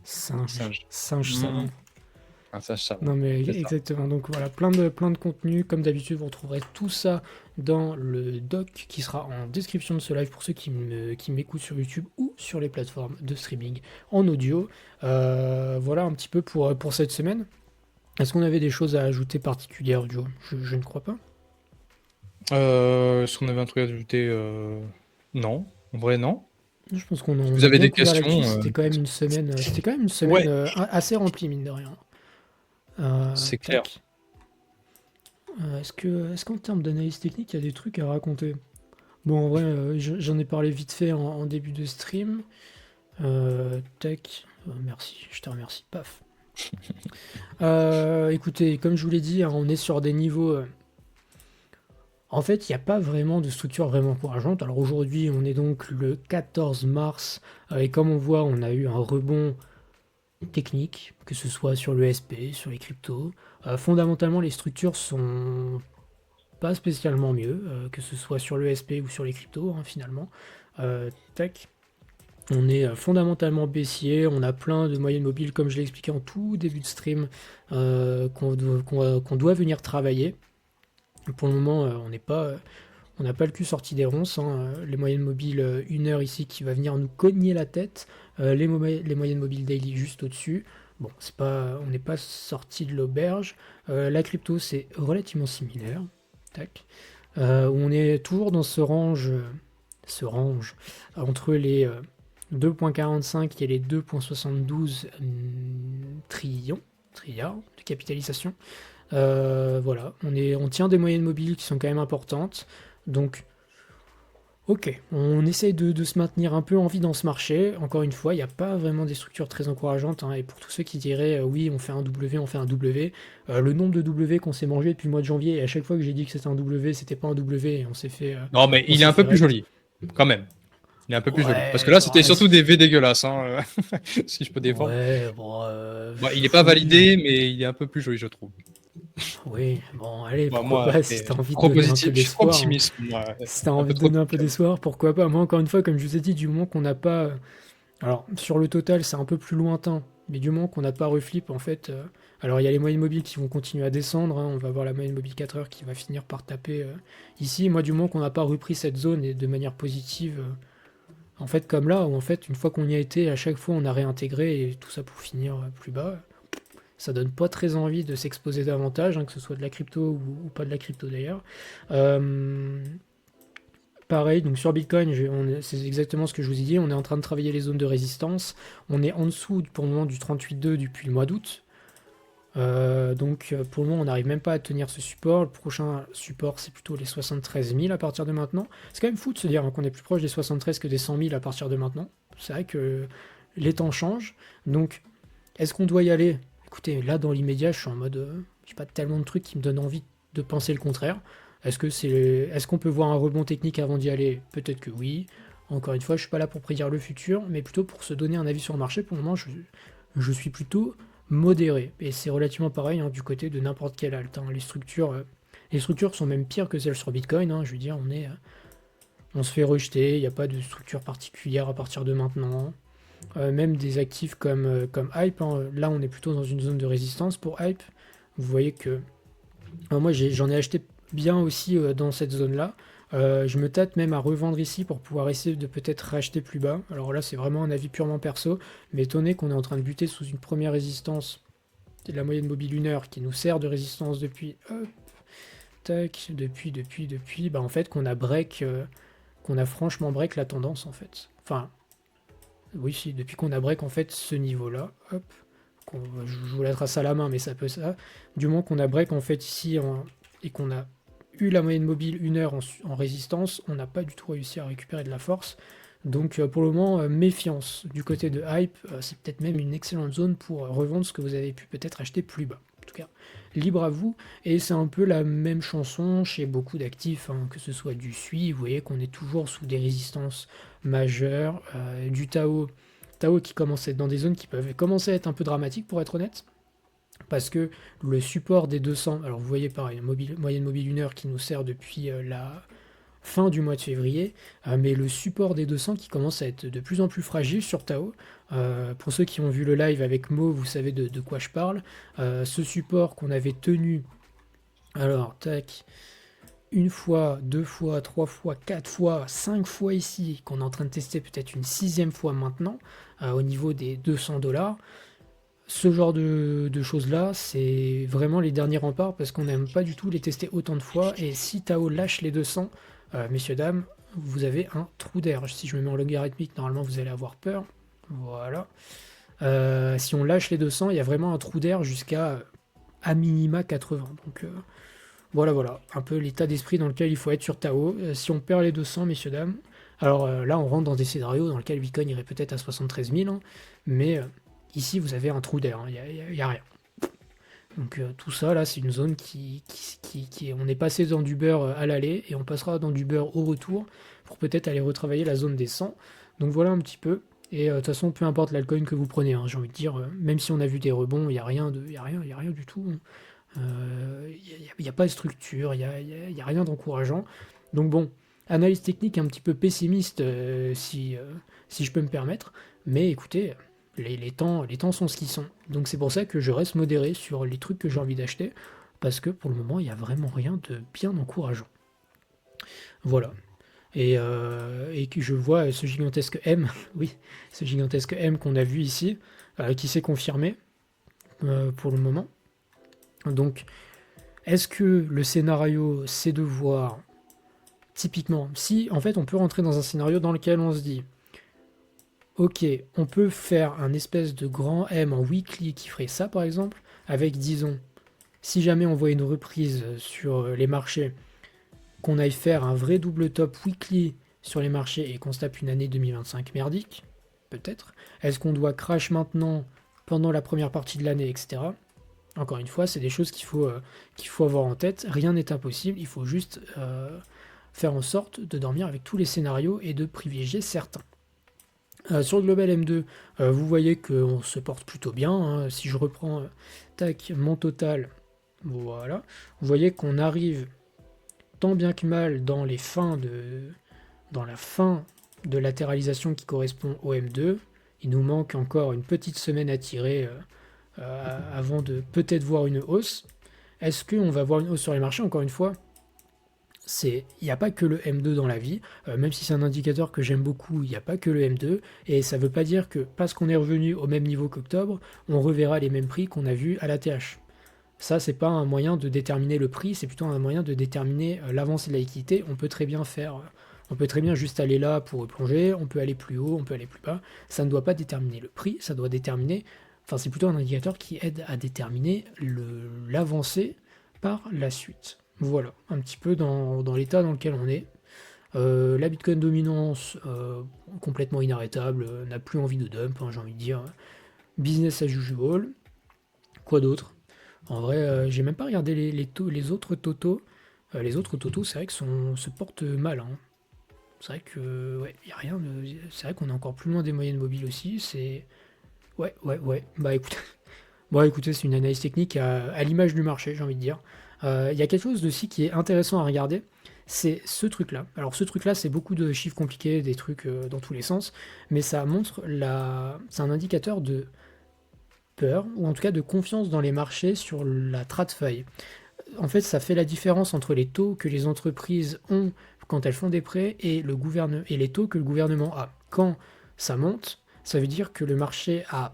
Singe. Singe. Singe Mmh. savant. Un singe savant. Non mais C'est ça. exactement, donc voilà, plein de contenu, comme d'habitude vous retrouverez tout ça dans le doc qui sera en description de ce live pour ceux qui m'écoutent sur YouTube ou sur les plateformes de streaming en audio. Voilà un petit peu pour cette semaine. Est-ce qu'on avait des choses à ajouter particulières, Joe? Je ne crois pas. Est-ce qu'on avait un truc à ajouter Non. En vrai, non. Je pense qu'on Si on vous a avez bien des couvert questions, là-dessus, c'était quand même une semaine ouais, assez remplie mine de rien. c'est clair. Tac. Est-ce qu'en termes d'analyse technique, il y a des trucs à raconter? Bon, en vrai, j'en ai parlé vite fait en début de stream. Tac. Merci, je te remercie. Paf. Écoutez, comme je vous l'ai dit, hein, on est sur des niveaux. En fait, il n'y a pas vraiment de structure vraiment encourageante. Alors aujourd'hui, on est donc le 14 mars, et comme on voit, on a eu un rebond technique, que ce soit sur le SP, sur les cryptos. Fondamentalement, les structures sont pas spécialement mieux, que ce soit sur le SP ou sur les cryptos, hein, finalement. Tac. On est fondamentalement baissier, on a plein de moyennes mobiles, comme je l'ai expliqué en tout début de stream, qu'on doit venir travailler. Pour le moment, on n'a pas le cul sorti des ronces, hein. Les moyennes mobiles, 1 heure ici qui va venir nous cogner la tête, les moyennes mobiles daily juste au-dessus. Bon, on n'est pas sorti de l'auberge. La crypto, c'est relativement similaire. Tac. On est toujours dans ce range entre les 2,45 et les 2,72 trillions. trilliards de capitalisation. Voilà, on tient des moyennes mobiles qui sont quand même importantes. Donc, ok, on essaye de se maintenir un peu en vie dans ce marché. Encore une fois, il n'y a pas vraiment des structures très encourageantes, hein. Et pour tous ceux qui diraient oui, on fait un W, on fait un W, le nombre de W qu'on s'est mangé depuis le mois de janvier, et à chaque fois que j'ai dit que c'était un W, c'était pas un W, et Non, mais on il est s'est un fait peu plus rect. joli, quand même. Il est un peu plus joli. Parce que Ouais, là, bon, c'était surtout des V dégueulasses, hein, si je peux défendre. ouais, bon, Bon, il n'est pas oui, validé, mais il est un peu plus joli, je trouve. oui, bon, allez, Bon, pourquoi moi, pas, si t'as envie de trop donner un peu positif, je suis trop d'espoir, hein. optimiste, moi. Si t'as Un envie peu de trop donner un peu optimiste. d'espoir, pourquoi pas. Moi, encore une fois, comme je vous ai dit, du moment qu'on n'a pas. Alors, sur le total, c'est un peu plus lointain, mais du moment qu'on n'a pas reflip, en fait. Alors, il y a les moyennes mobiles qui vont continuer à descendre, hein. On va voir la moyenne mobile 4 heures qui va finir par taper ici. Moi, du moment qu'on n'a pas repris cette zone et de manière positive, en fait, comme là, où en fait, une fois qu'on y a été, à chaque fois, on a réintégré et tout ça pour finir plus bas. Ça donne pas très envie de s'exposer davantage, hein, que ce soit de la crypto ou pas de la crypto d'ailleurs. Euh, Pareil, donc sur Bitcoin, c'est exactement ce que je vous ai dit. On est en train de travailler les zones de résistance. On est en dessous pour le moment du 38,2 depuis le mois d'août. Donc pour le moment, on n'arrive même pas à tenir ce support. Le prochain support, c'est plutôt les 73 000 à partir de maintenant. C'est quand même fou de se dire, hein, qu'on est plus proche des 73 que des 100 000 à partir de maintenant. C'est vrai que les temps changent. Donc, est-ce qu'on doit y aller? Écoutez, là, dans l'immédiat, je suis en mode, j'ai pas tellement de trucs qui me donnent envie de penser le contraire. Est-ce qu'on peut voir un rebond technique avant d'y aller? Peut-être que oui. Encore une fois, je suis pas là pour prédire le futur, mais plutôt pour se donner un avis sur le marché. Pour le moment, je suis plutôt modéré. Et c'est relativement pareil, hein, du côté de n'importe quelle alt, hein. Les structures sont même pires que celles sur Bitcoin, hein. Je veux dire, on se fait rejeter. Il n'y a pas de structure particulière à partir de maintenant. Même des actifs comme Hype, hein. Là, on est plutôt dans une zone de résistance pour Hype. Vous voyez que moi, j'en ai acheté bien aussi dans cette zone-là. Je me tâte même à revendre ici pour pouvoir essayer de peut-être racheter plus bas. Alors là, c'est vraiment un avis purement perso, mais étonné qu'on est en train de buter sous une première résistance de la moyenne mobile 1 heure qui nous sert de résistance depuis, hop, tac, depuis, bah en fait qu'on a franchement break la tendance en fait. Enfin, oui, si, depuis qu'on a break en fait ce niveau-là, hop, je vous la trace à la main, mais ça peut ça. Du moment qu'on a break en fait ici et qu'on a eu la moyenne mobile 1 heure en résistance, on n'a pas du tout réussi à récupérer de la force. Donc pour le moment, méfiance. Du côté de Hype, c'est peut-être même une excellente zone pour revendre ce que vous avez pu peut-être acheter plus bas. En tout cas, libre à vous. Et c'est un peu la même chanson chez beaucoup d'actifs, hein, que ce soit du SUI, vous voyez qu'on est toujours sous des résistances majeures, du Tao. Tao qui commence à être dans des zones qui peuvent commencer à être un peu dramatiques pour être honnête. Parce que le support des 200, alors vous voyez pareil, moyenne mobile 1 heure qui nous sert depuis la fin du mois de février, mais le support des 200 qui commence à être de plus en plus fragile sur Tao. Pour ceux qui ont vu le live avec Mo, vous savez de quoi je parle. Ce support qu'on avait tenu, alors tac, une fois, deux fois, trois fois, quatre fois, cinq fois ici, qu'on est en train de tester peut-être une sixième fois maintenant, au niveau des 200 $. Ce genre de choses-là, c'est vraiment les derniers remparts parce qu'on n'aime pas du tout les tester autant de fois. Et si Tao lâche les 200, messieurs, dames, vous avez un trou d'air. Si je me mets en logarithmique, normalement vous allez avoir peur. Voilà. Si on lâche les 200, il y a vraiment un trou d'air jusqu'à à minima 80. Donc voilà, un peu l'état d'esprit dans lequel il faut être sur Tao. Si on perd les 200, messieurs, dames, alors là on rentre dans des scénarios dans lesquels Bitcoin irait peut-être à 73 000, hein, mais ici vous avez un trou d'air, hein, il n'y a rien. Donc tout ça là c'est une zone on est passé dans du beurre à l'aller et on passera dans du beurre au retour pour peut-être aller retravailler la zone des 100. Donc voilà un petit peu. Et de toute façon, peu importe l'altcoin que vous prenez, hein, j'ai envie de dire, même si on a vu des rebonds, il n'y a rien du tout. Il n'y a pas de structure, il y a rien d'encourageant. Donc bon, analyse technique un petit peu pessimiste, si je peux me permettre. Mais écoutez, les temps sont ce qu'ils sont. Donc c'est pour ça que je reste modéré sur les trucs que j'ai envie d'acheter, parce que pour le moment, il n'y a vraiment rien de bien encourageant. Voilà. Et que je vois ce gigantesque M, oui, ce gigantesque M qu'on a vu ici, qui s'est confirmé pour le moment. Donc, est-ce que le scénario, c'est de voir, typiquement, si en fait on peut rentrer dans un scénario dans lequel on se dit, ok, on peut faire un espèce de grand M en weekly qui ferait ça par exemple, avec, disons, si jamais on voit une reprise sur les marchés, qu'on aille faire un vrai double top weekly sur les marchés et qu'on se tape une année 2025 merdique, peut-être. Est-ce qu'on doit crash maintenant, pendant la première partie de l'année, etc. Encore une fois, c'est des choses qu'il faut avoir en tête. Rien n'est impossible, il faut juste faire en sorte de dormir avec tous les scénarios et de privilégier certains. Sur le Global M2, vous voyez qu'on se porte plutôt bien, hein. Si je reprends tac, mon total, voilà, vous voyez qu'on arrive tant bien que mal dans la fin de latéralisation qui correspond au M2. Il nous manque encore une petite semaine à tirer avant de peut-être voir une hausse. Est-ce qu'on va voir une hausse sur les marchés? Encore une fois, il n'y a pas que le M2 dans la vie, même si c'est un indicateur que j'aime beaucoup, il n'y a pas que le M2, et ça ne veut pas dire que parce qu'on est revenu au même niveau qu'octobre, on reverra les mêmes prix qu'on a vus à la TH. Ça, c'est pas un moyen de déterminer le prix, c'est plutôt un moyen de déterminer l'avancée de la liquidité. On peut très bien juste aller là pour plonger, on peut aller plus haut, on peut aller plus bas. Ça ne doit pas déterminer le prix, ça doit déterminer, enfin c'est plutôt un indicateur qui aide à déterminer l'avancée par la suite. Voilà, un petit peu dans l'état dans lequel on est. La Bitcoin dominance, complètement inarrêtable, n'a plus envie de dump, hein, j'ai envie de dire. Business as usual. Quoi d'autre? En vrai, j'ai même pas regardé les autres totaux. Les autres totaux, c'est vrai que se portent mal, hein. C'est vrai que, ouais, y a rien c'est vrai qu'on est encore plus loin des moyennes mobiles aussi. Ouais, ouais, ouais. Bah écoute, bon, écoutez, c'est une analyse technique à l'image du marché, j'ai envie de dire. Il y a quelque chose aussi qui est intéressant à regarder, c'est ce truc-là. Alors ce truc-là, c'est beaucoup de chiffres compliqués, des trucs dans tous les sens, mais ça montre c'est un indicateur de peur, ou en tout cas de confiance dans les marchés sur la TradFi. En fait, ça fait la différence entre les taux que les entreprises ont quand elles font des prêts et les taux que le gouvernement a. Quand ça monte, ça veut dire que le marché a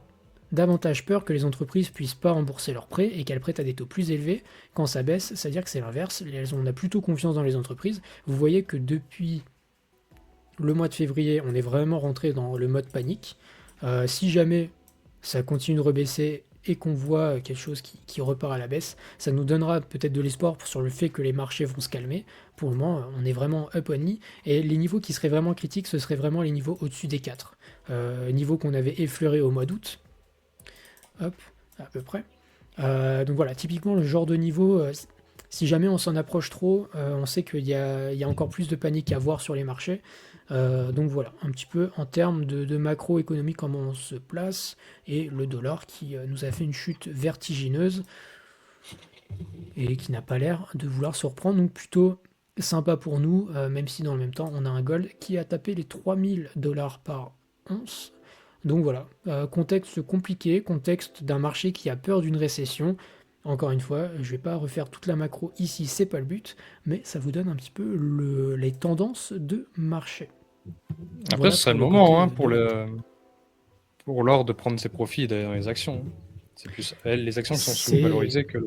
davantage peur que les entreprises puissent pas rembourser leurs prêts et qu'elles prêtent à des taux plus élevés. Quand ça baisse, ça veut dire que c'est l'inverse. On a plutôt confiance dans les entreprises. Vous voyez que depuis le mois de février, on est vraiment rentré dans le mode panique. Si jamais ça continue de rebaisser et qu'on voit quelque chose qui repart à la baisse, ça nous donnera peut-être de l'espoir sur le fait que les marchés vont se calmer. Pour le moment, on est vraiment up only, et les niveaux qui seraient vraiment critiques, ce seraient vraiment les niveaux au-dessus des 4. Niveaux qu'on avait effleurés au mois d'août. Hop, à peu près. Donc voilà, typiquement le genre de niveau, si jamais on s'en approche trop, on sait qu'il y a encore plus de panique à voir sur les marchés. Donc voilà, un petit peu en termes de macroéconomie, comment on se place, et le dollar qui nous a fait une chute vertigineuse et qui n'a pas l'air de vouloir se reprendre, donc plutôt sympa pour nous, même si dans le même temps on a un gold qui a tapé les 3000 $ par once. Donc voilà, contexte compliqué, contexte d'un marché qui a peur d'une récession. Encore une fois, je vais pas refaire toute la macro ici, c'est pas le but, mais ça vous donne un petit peu les tendances de marché. Après, Voilà ce serait pour le le moment hein, côté de pour l'or de prendre ses profits d'aller dans les actions. C'est plus les actions qui sont c'est sous-valorisées que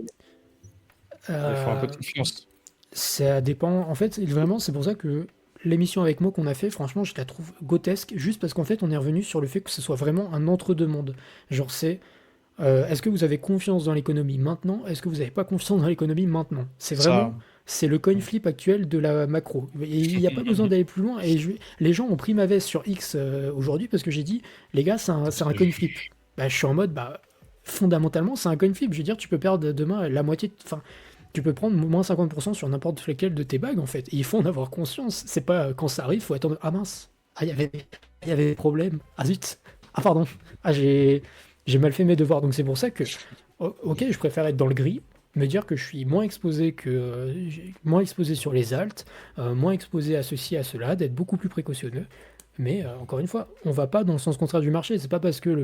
il faut un peu de euh, confiance. ça dépend. En fait, vraiment, c'est pour ça que l'émission avec moi qu'on a fait, franchement, je la trouve grotesque, juste parce qu'en fait, on est revenu sur le fait que ce soit vraiment un entre-deux-mondes. Genre, est-ce que vous avez confiance dans l'économie maintenant? Est-ce que vous n'avez pas confiance dans l'économie maintenant? Ça. C'est le coin flip actuel de la macro. Et il n'y a pas besoin d'aller plus loin. Et les gens ont pris ma veste sur X aujourd'hui parce que j'ai dit, les gars, c'est un coin flip. Bah, je suis en mode, bah, fondamentalement, c'est un coin flip. Je veux dire, tu peux perdre demain la moitié, enfin, tu peux prendre moins 50% sur n'importe lequel de tes bagues, en fait. Et il faut en avoir conscience. C'est pas quand ça arrive, faut attendre. Ah mince, ah, il y avait des problèmes. Ah zut, ah pardon, ah j'ai mal fait mes devoirs. Donc c'est pour ça que, ok, je préfère être dans le gris, me dire que je suis moins exposé sur les alts, moins exposé à ceci, à cela, d'être beaucoup plus précautionneux. Mais encore une fois, on va pas dans le sens contraire du marché. C'est pas parce que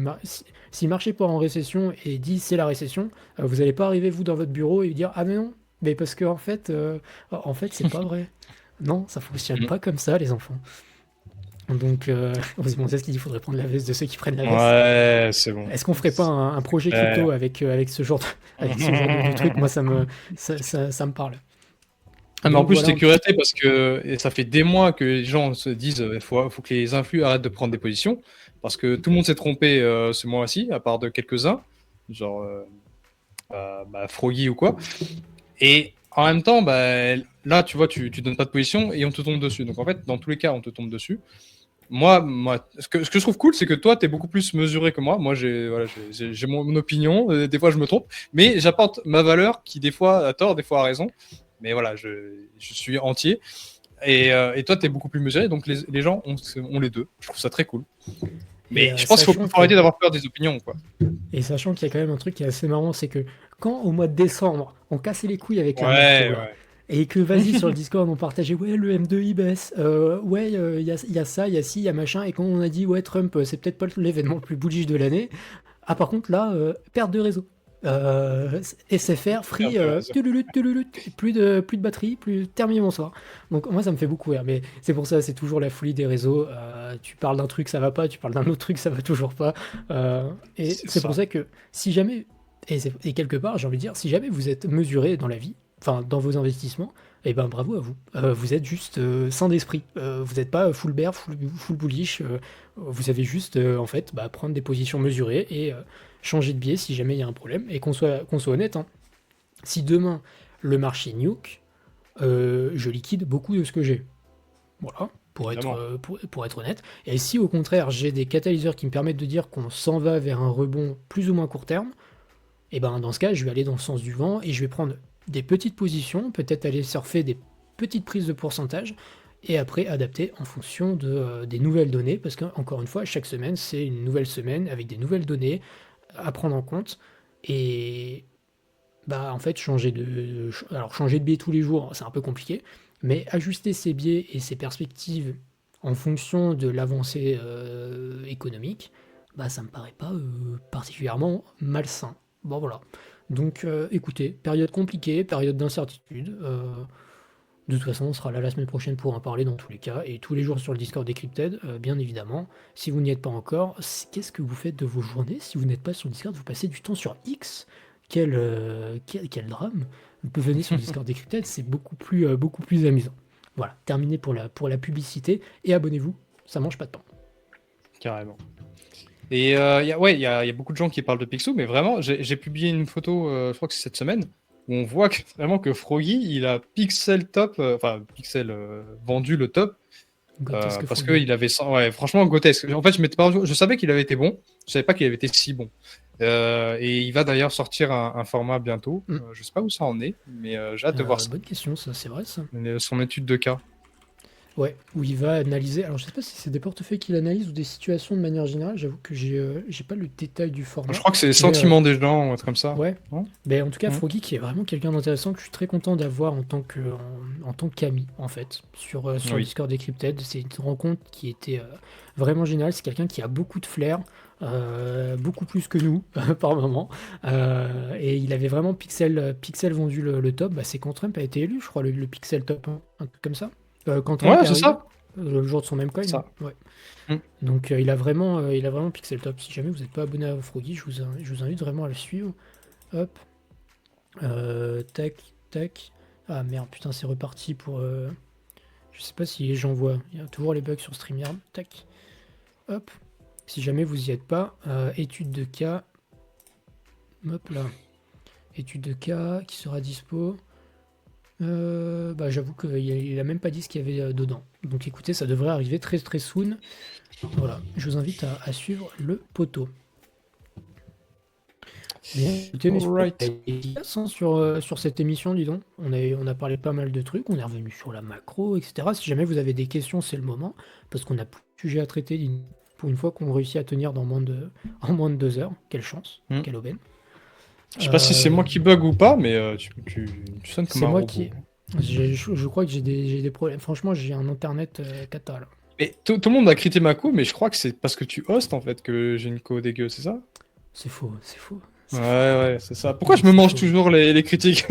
si le marché part en récession et dit c'est la récession, vous n'allez pas arriver vous dans votre bureau et dire ah mais non, mais parce que en fait c'est pas vrai. Non, ça fonctionne Mm. pas comme ça les enfants. Donc c'est bon, c'est ce qu'il dit, il faudrait prendre la veste de ceux qui prennent la veste. Ouais, c'est bon. Est-ce qu'on ferait pas un projet Euh, crypto avec ce genre de truc? Moi ça me parle. Ah, mais en Donc plus, voilà j'étais un petit curieux parce que et ça fait des mois que les gens se disent il faut que les influx arrêtent de prendre des positions parce que tout le monde s'est trompé ce mois-ci, à part de quelques-uns. Genre, Froggy ou quoi. Et en même temps, là, tu vois, tu donnes pas de position et on te tombe dessus. Donc en fait, dans tous les cas, on te tombe dessus. Moi, ce que je trouve cool, c'est que toi, tu es beaucoup plus mesuré que moi. Moi, j'ai mon opinion. Des fois, je me trompe. Mais j'apporte ma valeur qui, des fois, a tort, des fois, a raison. Mais voilà, je suis entier. Et toi, tu es beaucoup plus mesuré. Donc les gens ont les deux. Je trouve ça très cool. Et Mais je pense qu'il faut arrêter d'avoir peur des opinions, quoi. et sachant qu'il y a quand même un truc qui est assez marrant, c'est que quand au mois de décembre, on cassait les couilles avec la macro Ouais, là, ouais. et que vas-y sur le Discord, on partageait ouais le M2 il baisse, ouais il y a ça, il y a ci, il y a machin, et quand on a dit ouais Trump c'est peut-être pas l'événement le plus bullish de l'année, ah par contre là perte de réseau. SFR, free, tululut, plus de batterie, plus terminé bonsoir. Donc moi ça me fait beaucoup rire, mais c'est pour ça, c'est toujours la folie des réseaux. Tu parles d'un truc, ça va pas, tu parles d'un autre truc, ça va toujours pas. Et C'est c'est pour ça. ça que si jamais, et quelque part j'ai envie de dire, si jamais vous êtes mesuré dans la vie, enfin dans vos investissements, eh ben bravo à vous. Vous êtes juste sain d'esprit. Vous n'êtes pas full bear, full bullish. Vous savez juste en fait prendre des positions mesurées et changer de biais si jamais il y a un problème. Et qu'on soit honnête, hein, si demain le marché nuke, je liquide beaucoup de ce que j'ai. Voilà, Évidemment. pour être honnête. Et si au contraire j'ai des catalyseurs qui me permettent de dire qu'on s'en va vers un rebond plus ou moins court terme, et ben dans ce cas je vais aller dans le sens du vent et je vais prendre des petites positions, peut-être aller surfer des petites prises de pourcentage et après adapter en fonction des nouvelles données, parce qu'encore une fois, chaque semaine, c'est une nouvelle semaine avec des nouvelles données à prendre en compte. Et en fait, changer de biais tous les jours, c'est un peu compliqué, mais ajuster ses biais et ses perspectives en fonction de l'avancée économique, ça me paraît pas particulièrement malsain. Bon voilà. Donc écoutez, période compliquée, période d'incertitude. De toute façon, on sera là la semaine prochaine pour en parler dans tous les cas, et tous les jours sur le Discord Decrypted, bien évidemment. Si vous n'y êtes pas encore, qu'est-ce que vous faites de vos journées? Si vous n'êtes pas sur le Discord, vous passez du temps sur X. Quel drame. Vous pouvez venir sur le Discord Decrypted, c'est beaucoup plus amusant. Voilà, terminé pour la publicité, et abonnez-vous, ça mange pas de pain. Carrément. Et il y a beaucoup de gens qui parlent de Picsou, mais vraiment, j'ai publié une photo, je crois que c'est cette semaine, où on voit vraiment que Froggy, il a Pixel top, enfin Pixel vendu le top, Grotesque parce Froggy. qu'il avait, ouais, franchement, grotesque. En fait, je savais qu'il avait été bon, je savais pas qu'il avait été si bon. Et il va d'ailleurs sortir un format bientôt. Hmm. Je sais pas où ça en est, mais j'ai hâte de voir ça. Bonne question, ça, c'est vrai ça. Son étude de cas. Ouais, où il va analyser. Alors, je sais pas si c'est des portefeuilles qu'il analyse ou des situations de manière générale. J'avoue que j'ai pas le détail du Je format. crois que c'est les Mais sentiments des gens, ou un truc comme ça. ouais. Non. Mais en tout cas, Mhm. Froggy qui est vraiment quelqu'un d'intéressant que je suis très content d'avoir en tant qu'ami en fait sur le Oui. Discord Decrypted. C'est une rencontre qui était vraiment géniale. C'est quelqu'un qui a beaucoup de flair, beaucoup plus que nous par moment. Et il avait vraiment Pixel vendu le top. C'est quand Trump a été élu, je crois, le Pixel top, hein, un truc comme ça. Quand Trump Ouais, est c'est arrivé, ça. le jour de son même coin. C'est ça. Ouais. Mm. Donc il a vraiment Pixel top. Si jamais vous n'êtes pas abonné à Froggy, je vous invite vraiment à le suivre. Hop. Tac, tac. Ah merde, putain, c'est reparti pour. Je sais pas si j'en vois. Il y a toujours les bugs sur StreamYard. Tac. Hop. Si jamais vous y êtes pas, étude de cas. Hop là. Étude de cas qui sera dispo. J'avoue qu'il a même pas dit ce qu'il y avait dedans. Donc écoutez, ça devrait arriver très très soon. Voilà, je vous invite à suivre le poteau. Bien, écoutez, messieurs, Alright. on a été efficace, hein, sur cette émission, dis donc. On a parlé pas mal de trucs, on est revenu sur la macro, etc. Si jamais vous avez des questions, c'est le moment, parce qu'on a plus de sujets à traiter pour une fois qu'on réussit à tenir en moins de 2 heures. Quelle chance, Mm. quelle aubaine. Je sais pas si c'est moi qui bug ou pas, mais tu sonnes comme C'est un moi robot. qui. Je crois que j'ai des problèmes. Franchement, j'ai un internet cata là. Mais tout le monde a critiqué ma co, mais je crois que c'est parce que tu hostes en fait que j'ai une co dégueu, c'est ça? C'est faux, c'est faux. Ouais, C'est faux. ouais, c'est ça. Pourquoi je me C'est mange faux. toujours les critiques?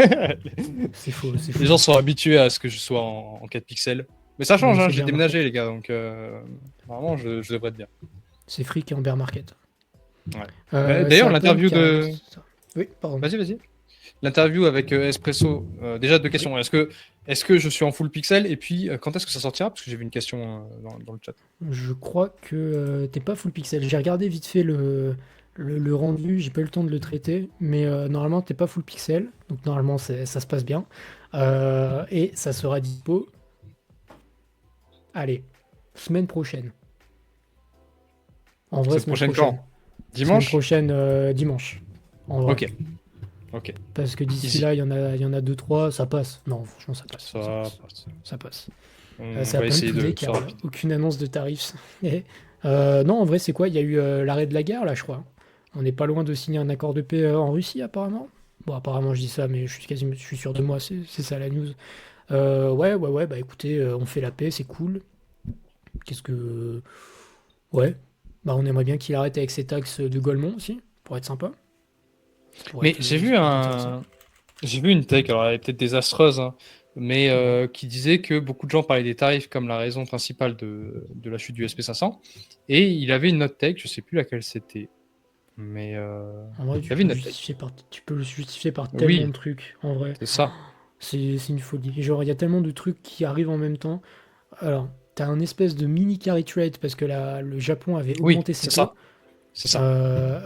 C'est faux, c'est Les faux. gens sont habitués à ce que je sois en 4 pixels. Mais ça change, Oui, hein, c'est j'ai bear déménagé market. les gars, donc normalement je devrais être bien. C'est fric et en bear market. Ouais. C'est D'ailleurs, Apple l'interview qui a de... annoncé ça. Oui, pardon. Vas-y, vas-y. L'interview avec Espresso, déjà deux Oui. questions. Est-ce que je suis en full pixel? Et puis, quand est-ce que ça sortira? Parce que j'ai vu une question dans le chat. Je crois que t'es pas full pixel. J'ai regardé vite fait Le rendu, j'ai pas eu le temps de le traiter, mais normalement, t'es pas full pixel, donc normalement, ça se passe bien. Et ça sera dispo, allez, semaine prochaine. En vrai, Cette semaine prochaine prochaine. quand? Semaine Dimanche? prochaine, dimanche. En vrai. Ok, ok. Parce que d'ici Easy. là, il y en a deux, trois, ça passe. Non, franchement, ça passe. Ça Ça passe. passe. Ça passe. On C'est à va peine essayer tout de day faire car rapide. aucune annonce de tarifs. Et, non, en vrai, c'est quoi? Il y a eu l'arrêt de la guerre, là, je crois. On n'est pas loin de signer un accord de paix en Russie, apparemment. Bon, apparemment, je dis ça, mais je suis sûr de moi, c'est ça la news. Ouais, bah écoutez, on fait la paix, c'est cool. Qu'est-ce que. Ouais, bah on aimerait bien qu'il arrête avec ses taxes de Golemont aussi, pour être sympa. Mais Ça pourrait être intéressant. j'ai vu une tech, alors elle est peut-être désastreuse, hein, mais Mhm. qui disait que beaucoup de gens parlaient des tarifs comme la raison principale de la chute du SP500. Et il avait une autre tech, je sais plus laquelle c'était, mais En vrai, il avait une autre tech. tu peux le justifier par tellement de Oui, trucs, en vrai. c'est ça. C'est une folie. Genre, il y a tellement de trucs qui arrivent en même temps. Alors, t'as un espèce de mini carry trade parce que le Japon avait Oui, augmenté ses c'est taux. ça. C'est ça.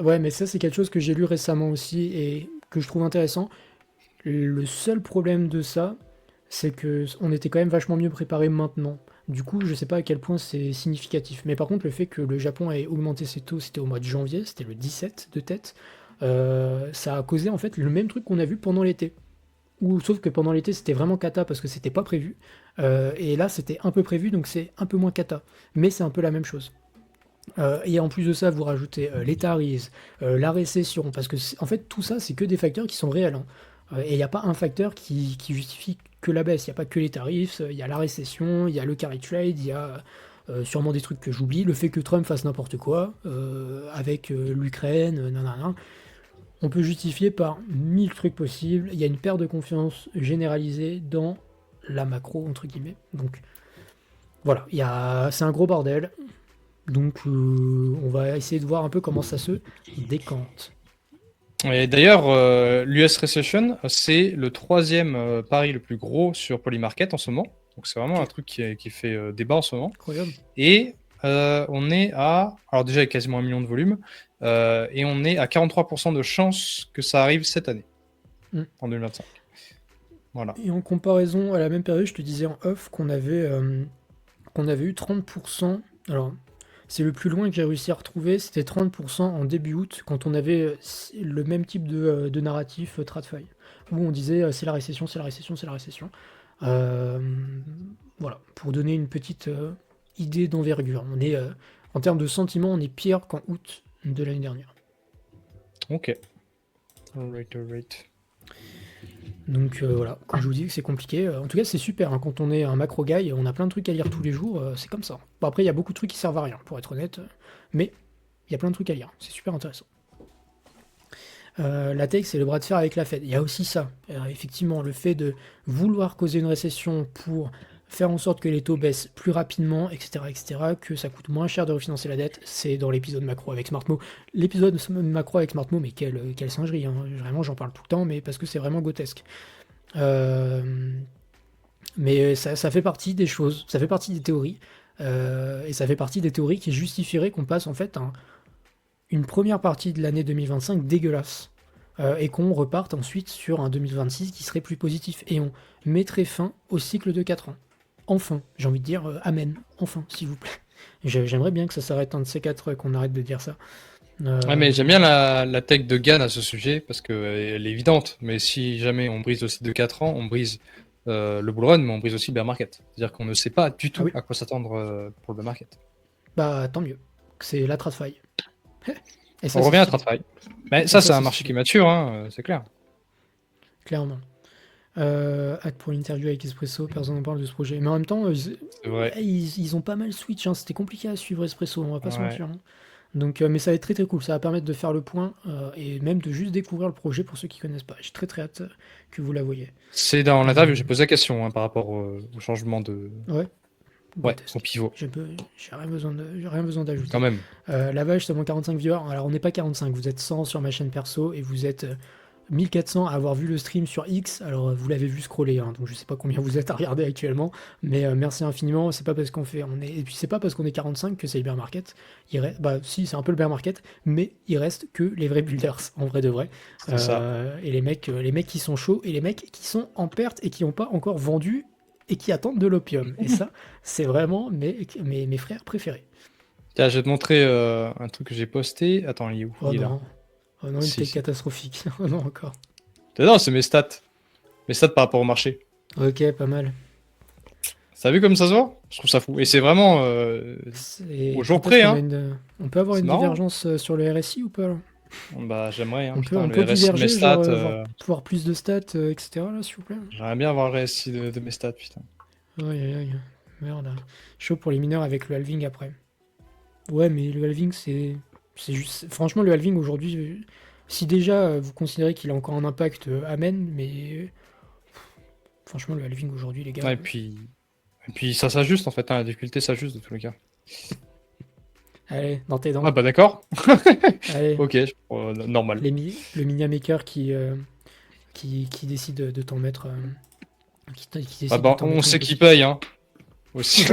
Ouais, mais ça, c'est quelque chose que j'ai lu récemment aussi et que je trouve intéressant. Le seul problème de ça, c'est que on était quand même vachement mieux préparé maintenant. Du coup, je sais pas à quel point c'est significatif. Mais par contre, le fait que le Japon ait augmenté ses taux, c'était au mois de janvier, c'était le 17 de tête, ça a causé en fait le même truc qu'on a vu pendant l'été. Ou sauf que pendant l'été, c'était vraiment cata parce que c'était pas prévu. Et là, c'était un peu prévu, donc c'est un peu moins cata. Mais c'est un peu la même chose. Et en plus de ça, vous rajoutez les tarifs, la récession, parce que en fait, tout ça, c'est que des facteurs qui sont réels, hein. Et il n'y a pas un facteur qui justifie que la baisse. Il n'y a pas que les tarifs, il y a la récession, il y a le carry trade, il y a sûrement des trucs que j'oublie, le fait que Trump fasse n'importe quoi avec l'Ukraine, nanana. On peut justifier par 1000 trucs possibles. Il y a une perte de confiance généralisée dans la macro, entre guillemets. Donc voilà, c'est un gros bordel. Donc on va essayer de voir un peu comment ça se décante. Et d'ailleurs, l'US Recession, c'est le troisième pari le plus gros sur Polymarket en ce moment. Donc c'est vraiment un Ok, truc qui fait débat en ce moment. incroyable. Et on est à, alors déjà avec quasiment 1 million de volume, et on est à 43% de chances que ça arrive cette année, Mm. en 2025. Voilà. Et en comparaison à la même période, je te disais en off qu'on avait eu 30%. Alors, c'est le plus loin que j'ai réussi à retrouver, c'était 30% en début août, quand on avait le même type de narratif TradFi, où on disait c'est la récession, c'est la récession, c'est la récession. Euh, voilà, pour donner une petite idée d'envergure. En termes de sentiment, on est pire qu'en août de l'année dernière. Ok. Alright, alright. Donc voilà, quand je vous dis que c'est compliqué, en tout cas c'est super, hein, quand on est un macro guy, on a plein de trucs à lire tous les jours, c'est comme ça. Bon après il y a beaucoup de trucs qui servent à rien, pour être honnête, mais il y a plein de trucs à lire, c'est super intéressant. La tech c'est le bras de fer avec la Fed, il y a aussi ça, effectivement le fait de vouloir causer une récession pour faire en sorte que les taux baissent plus rapidement, etc., que ça coûte moins cher de refinancer la dette, c'est dans l'épisode macro avec Smartmo. L'épisode macro avec Smartmo, mais quelle singerie, hein. Vraiment j'en parle tout le temps, mais parce que c'est vraiment grotesque. Euh, mais ça fait partie des choses, ça fait partie des théories, et ça fait partie des théories qui justifieraient qu'on passe en fait une première partie de l'année 2025 dégueulasse, et qu'on reparte ensuite sur un 2026 qui serait plus positif, et on mettrait fin au cycle de 4 ans. Enfin, j'ai envie de dire amen, enfin, s'il vous plaît. J'aimerais bien que ça s'arrête un de ces quatre, qu'on arrête de dire ça. Ouais, mais j'aime Euh, bien la tech de Gann à ce sujet parce qu'elle est évidente. Mais si jamais on brise le cycle de 4 ans, on brise le bull run, mais on brise aussi le bear market. C'est-à-dire qu'on ne sait pas du ah tout oui, à quoi s'attendre pour le bear market. bah tant mieux, c'est la TradFi. Et ça On c'est revient à stylé. TradFi. Mais Et ça, ça c'est un c'est marché qui est stylé, mature, hein, c'est clair. clairement. Hâte pour l'interview avec Espresso, personne n'en parle de ce projet. Mais en même temps, C'est vrai. ils ont pas mal switch, hein. C'était compliqué à suivre Espresso, on va pas se Ouais. mentir, hein. Donc, mais ça va être très très cool, ça va permettre de faire le point et même de juste découvrir le projet pour ceux qui connaissent pas. J'ai très très hâte que vous la voyez. C'est dans l'interview, Euh, j'ai posé la question par rapport au changement de. ouais, Ouais, au grotesque. pivot, J'ai rien besoin quand d'ajouter. même. La vache, seulement 45 viewers. Alors, on n'est pas 45, vous êtes 100 sur ma chaîne perso et vous êtes 1400 à avoir vu le stream sur X. Alors, vous l'avez vu scroller, hein, donc je sais pas combien vous êtes à regarder actuellement, mais merci infiniment. C'est pas parce qu'on fait, et puis c'est pas parce qu'on est 45 que c'est le bear market. Bah, si, c'est un peu le bear market, mais il reste que les vrais builders, en vrai de vrai. C'est ça. Et les mecs qui sont chauds et les mecs qui sont en perte et qui n'ont pas encore vendu et qui attendent de l'opium. Et ça, c'est vraiment mes frères préférés. Tiens, je vais te montrer un truc que j'ai posté. Attends, il est où? Oh Il est là. non, oh non, une Si, tech si. catastrophique. Oh non, encore. Non, c'est mes stats. Mes stats par rapport au marché. Ok, pas mal. T'as vu comme ça se voit? Je trouve ça fou. Et c'est vraiment au jour Quand est-ce près, qu'on a hein. on peut avoir C'est une marrant. divergence sur le RSI ou pas là? Bah, j'aimerais, hein. On Putain, on le peut RSI de mes diverger, genre stats. voir plus de stats, etc. là, s'il vous plaît. J'aimerais bien avoir le RSI de mes stats, putain. Aïe aïe aïe. Merde. Chaud pour les mineurs avec le halving après. Ouais, mais le halving, c'est juste. Franchement, le halving aujourd'hui, si déjà vous considérez qu'il a encore un impact, amen, mais franchement, le halving aujourd'hui, les gars. Ouais, et puis ça s'ajuste en fait, hein, la difficulté s'ajuste de tous les cas. Allez, dans tes dents. Ah bah d'accord. Allez, Ok, normal. le Minia Maker qui décide de t'en mettre. Qui décide Ah de bah t'en on mettre une sait qui petite. paye, hein. Aussi.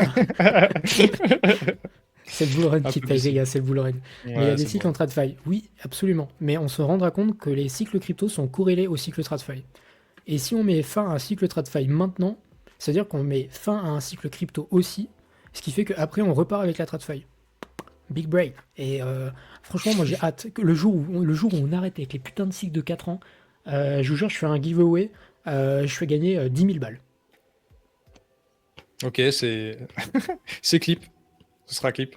C'est le bull run Un qui peu paye, les bizarre. gars, c'est le bull run. Mais il y a Ouais, des c'est cycles bon. en TradFi. Oui, absolument. Mais on se rendra compte que les cycles crypto sont corrélés au cycle TradFi. Et si on met fin à un cycle TradFi maintenant, c'est-à-dire qu'on met fin à un cycle crypto aussi, ce qui fait qu'après on repart avec la TradFi. Big brain. Et franchement, moi j'ai hâte que le jour où on arrête avec les putains de cycles de 4 ans, je vous jure, je fais un giveaway, je fais gagner 10 000 balles. Ok, c'est c'est clip. Ce sera clip.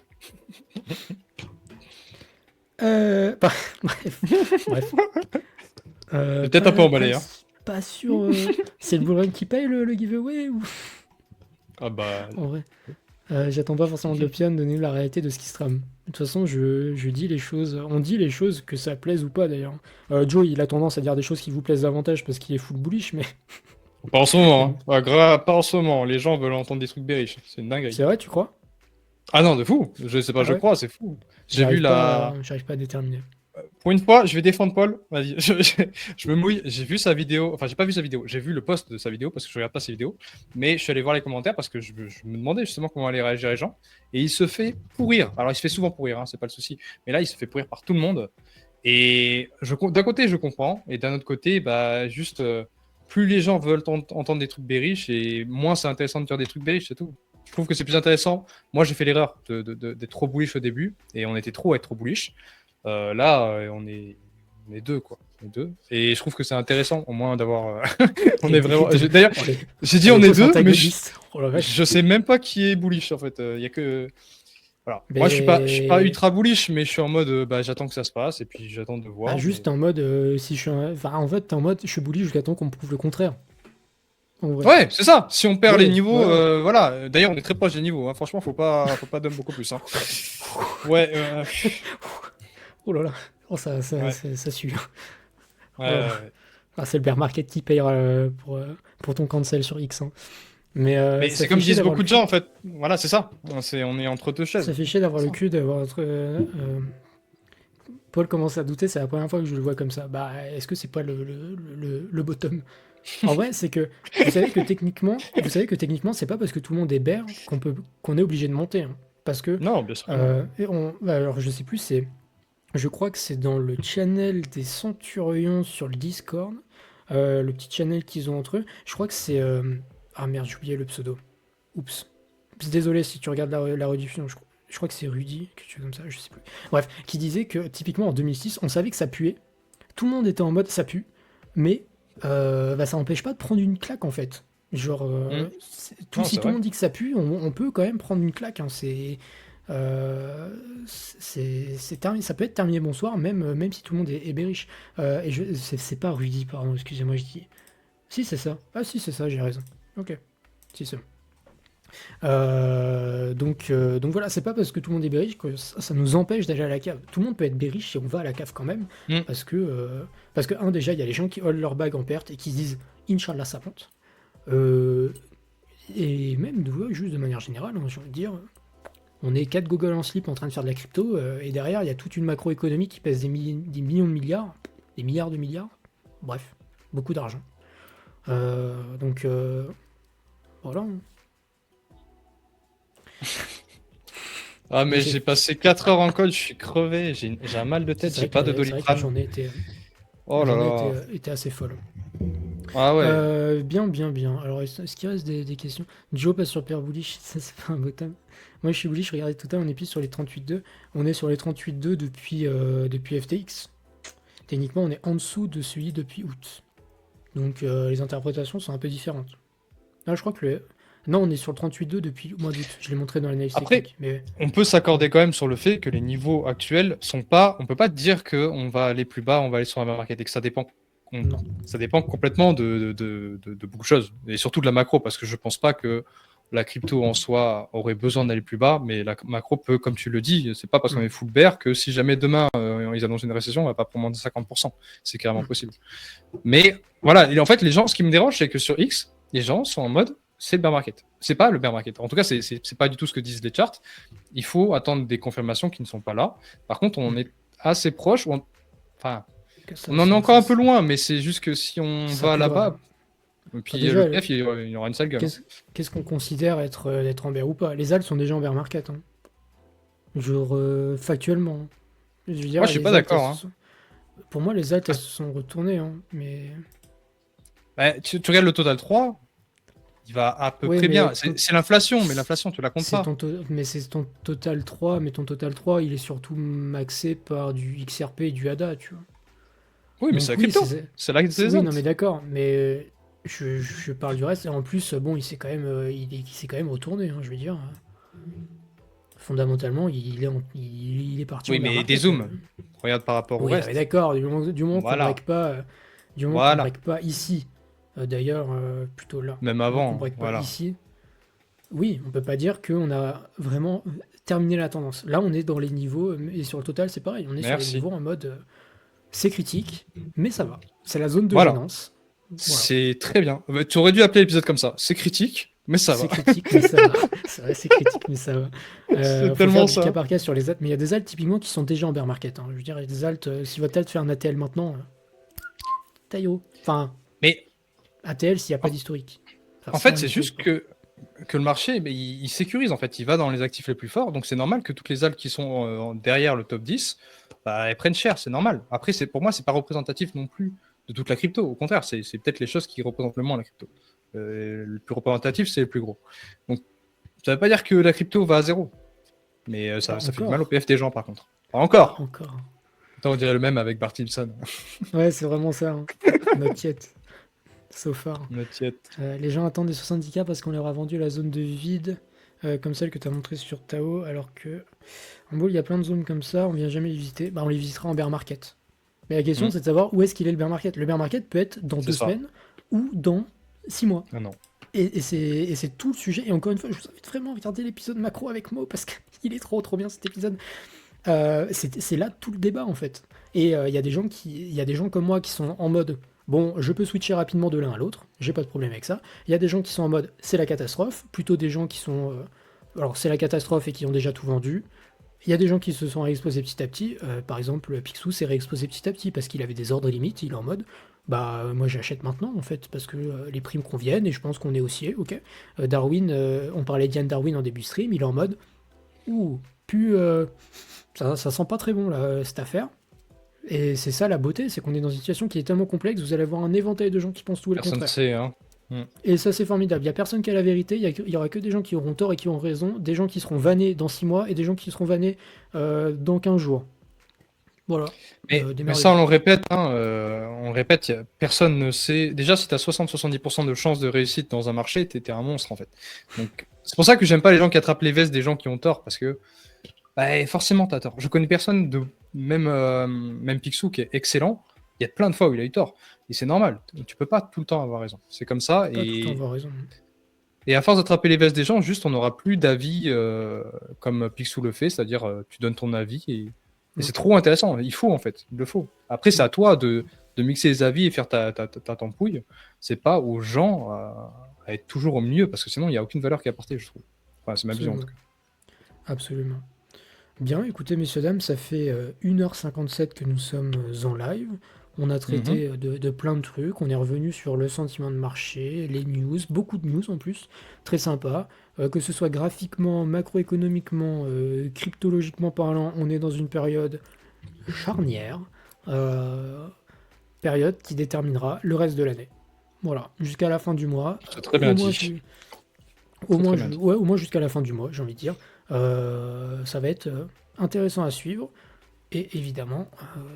Bah, bref. Bref. Peut-être un peu emballé, hein. Pas sûr. C'est le bullrun qui paye le giveaway ou Ah bah. en vrai. J'attends pas forcément de l'Opium de donner la réalité de ce qui se trame. De toute façon, je dis les choses. On dit les choses que ça plaise ou pas d'ailleurs. Joe, il a tendance à dire des choses qui vous plaisent davantage parce qu'il est full bullish, mais Pas en ce moment, hein. Pas en ce moment. Les gens veulent entendre des trucs bearish. C'est une dinguerie. c'est vrai, tu crois? Ah non, de fou. Je sais pas, Ah je ouais? crois, c'est fou. J'ai vu la. J'arrive pas à déterminer. Pour une fois, je vais défendre Paul. Vas-y, je me mouille. J'ai vu sa vidéo. Enfin, j'ai pas vu sa vidéo. J'ai vu le post de sa vidéo parce que je regarde pas ses vidéos. Mais je suis allé voir les commentaires parce que je me demandais justement comment allaient réagir les gens. Et il se fait pourrir. Alors, il se fait souvent pourrir, hein, c'est pas le souci. Mais là, il se fait pourrir par tout le monde. Et d'un côté, je comprends. Et d'un autre côté, bah, juste, plus les gens veulent entendre des trucs bearish et moins c'est intéressant de faire des trucs bearish, c'est tout. Je trouve que c'est plus intéressant. Moi, j'ai fait l'erreur d'être trop bullish au début. Et on était trop à être trop bullish. Là, on est deux, quoi. On est deux. Et je trouve que c'est intéressant, au moins, d'avoir. On est vraiment. D'ailleurs, j'ai dit on est deux, mais Oh la vache. je sais même pas qui est bullish, en fait. Il y a que. Voilà. Mais- Moi, je suis pas ultra bullish, mais je suis en mode, bah, j'attends que ça se passe, et puis j'attends de voir. Juste mais- en mode, si je suis enfin, en fait, t'es en mode, je suis bullish jusqu'à temps qu'on me prouve le contraire. En vrai. Ouais, c'est ça. Si on perd Ouais, les niveaux, voilà. voilà. D'ailleurs, on est très proche des niveaux, hein. Franchement, faut pas dump beaucoup plus, hein. Ouais, Oh là là. Oh, ça ouais. sue. Oh Ouais, là là. ouais. Ah, c'est le bear market qui paye pour ton cancel sur X, hein. Mais Mais ça c'est fait comme chier disent d'avoir beaucoup le de cul. gens, en fait. Voilà, c'est ça. On est entre deux chaises. Ça fait chier d'avoir le C'est ça. cul d'avoir Paul commence à douter, c'est la première fois que je le vois comme ça. Bah, est-ce que c'est pas le bottom? En vrai, c'est que vous savez que techniquement, c'est pas parce que tout le monde est bear qu'on est obligé de monter, hein. Parce que Non, bien sûr que non. bah, alors je sais plus, je crois que c'est dans le channel des Centurions sur le Discord, le petit channel qu'ils ont entre eux. Je crois que c'est ah merde, j'ai oublié le pseudo. Oups. Désolé si tu regardes la rediffusion. Je crois que c'est Rudy, quelque chose comme ça, je sais plus. Bref, qui disait que typiquement en 2006, on savait que ça puait. Tout le monde était en mode ça pue, mais bah, ça n'empêche pas de prendre une claque en fait. Genre, Non, si c'est tout le vrai. monde dit que ça pue, on peut quand même prendre une claque, hein. Ça peut être terminé bonsoir, même si tout le monde est bearish. Et c'est pas Rudy, pardon, excusez-moi, je dis. Si, c'est ça. Ah, si, c'est ça, j'ai raison. Ok. Si, c'est bon. Donc voilà, c'est pas parce que tout le monde est bearish que ça nous empêche d'aller à la cave. Tout le monde peut être bearish et on va à la cave quand même. Mm. Parce que déjà, il y a les gens qui hold leur bague en perte et qui se disent Inch'Allah, ça monte. Et même, juste de manière générale, hein, j'ai envie de dire, on est 4 gogoles en slip en train de faire de la crypto, et derrière, il y a toute une macroéconomie qui pèse des millions de milliards, des milliards de milliards. Bref, beaucoup d'argent. Donc voilà. Ah, Mais mais j'ai passé 4 heures en code, je suis crevé, j'ai un mal de c'est tête, j'ai vrai pas de c'est vrai que la Doliprane. journée était, Oh la là journée là. était assez folle. Ah ouais. Bien, bien, bien. Alors, est-ce qu'il reste des questions? Joe passe sur Père Bullish, ça c'est pas un beau thème. Moi je suis bullish, regardez tout à l'heure, on est pile sur les 38.2. On est sur les 38.2 depuis FTX. Techniquement, on est en dessous de celui depuis août. Donc les interprétations sont un peu différentes. Là, je crois que Non, on est sur le 38.2 depuis le mois d'août. Je l'ai montré dans l'analyse Après, technique. Mais on peut s'accorder quand même sur le fait que les niveaux actuels sont pas. On peut pas dire qu'on va aller plus bas, on va aller sur un bear market et que ça dépend. non. Ça dépend complètement de beaucoup de choses. Et surtout de la macro, parce que je pense pas que la crypto en soi aurait besoin d'aller plus bas, mais la macro peut, comme tu le dis, c'est pas parce qu'on Mm. est full bear que si jamais demain ils annoncent une récession, on va pas prendre moins de 50%. C'est carrément Mm. possible. Mais voilà, et en fait, les gens, ce qui me dérange, c'est que sur X, les gens sont en mode c'est le bear market. C'est pas le bear market. En tout cas, c'est pas du tout ce que disent les charts. Il faut attendre des confirmations qui ne sont pas là. Par contre, on Mm. est assez proche. Enfin, Que ça, on en est ça, encore ça, un peu loin, mais c'est juste que si on ça va poudre. là-bas, et Enfin, puis le déjà, PF, il y aura une sale gueule. Hein. qu'est-ce qu'est-ce qu'on considère être en bear ou pas? Les alts sont déjà en bear market. Hein. Genre, factuellement. Je veux Moi, dire, je suis pas les alts, d'accord. Hein. pour moi, les alts, elles se sont retournées. Hein. Mais. Bah, tu regardes le total 3, il va à peu Ouais, près mais bien. C'est l'inflation, mais l'inflation, tu la comptes pas. mais c'est ton total 3, mais ton total 3, il est surtout maxé par du XRP et du ADA, tu vois. Oui, mais c'est Donc la oui, crypto. C'est la des oui, non, mais alts. d'accord, mais je parle du reste, et en plus, bon, il s'est quand même retourné, hein, je veux dire. Fondamentalement, il est parti en Oui, bear mais des market. zooms. Regarde par rapport au Oui, non, mais reste. d'accord, du moment qu'on Voilà. break pas, Voilà. ici, d'ailleurs, plutôt là, Même du moment qu'on avant. break pas Voilà. ici, oui, on peut pas dire qu'on a vraiment terminé la tendance. Là, on est dans les niveaux, et sur le total, c'est pareil, on est sur les Merci. niveaux en mode, c'est critique, mais ça va. C'est la zone de Voilà. gênance. Voilà. C'est très bien. Tu aurais dû appeler l'épisode comme ça. C'est critique, mais ça C'est va. critique, mais ça va. C'est vrai, c'est critique, mais ça va. C'est Faut faire tellement du cas ça. par cas sur les alts, mais il y a des alts typiquement qui sont déjà en bear market. Hein. Je veux dire, il y a des alts, si votre alt fait un ATL maintenant, taille haut. Enfin, Mais ATL s'il n'y a pas en, d'historique. Enfin, en fait, sans c'est historique, juste quoi. que le marché, mais il sécurise en fait. Il va dans les actifs les plus forts. Donc c'est normal que toutes les altes qui sont derrière le top 10, bah, elles prennent cher. C'est normal. Après, pour moi, c'est pas représentatif non plus de toute la crypto. Au contraire, c'est peut-être les choses qui représentent le moins la crypto. Le plus représentatif, c'est le plus gros. Donc ça veut pas dire que la crypto va à zéro. Mais Pas ça fait du mal au encore. PF des gens par contre. Pas Pas encore. encore. Attends, on dirait le même avec Bart Simpson. Ouais, c'est vraiment ça. Hein. Not yet. So far. Not yet. Les gens attendent des 70K parce qu'on leur a vendu la zone de vide, comme celle que tu as montrée sur Tao, alors que en gros, il y a plein de zones comme ça, on vient jamais les visiter. Bah, on les visitera en bear market. Mais la question, Mm, c'est de savoir où est-ce qu'il est le bear market. Le bear market peut être dans c'est 2 ça. semaines ou dans 6 mois. Ah non. Et c'est tout le sujet. Et encore une fois, je vous invite vraiment à regarder l'épisode macro avec Mo parce qu'il est trop trop bien cet épisode. C'est là tout le débat en fait. Et il y a des gens comme moi qui sont en mode bon, je peux switcher rapidement de l'un à l'autre, j'ai pas de problème avec ça. Il y a des gens qui sont en mode c'est la catastrophe, plutôt des gens qui sont alors c'est la catastrophe et qui ont déjà tout vendu. Il y a des gens qui se sont réexposés petit à petit. Par exemple, Picsou s'est réexposé petit à petit parce qu'il avait des ordres limites. Il est en mode bah moi j'achète maintenant en fait parce que les prix me conviennent et je pense qu'on est haussier. Ok. Darwin, on parlait d'Ian Darwin en début stream. Il est en mode ouh, plus ça sent pas très bon là cette affaire. Et c'est ça la beauté, c'est qu'on est dans une situation qui est tellement complexe. Vous allez avoir un éventail de gens qui pensent tout et le Personne ne contraire. sait, hein. Mm. Et ça, c'est formidable. Il n'y a personne qui a la vérité. Il y aura que des gens qui auront tort et qui auront raison. Des gens qui seront vannés dans 6 mois et des gens qui seront vannés dans 15 jours. Voilà. Mais ça, on Démerdez-vous. le répète, hein, on le répète, personne ne sait. Déjà, si tu as 60-70% de chances de réussite dans un marché, tu es un monstre en fait. Donc, c'est pour ça que j'aime pas les gens qui attrapent les vestes des gens qui ont tort, parce que bah, forcément, tu as tort. Je connais personne, même Picsou, qui est excellent. Il y a plein de fois où il a eu tort. Et c'est normal. Tu peux pas tout le temps avoir raison. C'est comme ça. Pas tout le temps avoir raison. Et à force d'attraper les vestes des gens, juste on n'aura plus d'avis comme Picsou le fait, c'est-à-dire tu donnes ton avis et c'est trop intéressant. Il faut en fait, il le faut. Après, c'est à toi de mixer les avis et faire ta tampouille. C'est pas aux gens à être toujours au milieu parce que sinon il n'y a aucune valeur qui est apportée, je trouve. Enfin, c'est ma vision en tout Absolument. cas. Absolument. Bien, écoutez, messieurs, dames, ça fait 1h57 que nous sommes en live. On a Mhm. traité de plein de trucs. On est revenu sur le sentiment de marché, les news, beaucoup de news en plus, très sympa. Que ce soit graphiquement, macroéconomiquement, cryptologiquement parlant, on est dans une période charnière, euh, période qui déterminera le reste de l'année. Voilà, jusqu'à la fin du mois. C'est très bien dit. Très très bien dit. Ouais, au moins jusqu'à la fin du mois, j'ai envie de dire. Ça va être intéressant à suivre. Et évidemment,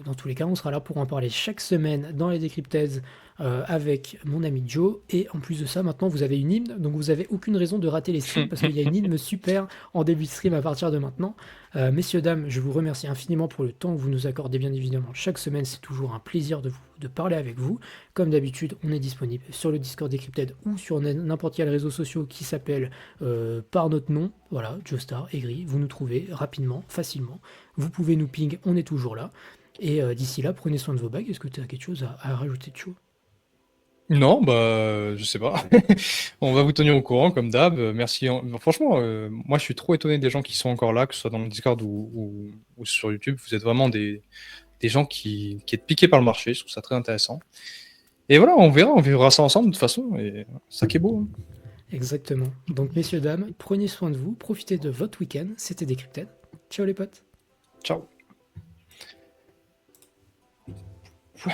dans tous les cas, on sera là pour en parler chaque semaine dans les Decrypted avec mon ami Joe. Et en plus de ça, maintenant vous avez une hymne, donc vous avez aucune raison de rater les streams parce qu'il y a une hymne super en début de stream à partir de maintenant. Messieurs, dames, je vous remercie infiniment pour le temps que vous nous accordez, bien évidemment. Chaque semaine, c'est toujours un plaisir de parler avec vous. Comme d'habitude, on est disponible sur le Discord Decrypted ou sur n'importe quel réseau social qui s'appelle par notre nom. Voilà, Joestar, Aigri, vous nous trouvez rapidement, facilement. Vous pouvez nous ping, on est toujours là. Et d'ici là, prenez soin de vos bagues. Est-ce que tu as quelque chose à rajouter de chaud? Non, bah, je sais pas. On va vous tenir au courant, comme d'hab. Merci. Franchement, moi, je suis trop étonné des gens qui sont encore là, que ce soit dans le Discord ou sur YouTube. Vous êtes vraiment des gens qui êtes piqués par le marché. Je trouve ça très intéressant. Et voilà, on vivra ça ensemble de toute façon. Et ça qui est beau, hein. Exactement. Donc, messieurs, dames, prenez soin de vous, profitez de votre week-end. C'était Decrypted. Ciao les potes. Ciao. Ouais.